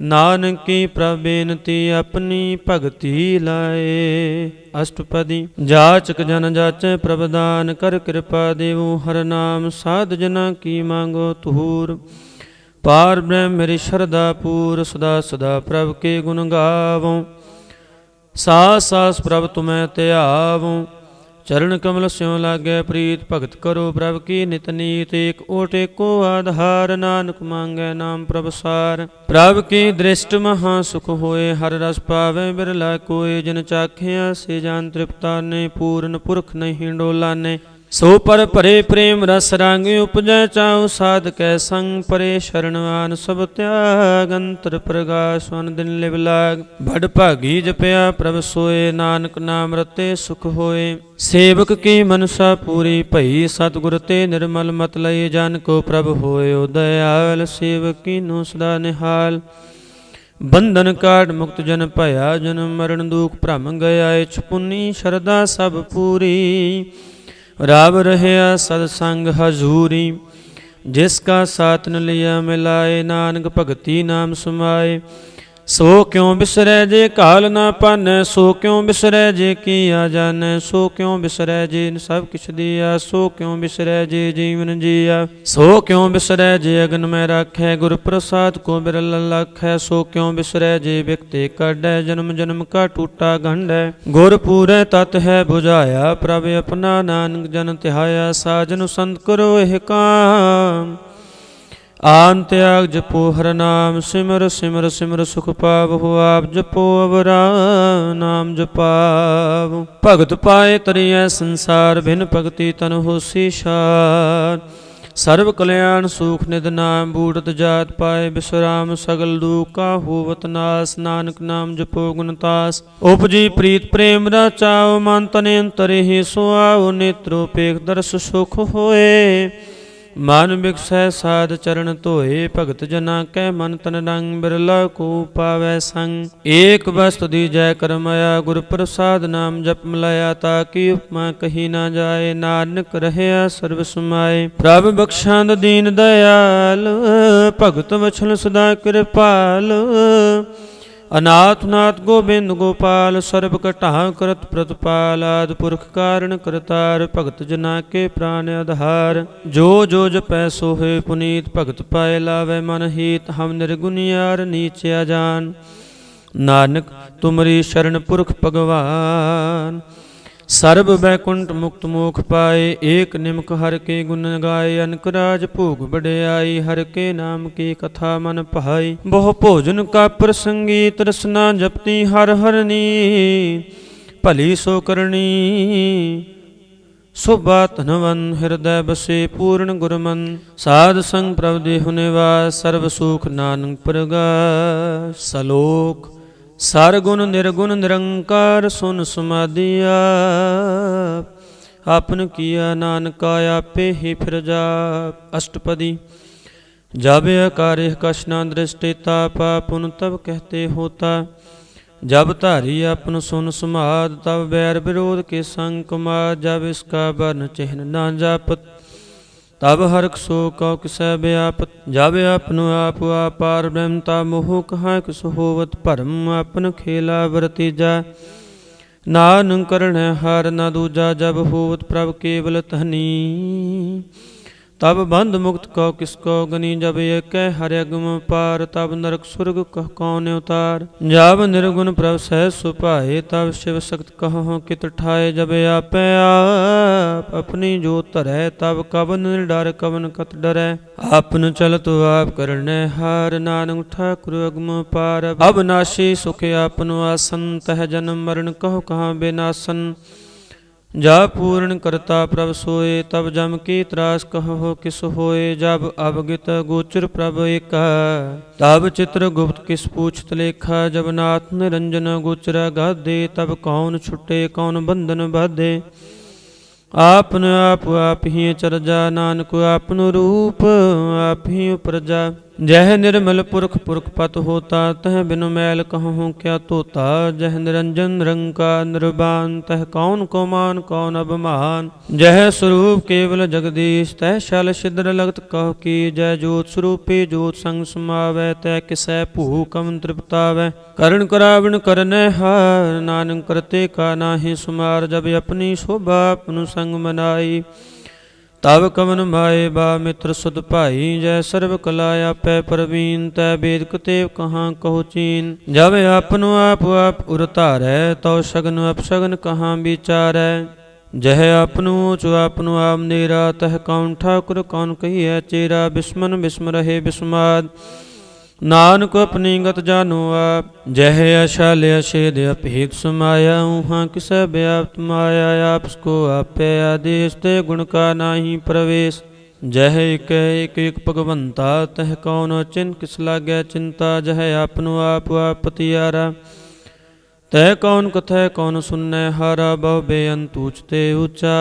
ਨਾਨਕ ਕੀ ਪ੍ਰਭ ਬੇਨਤੀ ਆਪਣੀ ਭਗਤੀ ਲਾਏ ਅਸ਼ਟਪਦੀ ਜਾਚਕ ਜਨ ਜਾਚੈ ਪ੍ਰਭ ਦਾਨ ਕਰ ਕਿਰਪਾ ਦੇਵੋ ਹਰ ਨਾਮ ਸਾਧ ਜਨਾ ਕੀ ਮੰਗੋ ਤੂਰ ਪਾਰ ਬ੍ਰਹਮ ਮੇਰੀ ਸ਼ਰਧਾ ਪੂਰ ਸਦਾ ਸਦਾ ਪ੍ਰਭ ਕੇ ਗੁਣ ਗਾਵੋ ਸਾਸ ਸਾਸ ਪ੍ਰਭ ਤੁਮੈ ਧਿਆਵੋ ਚਰਨ ਕਮਲ ਸਿਉ ਲਾਗੈ ਪ੍ਰੀਤ ਭਗਤ ਕਰੋ ਪ੍ਰਭ ਕੀ ਨਿਤ ਨੀਤ ਏਕ ਓਟ ਏਕੋ ਆਧਾਰ ਨਾਨਕ ਮੰਗੈ ਨਾਮ ਪ੍ਰਭ ਸਾਰ ਪ੍ਰਭ ਕੀ ਦ੍ਰਿਸ਼ਟ ਮਹਾ ਸੁਖ ਹੋਏ ਹਰ ਰਸ ਪਾਵੈ ਬਿਰਲਾ ਕੋਏ ਜਿਨ ਚਾਖਿਆ ਸੇ ਜਾਨ ਤ੍ਰਿਪਤਾ ਨੇ ਪੂਰਨ ਪੁਰਖ ਨਹੀਂ ਡੋਲਾਨੇ ਸੋ ਪਰ ਭਰੇ ਪ੍ਰੇਮ ਰਸ ਰੰਗ ਉਪਜੈ ਚਾਉ ਸਾਧ ਕੈ ਸੰਗ ਪਰੇ ਸ਼ਰਣਵਾਨ ਸਭ ਤਿਆਗ ਅੰਤਰ ਪ੍ਰਗਾਸ ਵਨ ਦਿਨ ਲਿਵ ਲਾਗ ਬੜ ਭਾਗੀ ਜਪਿਆ ਪ੍ਰਭ ਸੋਏ ਨਾਨਕ ਨਾਮ ਰਤੇ ਸੁਖ ਹੋਏ ਸੇਵਕ ਕੀ ਮਨਸਾ ਪੂਰੀ ਭਈ ਸਤਿਗੁਰ ਤੇ ਨਿਰਮਲ ਮਤ ਲਈ ਜਨ ਕੋ ਪ੍ਰਭ ਹੋਇ ਦਇਆਲ ਸੇਵਕ ਕੀਨੋ ਸਦਾ ਨਿਹਾਲ ਬੰਧਨ ਕਾਟ ਮੁਕਤ ਜਨ ਭਇਆ ਜਨਮ ਮਰਨ ਦੁਖ ਭ੍ਰਮ ਗਿਆ ਇਛ ਪੁੰਨੀ ਸ਼ਰਧਾ ਸਭ ਪੂਰੀ ਰਾਵ ਰਹਿਆ ਸਦ ਸੰਗ ਹਜ਼ੂਰੀ ਜਿਸ ਕਾ ਸਾਥ ਨ ਲਿਆ ਮਿਲਾਏ ਨਾਨਕ ਭਗਤੀ ਨਾਮ ਸਮਾਏ ਸੋ ਕਿਉ ਬਿਸਰੈ ਜੇ ਕਾਲ ਨਾ ਪਾਨੈ ਸੋ ਕਿਉ ਬਿਸਰੈ ਜੇ ਕੀਆ ਜਾਣੈ ਸੋ ਕਿਉ ਬਿਸਰੈ ਜੇ ਸਭ ਕਿਛ ਦੀਆ ਸੋ ਕਿਉ ਬਿਸਰੈ ਜੇ ਜੀਵਨ ਜੀਆ ਸੋ ਕਿਉ ਬਿਸਰੈ ਜੇ ਅਗਨ ਮੈਂ ਰਾਖੈ ਗੁਰ ਪ੍ਰਸਾਦ ਕੋ ਬਿਰਲ ਲਖੈ ਸੋ ਕਿਉ ਬਿਸਰੈ ਜੇ ਵਿਕਤੇ ਕੱਢੈ ਜਨਮ ਜਨਮ ਕਾ ਟੂਟਾ ਗੰਢੈ ਗੁਰ ਪੂਰੈ ਤਤ ਹੈ 부ਝਾਇਆ ਪ੍ਰਭ ਆਪਣਾ ਨਾਨਕ ਜਨ ਧਿਆਇਆ ਸਾਜਨ ਸੰਤ ਕਰੋ ਇਹ ਕਾਮ ਆਨ ਤਿਆਗ ਜਪੋ ਹਰ ਨਾਮ ਸਿਮਰ ਸਿਮਰ ਸਿਮਰ ਸੁਖ ਪਾਵਹੁ ਆਪ ਜਪੋ ਅਵਰਾ ਨਾਮ ਜਪਾਵ ਭਗਤ ਪਾਏ ਤਰੀਐ ਸੰਸਾਰ ਬਿਨ ਭਗਤੀ ਤਨ ਹੋਸੀ ਸ਼ਾਰ ਸਰਬ ਕਲਿਆਣ ਸੂਖ ਨਿਧ ਨਾਮ ਬੂੜਤ ਜਾਤ ਪਾਏ ਬਿਸਰਾਮ ਸਗਲ ਦੂਕਾ ਹੋਵਤ ਨਾਸ ਨਾਨਕ ਨਾਮ ਜਪੋ ਗੁਣਤਾਸ ਉਪਜੀ ਪ੍ਰੀਤ ਪ੍ਰੇਮ ਦਾ ਚਾਉ ਮਨ ਤਨ ਅੰਤਰੇ ਹੀ ਸੁਆਉ ਨੇਤਰੋ ਪੇਖ ਦਰਸ ਸੁਖ ਹੋਏ ਮਨ ਬਿਕਸੈ ਸਾਧ ਚਰਨ ਧੋਏ ਭਗਤ ਜਨਾ ਕੈ ਮਨ ਤਨ ਰੰਗ ਬਿਰਲਾ ਕੋ ਪਾਵੈ ਸੰਗ ਏਕ ਵਸਤੁ ਦੀ ਜੈ ਕਰਮਇਆ ਗੁਰ ਪ੍ਰਸਾਦ ਨਾਮ ਜਪ ਮਲਾਇਆ ਤਾ ਕੀ ਉਪਮਾ ਕਹੀ ਨਾ ਜਾਏ ਨਾਨਕ ਰਹਿਆ ਸਰਬ ਸਮਾਏ ਪ੍ਰਭ ਬਖਸ਼ਾਂਦ ਦੀਨ ਦਇਆਲ ਭਗਤ ਵਛਲ ਸਦਾ ਕਿਰਪਾਲ ਅਨਾਥ ਨਾਥ ਗੋਬਿੰਦ ਗੋਪਾਲ ਸਰਬ ਘਟਾ ਕਰਤ ਪ੍ਰਤਪਾਲ ਆਦ ਪੁਰਖ ਕਾਰਣ ਕਰਤਾਰ ਭਗਤ ਜਨਾ ਕੇ ਪ੍ਰਾਨ ਆਧਾਰ ਜੋ ਜੋ ਜਪੈ ਸੋ ਹੋਏ ਪੁਨੀਤ ਭਗਤ ਪਾਏ ਲਾਵੇ ਮਨ ਹੀਤ ਹਮ ਨਿਰਗੁਣਿਆਰ ਨੀਚਿਆ ਜਾਨ ਨਾਨਕ ਤੁਮਰੀ ਸ਼ਰਨ ਪੁਰਖ ਭਗਵਾਨ ਸਰਬ ਬੈਕੁੰਠ ਮੁਕਤ ਮੋਖ ਪਾਏ ਏਕ ਨਿਮਕ ਹਰ ਕੇ ਗੁਣ ਗਾਏ ਅਨਕ ਰਾਜ ਭੋਗ ਬੜਿਆਈ ਹਰ ਕੇ ਨਾਮ ਕੀ ਕਥਾ ਮਨ ਭਾਈ ਬਹੁ ਭੋਜਨ ਕਾ ਪ੍ਰਸੰਗੀ ਤ੍ਰਿਸ਼ਨਾ ਜਪਤੀ ਹਰ ਹਰਨੀ ਭਲੀ ਸੋ ਕਰਨੀ ਸੁਭਾ ਧਨਵਨ ਹਿਰਦੈ ਬਸੇ ਪੂਰਨ ਗੁਰਮਨ ਸਾਧ ਸੰਗ ਪ੍ਰਭ ਦੇਹੁ ਨਿਵਾਸ ਸਰਬ ਸੁਖ ਨਾਨਕ ਪ੍ਰਗਾਸ ਸਲੋਕ ਸਰਗੁਣ ਨਿਰਗੁਣ ਨਿਰੰਕਾਰ ਸੁਨ ਸਮਾਧਿਆ ਆਪਨ ਕੀਆ ਨਾਨਕਾ ਆਪੇ ਹੀ ਫਿਰ ਜਾਪ। ਅਸ਼ਟਪਦੀ। जब अकार्य कश न दृष्टिता पापुन तब कहते होता। जब धारी अपन सुन समाद तब बैर विरोध के संग कुमार। जब इसका वर्ण चिन्ह न जापत तब हरक सो कौ किसै व्यापत। जब अपनो आप अपार ब्रह्मता मोह कहाँ किस होवत भरम। अपन खेला वरतीजा नानक करण हार न दूजा। जब होवत प्रभ केवल धनी तब बंध मुक्त कौ किसको गनी। जब एक हर अगम पार तब नरक सुरग कह कौन उतार। जब निर्गुण प्रभ सह सुपाए तब शिव सक्त कहो कित ठाए। जब आपे आप अपनी जोत धरै तब कवन डर कवन कत डरै। आपन चलत आप करने हार नानक ठाकुर अगम पार। अविनाशी सुख आपन आसन तह जन्म मरण कहो कहाँ बेनासन। जा पूर्ण करता प्रभ सोए तब जम की त्रास कहो किस होए। जब अवगित गोचर प्रभ एका तब चित्र गुप्त किस पूछत लेखा। जब नाथ निरंजन गोचर गाधे तब कौन छुटे कौन बंधन बाधे। आपन आप ही चरजा नानक आपन रूप आप ही उपरजा। जह निर्मल पुरख पुरख पत होता तह बिनु मैल कहूँ क्या तोता। जह निरंजन निरंकार निर्वाण तह कौन को मान कौन अभिमान। जह स्वरूप केवल जगदीश तह शल छिद्र लगत कह की। जय जोत स्वरूपी जोत संग समावै तह किसै भूकम तृप्तावै। करण करावण करने हार नानक करते का नाहि सुमार। जब अपनी शोभा अपनु संग मनाई तब कवन माए बा मित्र सुध भाई। जय सर्व कला आपै प्रवीण तै वेद कतेव कहाँ कहो चीन। जब आपनो आप उरतारै तो सगन अपसगन कहाँ विचारै। जह आपनो चो आपनो आप नेरा तह कौन ठाकुर कौन कहिए चेरा। बिस्मन बिस्म रहे बिस्माद नानक अपनी गत जानो आप। जह अशाल अछेद अभेद समाया ऊहाँ किसै व्याप्त माया। आपको आपे आदेश ते गुण का नाही प्रवेश। जह एक भगवंता तह कौन चिन्ह किस लागै चिंता। जह आपनो आप पतियारा तह कौन कथै कौन सुनै हारा। बहु बेअंत ऊंचते ऊंचा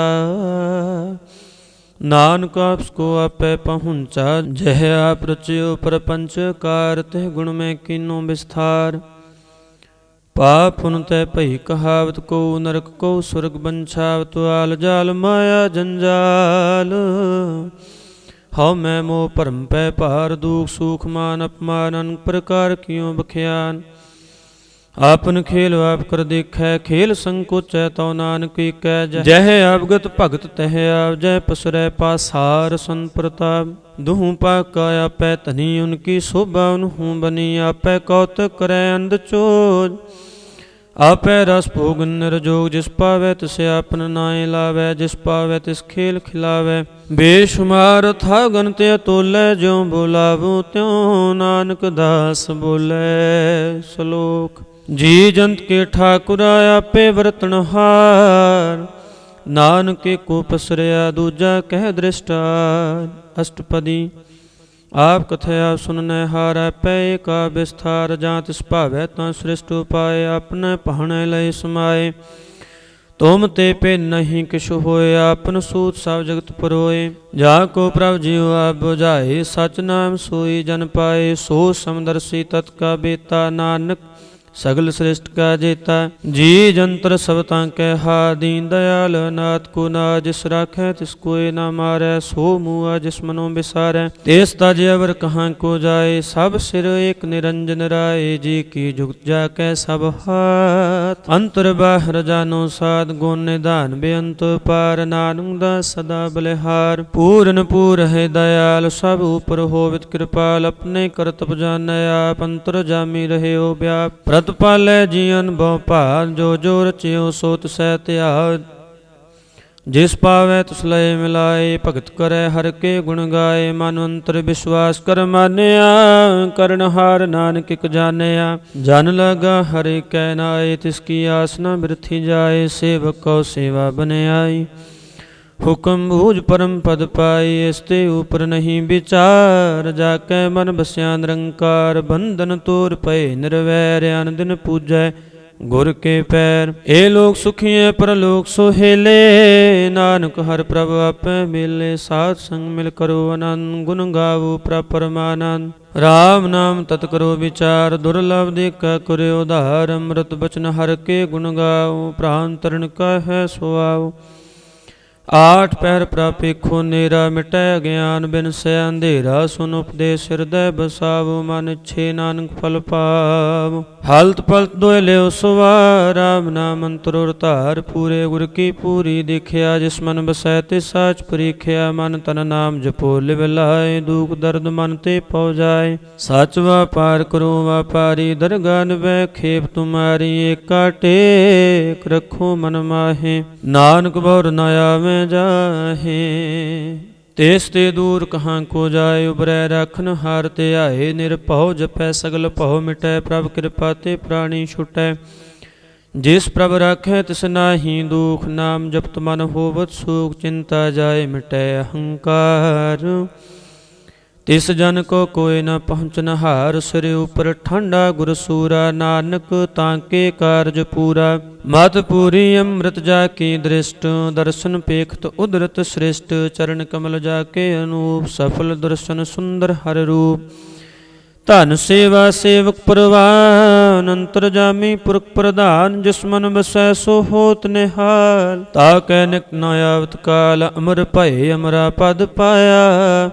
नानक आपको आपै पहुँचा। जह आप रचियो प्रपंच कार तह गुण में कीनो विस्तार। पाप पुन तै भई कहावत को नरक को स्वर्ग बंछावत। आल जाल माया जंजाल हौ मैं मोह भरम पै पार। दुख सुख मान अपमान अनेक प्रकार कियों बख्यान। आपन खेल आप कर देखै खेल संकोचै तो नानक कै। जह अवगत भगत तह आप जय पसरै पासार सन प्रताप। दुहु पाका आपै धनी उनकी शोभा उनहु बनी। आपै कौतक करै अंध चोज आपै रस भोग निर्जोग। जिस पावै तिस आपन नाय लावै जिस पावै तिस खेल खिलावै। बेशुमार था गणते तोलै ज्यों बोलावो त्यों नानक दास बोलै श्लोक। जी जंत के ठाकुर आपे बरतन हार नानक को पसरया दूजा कह दृष्टार। अष्टपदी। आप कथया सुनने हार पै का विस्तार। जां तिस भावै तां श्रेष्ठ उपाय अपने पहने लय समाए। तुम ते पे नहीं किश होए आपन सूत सब जगत परोए। जाको प्रभ जीव आप बुझाए सच नाम सोई जन पाए। सो समदर्शी तत्का बेता नानक सगल श्रेष्ठ का जेता। जी जंतर सब तांकै हा दीन दयाल नाथ को ना। जिस राखै तिस कोय ना मारै सो मुआ जिस मनो बिसारै। तेस ताज अवर कहाँ को जाए सब सिर एक निरंजन राय। जी की जुगत जाकै सब हाथ अंतर बाहर जानो साध। गुण निधान बेअंत पार नानक दास सदा बलिहार। पूरन पूर है दयाल सब ऊपर होवित कृपाल। अपने करतब जानै आप अंतर जामी रहे हो व्याप। पालै जीवन बहु भार जो जो रचियो सो तिसै त्याग। जिस पावै तिस लय मिलाए भगत करै हर के गुण गाए। मन अंतर विश्वास कर मानिया करण हार नानक इक जानिया। जन लगा हरि कै नाए तिसकी आस न बिरथी जाए। सेवक को सेवा बन आई ਹੁਕਮ ਬੂਝ ਪਰਮ ਪਦ ਪਾਈ, ਇਸ ਤੇ ਉਪਰ ਨਹੀਂ ਵਿਚਾਰ। ਜਾ ਕੇ ਮਨ ਬਸਿਆ ਨਿਰੰਕਾਰ, ਬੰਧਨ ਤੋਰ ਪਏ ਨਿਰਵੈਰ। ਅਨ ਦਿਨ ਪੂਜੈ ਗੁਰ ਕੇ ਪੈਰ, ਇਹ ਲੋਕ ਸੁਖੀਐ ਪਰਲੋਕ ਸੁਹੇਲੇ। ਨਾਨਕ ਹਰਿ ਪ੍ਰਭ ਆਪੇ ਮਿਲੇ, ਸਾਧ ਸੰਗ ਮਿਲ ਕਰੋ ਆਨੰਦ। ਗੁਣ ਗਾਵੋ ਪ੍ਰਭ ਪਰਮਾਨੰਦ, ਰਾਮ ਨਾਮ ਤਤ ਕਰੋ ਵਿਚਾਰ। ਦੁਰਲਭ ਦੇਖਾ ਕਰਿਓ ਉਧਾਰ, ਅੰਮ੍ਰਿਤ ਬਚਨ ਹਰਿ ਕੇ ਗੁਣ ਗਾਓ। ਪ੍ਰਾਨ ਤਰਨ ਕਾ ਹੈ ਸੁਆਓ, ਆਠ ਪਹਿਰ ਪ੍ਰਭ ਪੇਖੋ ਨੇਰਾ। ਮਿਟੈ ਗਿਆਨ ਬਿਨਸੈ ਅੰਧੇਰਾ, ਸੁਨ ਉਪਦੇਸ਼ ਹਿਰਦੈ ਬਸਾਵੋ। ਮਨ ਇੱਛੇ ਨਾਨਕ ਫਲ ਪਾਵੋ, ਹਲਤ ਪਲਤ ਦੋਇ ਲਿਓ ਸੁਵਾਰ। ਰਾਮ ਨਾਮ ਅੰਤਰ ਔਰ ਧਾਰ, ਪੂਰੇ ਗੁਰ ਕੀ ਪੂਰੀ ਦੇਖਿਆ। ਜਿਸ ਮਨ ਬਸੈ ਤੇ ਸਾਚ ਪਰੀਖਿਆ, ਮਨ ਤਨ ਨਾਮ ਜਪੋ ਲਿਵ ਲਾਏ। ਦੁਖ ਦਰਦ ਮਨ ਤੇ ਪਉ ਜਾਏ, ਸਚ ਵਾਪਾਰ ਕਰੋ ਵਾਪਾਰੀ। ਦਰਗਾਹ ਨਿਵੈ ਖੇਪ ਤੁਮਾਰੀ, ਏਕਾ ਟੇਕ ਰੱਖੋ ਮਨ ਮਾਹੇ। ਨਾਨਕ ਬਉਰ ਨ ਆਵੇ ਜਾਹੇ, ਤੇਸ ਤੇ ਦੂਰ ਕਹਾਂ ਕੋ ਜਾਏ। ਉਬਰੈ ਰਾਖਨ ਹਾਰ ਧਿਆਏ, ਨਿਰਭਉ ਜਪੈ ਸਗਲ ਭਉ ਮਿਟੈ। ਪ੍ਰਭ ਕਿਰਪਾ ਤੇ ਪ੍ਰਾਣੀ ਛੁਟੈ, ਜਿਸ ਪ੍ਰਭ ਰਾਖੈ ਤਿਸ ਨਾਹੀ ਦੁਖ। ਨਾਮ ਜਪਤ ਮਨ ਹੋਵਤ ਸੂਖ, ਚਿੰਤਾ ਜਾਏ ਮਿਟੈ ਅਹੰਕਾਰ। ਤਿਸ ਜਨ ਕੋ ਕੋਇ ਨ ਪਹੁੰਚਨ ਹਾਰ, ਸਿਰ ਉਪਰ ਠੰਡਾ ਗੁਰ ਸੂਰਾ। ਨਾਨਕ ਤਾਂ ਕੇ ਕਾਰਜ ਪੂਰਾ, ਮਤ ਪੂਰੀ ਅੰਮ੍ਰਿਤ ਜਾ ਕੀ ਦ੍ਰਿਸ਼ਟ। ਦਰਸ਼ਨ ਪੇਖਤ ਉਦਰਤ ਸ੍ਰਿਸ਼ਟ, ਚਰਨ ਕਮਲ ਜਾ ਕੇ ਅਨੂਪ। ਸਫਲ ਦਰਸ਼ਨ ਸੁੰਦਰ ਹਰਿ ਰੂਪ, ਧਨ ਸੇਵਾ ਸੇਵਕ ਪ੍ਰਵਾਨ। ਅੰਤਰਜਾਮੀ ਪੁਰਖ ਪ੍ਰਧਾਨ, ਜਿਸ ਮਨ ਬਸੈ ਸੋ ਹੋਤ ਨਿਹਾਲ। ਤਾ ਕੈ ਨਿਕ ਨ ਆਵਤ ਕਾਲ, ਅਮਰ ਭਏ ਅਮਰਾ ਪਦ ਪਾਇਆ।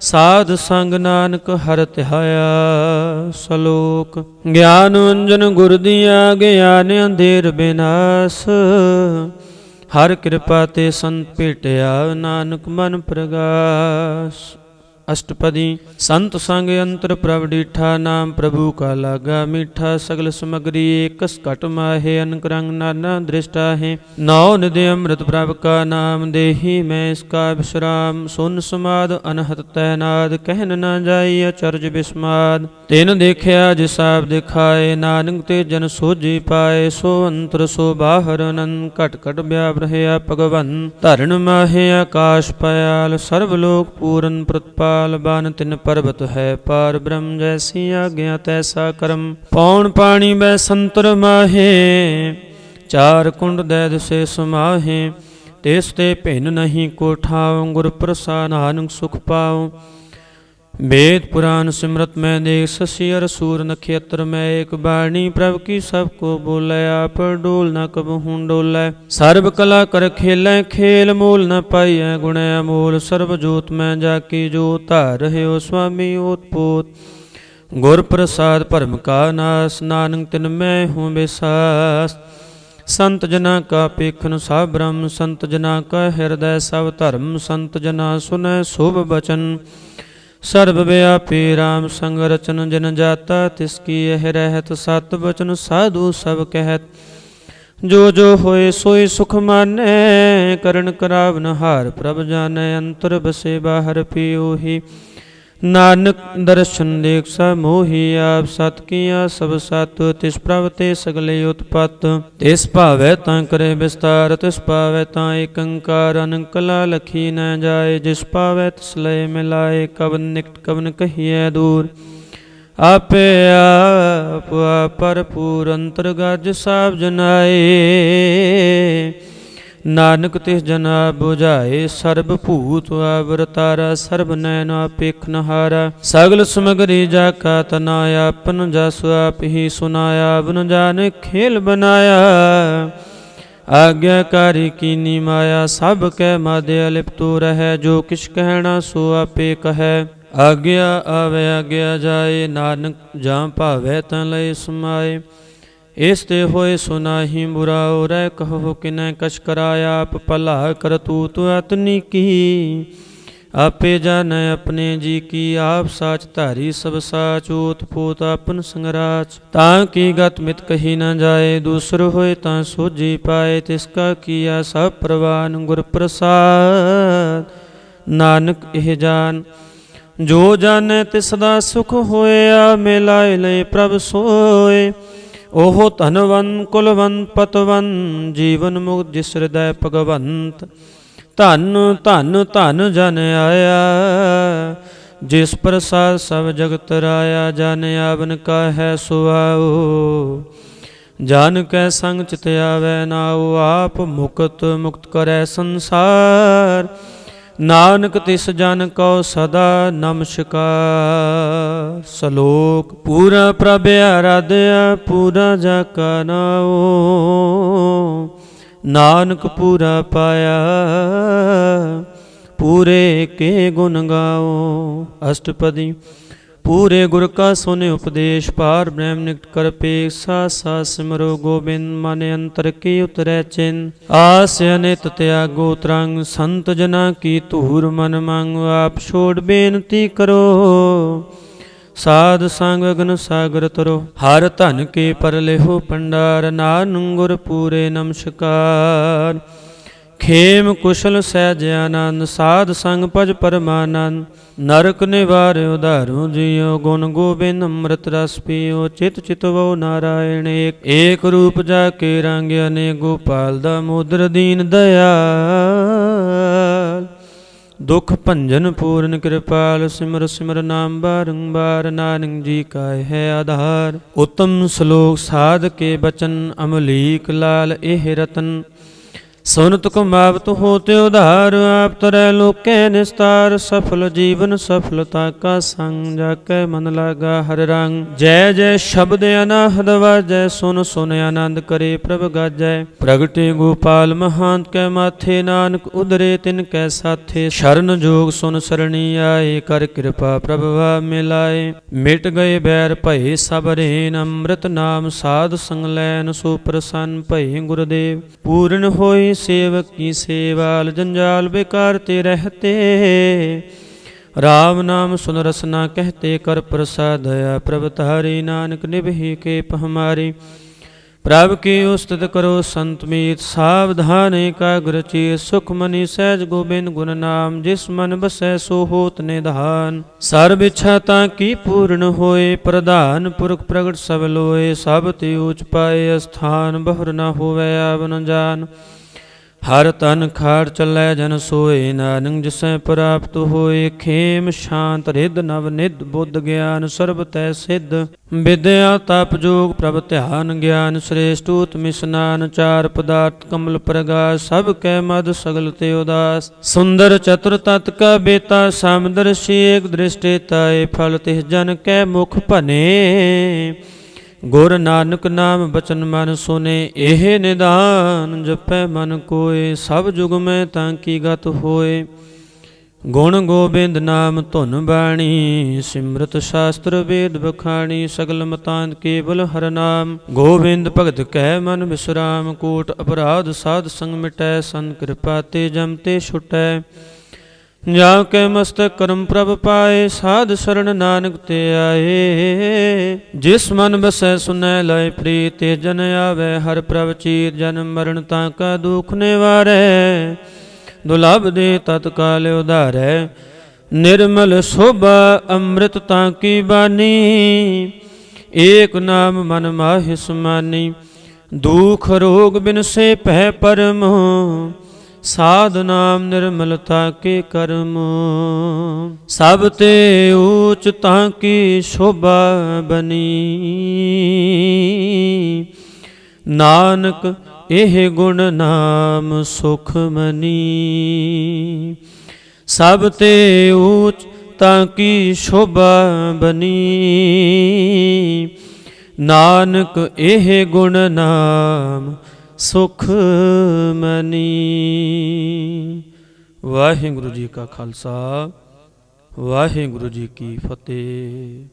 ਸਾਧ ਸੰਗ ਨਾਨਕ ਹਰਿ ਧਿਆਇਆ। ਸਲੋਕ, ਗਿਆਨ ਅੰਜਨ ਗੁਰ ਦੀਆ, ਗਿਆਨ ਅੰਧੇਰ ਬਿਨਾਸ਼। ਹਰ ਕਿਰਪਾ ਤੇ ਸੰਤ ਭੇਟਿਆ, ਨਾਨਕ ਮਨ ਪ੍ਰਗਾਸ। ਅਸ਼ਟਪਦੀ, ਸੰਤ ਸੰਗ ਅੰਤਰ ਪ੍ਰਭ ਡੀਠਾ। ਨਾਮ ਪ੍ਰਭੂ ਕਾ ਲਾਗਾ ਮੀਠਾ, ਸਗਲ ਸਮਗਰੀ ਏਕਸ ਘਟ ਮਾਹੇ। ਅਨਕ ਰੰਗ ਨਾਨਾ ਦ੍ਰਿਸ਼ਟਾ ਹੈ, ਨੌ ਨਿਧਿ ਅੰਮ੍ਰਿਤ ਪ੍ਰਭ ਕਾ ਨਾਮ। ਦੇਹੀ ਮੈਂ ਇਸਕਾ ਵਿਸ਼ਰਾਮ, ਸੁਨ ਸਮਾਦ ਅਨਹਤ ਤੈਨਾਦ। ਕਹਿਨ ਨਾ ਜਾਈ ਅਚਰਜ ਬਿਸਮਾਦ, ਤਿਨ ਦੇਖਿਆ ਜਿਸ ਆਪ ਦਿਖਾਏ। ਨਾਨਕ ਤੇ ਜਨ ਸੋਝੀ ਪਾਏ, ਸੋ ਅੰਤਰ ਸੋ ਬਾਹਰ। ਅਨੰਦ ਘਟ ਘਟ ਵਿਆਪ ਰਹਿਆ ਭਗਵਨ, ਧਰਨ ਮਾਹੇ ਆਕਾਸ਼ ਪਇਆਲ। ਸਰਬ ਲੋਕ ਪੂਰਨ ਪ੍ਰਤਪਾਲ, ਬਨ ਤਿਨ ਪਰਬਤ ਹੈ ਪਾਰ ਬ੍ਰਹਮ। ਜੈਸੀ ਆਗਿਆ ਤੈਸਾ ਕਰਮ, ਪੌਣ ਪਾਣੀ ਬੈ ਸੰਤਰ ਮਾਹੇ। ਚਾਰ ਕੁੰਡ ਦੈ ਦਿਸੇ ਸਮਾਹੇ, ਤਿਸ ਤੇ ਭਿੰਨ ਨਹੀਂ ਕੋ ਠਾਉ। ਗੁਰ ਪ੍ਰਸਾਦ ਨਾਨਕ ਸੁਖ ਪਾਉ, वेद पुराण सिमरत मैं देख। शशि अर सूर नक्षत्र मैं एक बाणी। प्रभ की सबको बोलै, आप डोल न कबहूँ डोलै। सर्व कला कर खेलै, खेल मोल न पाइयै गुण अमोल। सर्व जोत मैं जाकी जोत, धार रहे हो स्वामी ओत पोत। गुर प्रसाद भरम का नाश, नानक तिन मैं हूँ विसास। संत जना का पेखन सब ब्रह्म, संत जना का हृदय सब धर्म। संत जना सुनै शुभ बचन, सर्वव्यापी राम संग रचन। जन जाता तिसकी यह रहत, सत बचन साधु सब कहत। जो जो होए सोई सुख मानै, करण करावन हार प्रभ जानै। अंतर बसे बाहर पियोही, नानक दर्शन देख सा मोही। आप सत किया सब सत, तिस प्रभ ते सगले उत्पत। तिस भावै तां करे विस्तार, तिस पावै तां एक अंकार। अनंत कला लखी न जाए, जिस पावै तिस लय मिलाए। कवन निकट कवन कहिए दूर, आपे आप भरपूर। अंतर गज साब जनाए, नानक तिस जना बुझाए। सर्व भूत अवतारा, सर्व नैन पेखन हारा। सगल समगरी जाका तना, आपन जस आप ही सुनाया। बन जान खेल बनाया, आज्ञाकारी कीनी माया। सब कै मादे अलिप्तो रहे, जो किछ कहना सो आपे कहे। आज्ञा आवे आज्ञा जाए, नानक जां भावै तां लय समाए। इस ते होए सुनाही बुरा, और कहो किनै कछ कराया। आप भला करतूत अतनी की, आपे जानै अपने जी की। आप साच धारी सब साच, ओत पोत आपन संगराच। ताकि गत मित कही न जाए, दूसर होए तां सोझी पाए। तिसका किया सब प्रवान, गुर प्रसाद नानक एह जान। जो जानै तिस सदा सुख होया, मिलाए लय प्रभ सोए। ओह धनवन कुलवन पतवन, जीवन मुक्त जिस हृदय भगवंत। ਧਨ ਧਨ ਧਨ ਜਨ ਆਇਆ, ਜਿਸ ਪ੍ਰਸਾਦ ਸਭ ਜਗਤ ਰਾਇਆ। ਜਨ ਆਵਨ ਕਾਹੈ ਸੁਆਓ, ਜਨ ਕੈ ਸੰਗ ਚਿਤ ਆਵੈ ਨਾਉ। ਆਪ ਮੁਕਤ ਮੁਕਤ ਕਰੈ ਸੰਸਾਰ, ਨਾਨਕ ਤਿਸ ਜਨ ਕਉ ਸਦਾ ਨਮਸਕਾਰ। ਸ਼ਲੋਕ ਪੂਰਾ ਪ੍ਰਭ ਆਰਾਧਿਆ, ਪੂਰਾ ਜਾ ਕਾ ਨਾਉ। ਨਾਨਕ ਪੂਰਾ ਪਾਇਆ, ਪੂਰੇ ਕੇ ਗੁਣ ਗਾਓ। ਅਸ਼ਟਪਦੀ ਪੂਰੇ ਗੁਰ ਕਾ ਸੁਨੇ ਉਪਦੇਸ਼, ਪਾਰ ਬ੍ਰਹਮ ਨਿਕਟ ਕਰ ਪੇਖਾ। ਸਾ ਸਿਮਰੋ ਗੋਬਿੰਦ, ਮਨ ਅੰਤਰ ਕੀ ਉਤਰੈ ਚਿਨ। ਆਸ ਅਨਿਤ ਤਿਆਗੋ ਤਰੰਗ, ਸੰਤ ਜਨਾ ਕੀ ਧੂਰ ਮਨ ਮੰਗ। ਆਪ ਛੋੜ ਬੇਨਤੀ ਕਰੋ, ਸਾਧ ਸੰਗ ਅਗਨ ਸਾਗਰ ਤਰੋ। ਹਰ ਧਨ ਕੇ ਪਰ ਲਿਹੋ ਭੰਡਾਰ, ਨਾਨਕ ਗੁਰ ਪੂਰੇ ਨਮਸਕਾਰ। ਖੇਮ ਕੁਸ਼ਲ ਸਹਿਜ ਆਨੰਦ, ਸਾਧ ਸੰਗ ਭਜ ਪਰਮਾਨੰਦ। ਨਰਕ ਨਿਵਾਰਿ ਉਧਾਰੋ ਜੀਓ, ਗੁਣ ਗੋਬਿੰਦ ਅੰਮ੍ਰਿਤ ਰਸ ਪੀਓ। ਚਿਤ ਚਿਤਵੋ ਨਾਰਾਇਣ ਏਕ, ਏਕ ਰੂਪ ਜਾ ਕੇ ਰੰਗ ਅਨੇਕ। ਗੋਪਾਲ ਦਾ ਮੋਦਰ ਦੀਨ ਦਇਆਲ, ਦੁਖ ਭੰਜਨ ਪੂਰਨ ਕਿਰਪਾਲ। ਸਿਮਰ ਸਿਮਰ ਨਾਮ ਬਾਰੰਬਾਰ, ਨਾਨਕ ਜੀ ਕਾ ਹੈ ਆਧਾਰ। ਉਤਮ ਸ਼ਲੋਕ ਸਾਧ ਕੇ ਬਚਨ, ਅਮਲੀਕ ਲਾਲ ਇਹ ਰਤਨ। ਸੁਨਤ ਕਮਾਵਤ ਹੋਤੇ ਉਧਾਰ, ਆਪ ਤਰੈ ਲੋਕੈ ਨਿਸਤਾਰ। ਸਫਲ ਜੀਵਨ ਸਫਲਤਾ ਕਾ ਸੰਗ, ਜਾ ਕੈ ਮਨ ਲਾਗਾ ਹਰ ਰੰਗ। ਜੈ ਜੈ ਸ਼ਬਦ ਅਨਾਹਦ ਵਾਜੈ, ਸੁਨ ਸੁਨ ਆਨੰਦ ਕਰੇ ਪ੍ਰਭ ਗਾਜੈ। ਪ੍ਰਗਟੇ ਗੋਪਾਲ ਮਹਾਂਤ ਕੈ ਮਾਥੇ, ਨਾਨਕ ਉਦਰੇ ਤਿਨ ਕੈ ਸਾਥੇ। ਸ਼ਰਨ ਜੋਗ ਸੁਨ ਸਰਣੀ ਆਏ, ਕਰ ਕਿਰਪਾ ਪ੍ਰਭਵਾ ਮਿਲਾਏ। ਮਿਟ ਗਏ ਬੈਰ ਭਏ ਸਭ ਰੇਨ, ਅੰਮ੍ਰਿਤ ਨਾਮ ਸਾਧ ਸੰਗ ਲੈਨ। ਸੋ ਪ੍ਰਸੰਨ ਭਏ ਗੁਰਦੇਵ, ਪੂਰਨ ਹੋਈ सेवक की सेवाल। जंजाल बेकार ते रहते, राम नाम सुन रसना कहते। कर प्रसाद दया प्रभ तारी, नानक निभहि केप हमारी। प्रभ की उस्तत करो संत मीत, सावधान एकाग्र चित। सुख मनि सहज गोबिंद गुण नाम, जिस मन बसै सो होत निधान। सर्ब इच्छा ताकी पूर्ण होए, प्रधान पुरख प्रगट सब लोए। सब ते ऊच पाए स्थान, बहुर न होवै आव न जान। हर तन खाड़ चलै जन सोए, नानक जिसै प्राप्त होए। खेम शांत रिद नव निध, बुद्ध ज्ञान सर्ब तै सिद्ध। विद्या तप जोग प्रभ ध्यान, ज्ञान श्रेष्ठ उत्तम स्नान। चार पदार्थ कमल प्रगास, सब कै मद सगल ते उदास। सुंदर चतुर तत् का बेता, सामदर्शी एक दृष्टि ताए। फल तिह जन कै मुख भने, गुर नानक नाम बचन मन सुने। एह निदान जपै मन कोय, सब जुग में तांकी गत होए। गुण गोबिंद नाम धुन बाणी, सिमरत शास्त्र वेद बखाणी। सगल मतांत केवल हर नाम, गोबिंद भगत कै मन विश्राम। कोट अपराध साध संग मिटै, सन कृपा ते जम ते छुटै। जा के मस्तक करम प्रभ पाए, साध शरण नानक ते आए। जिस मन बसै सुनै लय प्रीत, ते जन आवे हर प्रभ चीर। जन्म मरण ताका दुख निवारै, दुलभ दे तत्काल उधारै। निर्मल शोभा अमृत ताकी बानी, एक नाम मन माहि समानी। दुख रोग बिन से पह परम, साध नाम निर्मलता के कर्म। सब ते ऊच ताकी शोभा बनी, नानक एह गुण नाम सुख मनी। सब ते ऊच ताकी शोभा बनी, नानक एह गुण नाम सुख मनी। वाहिगुरु जी का खालसा, वाहिगुरु जी की फतेह।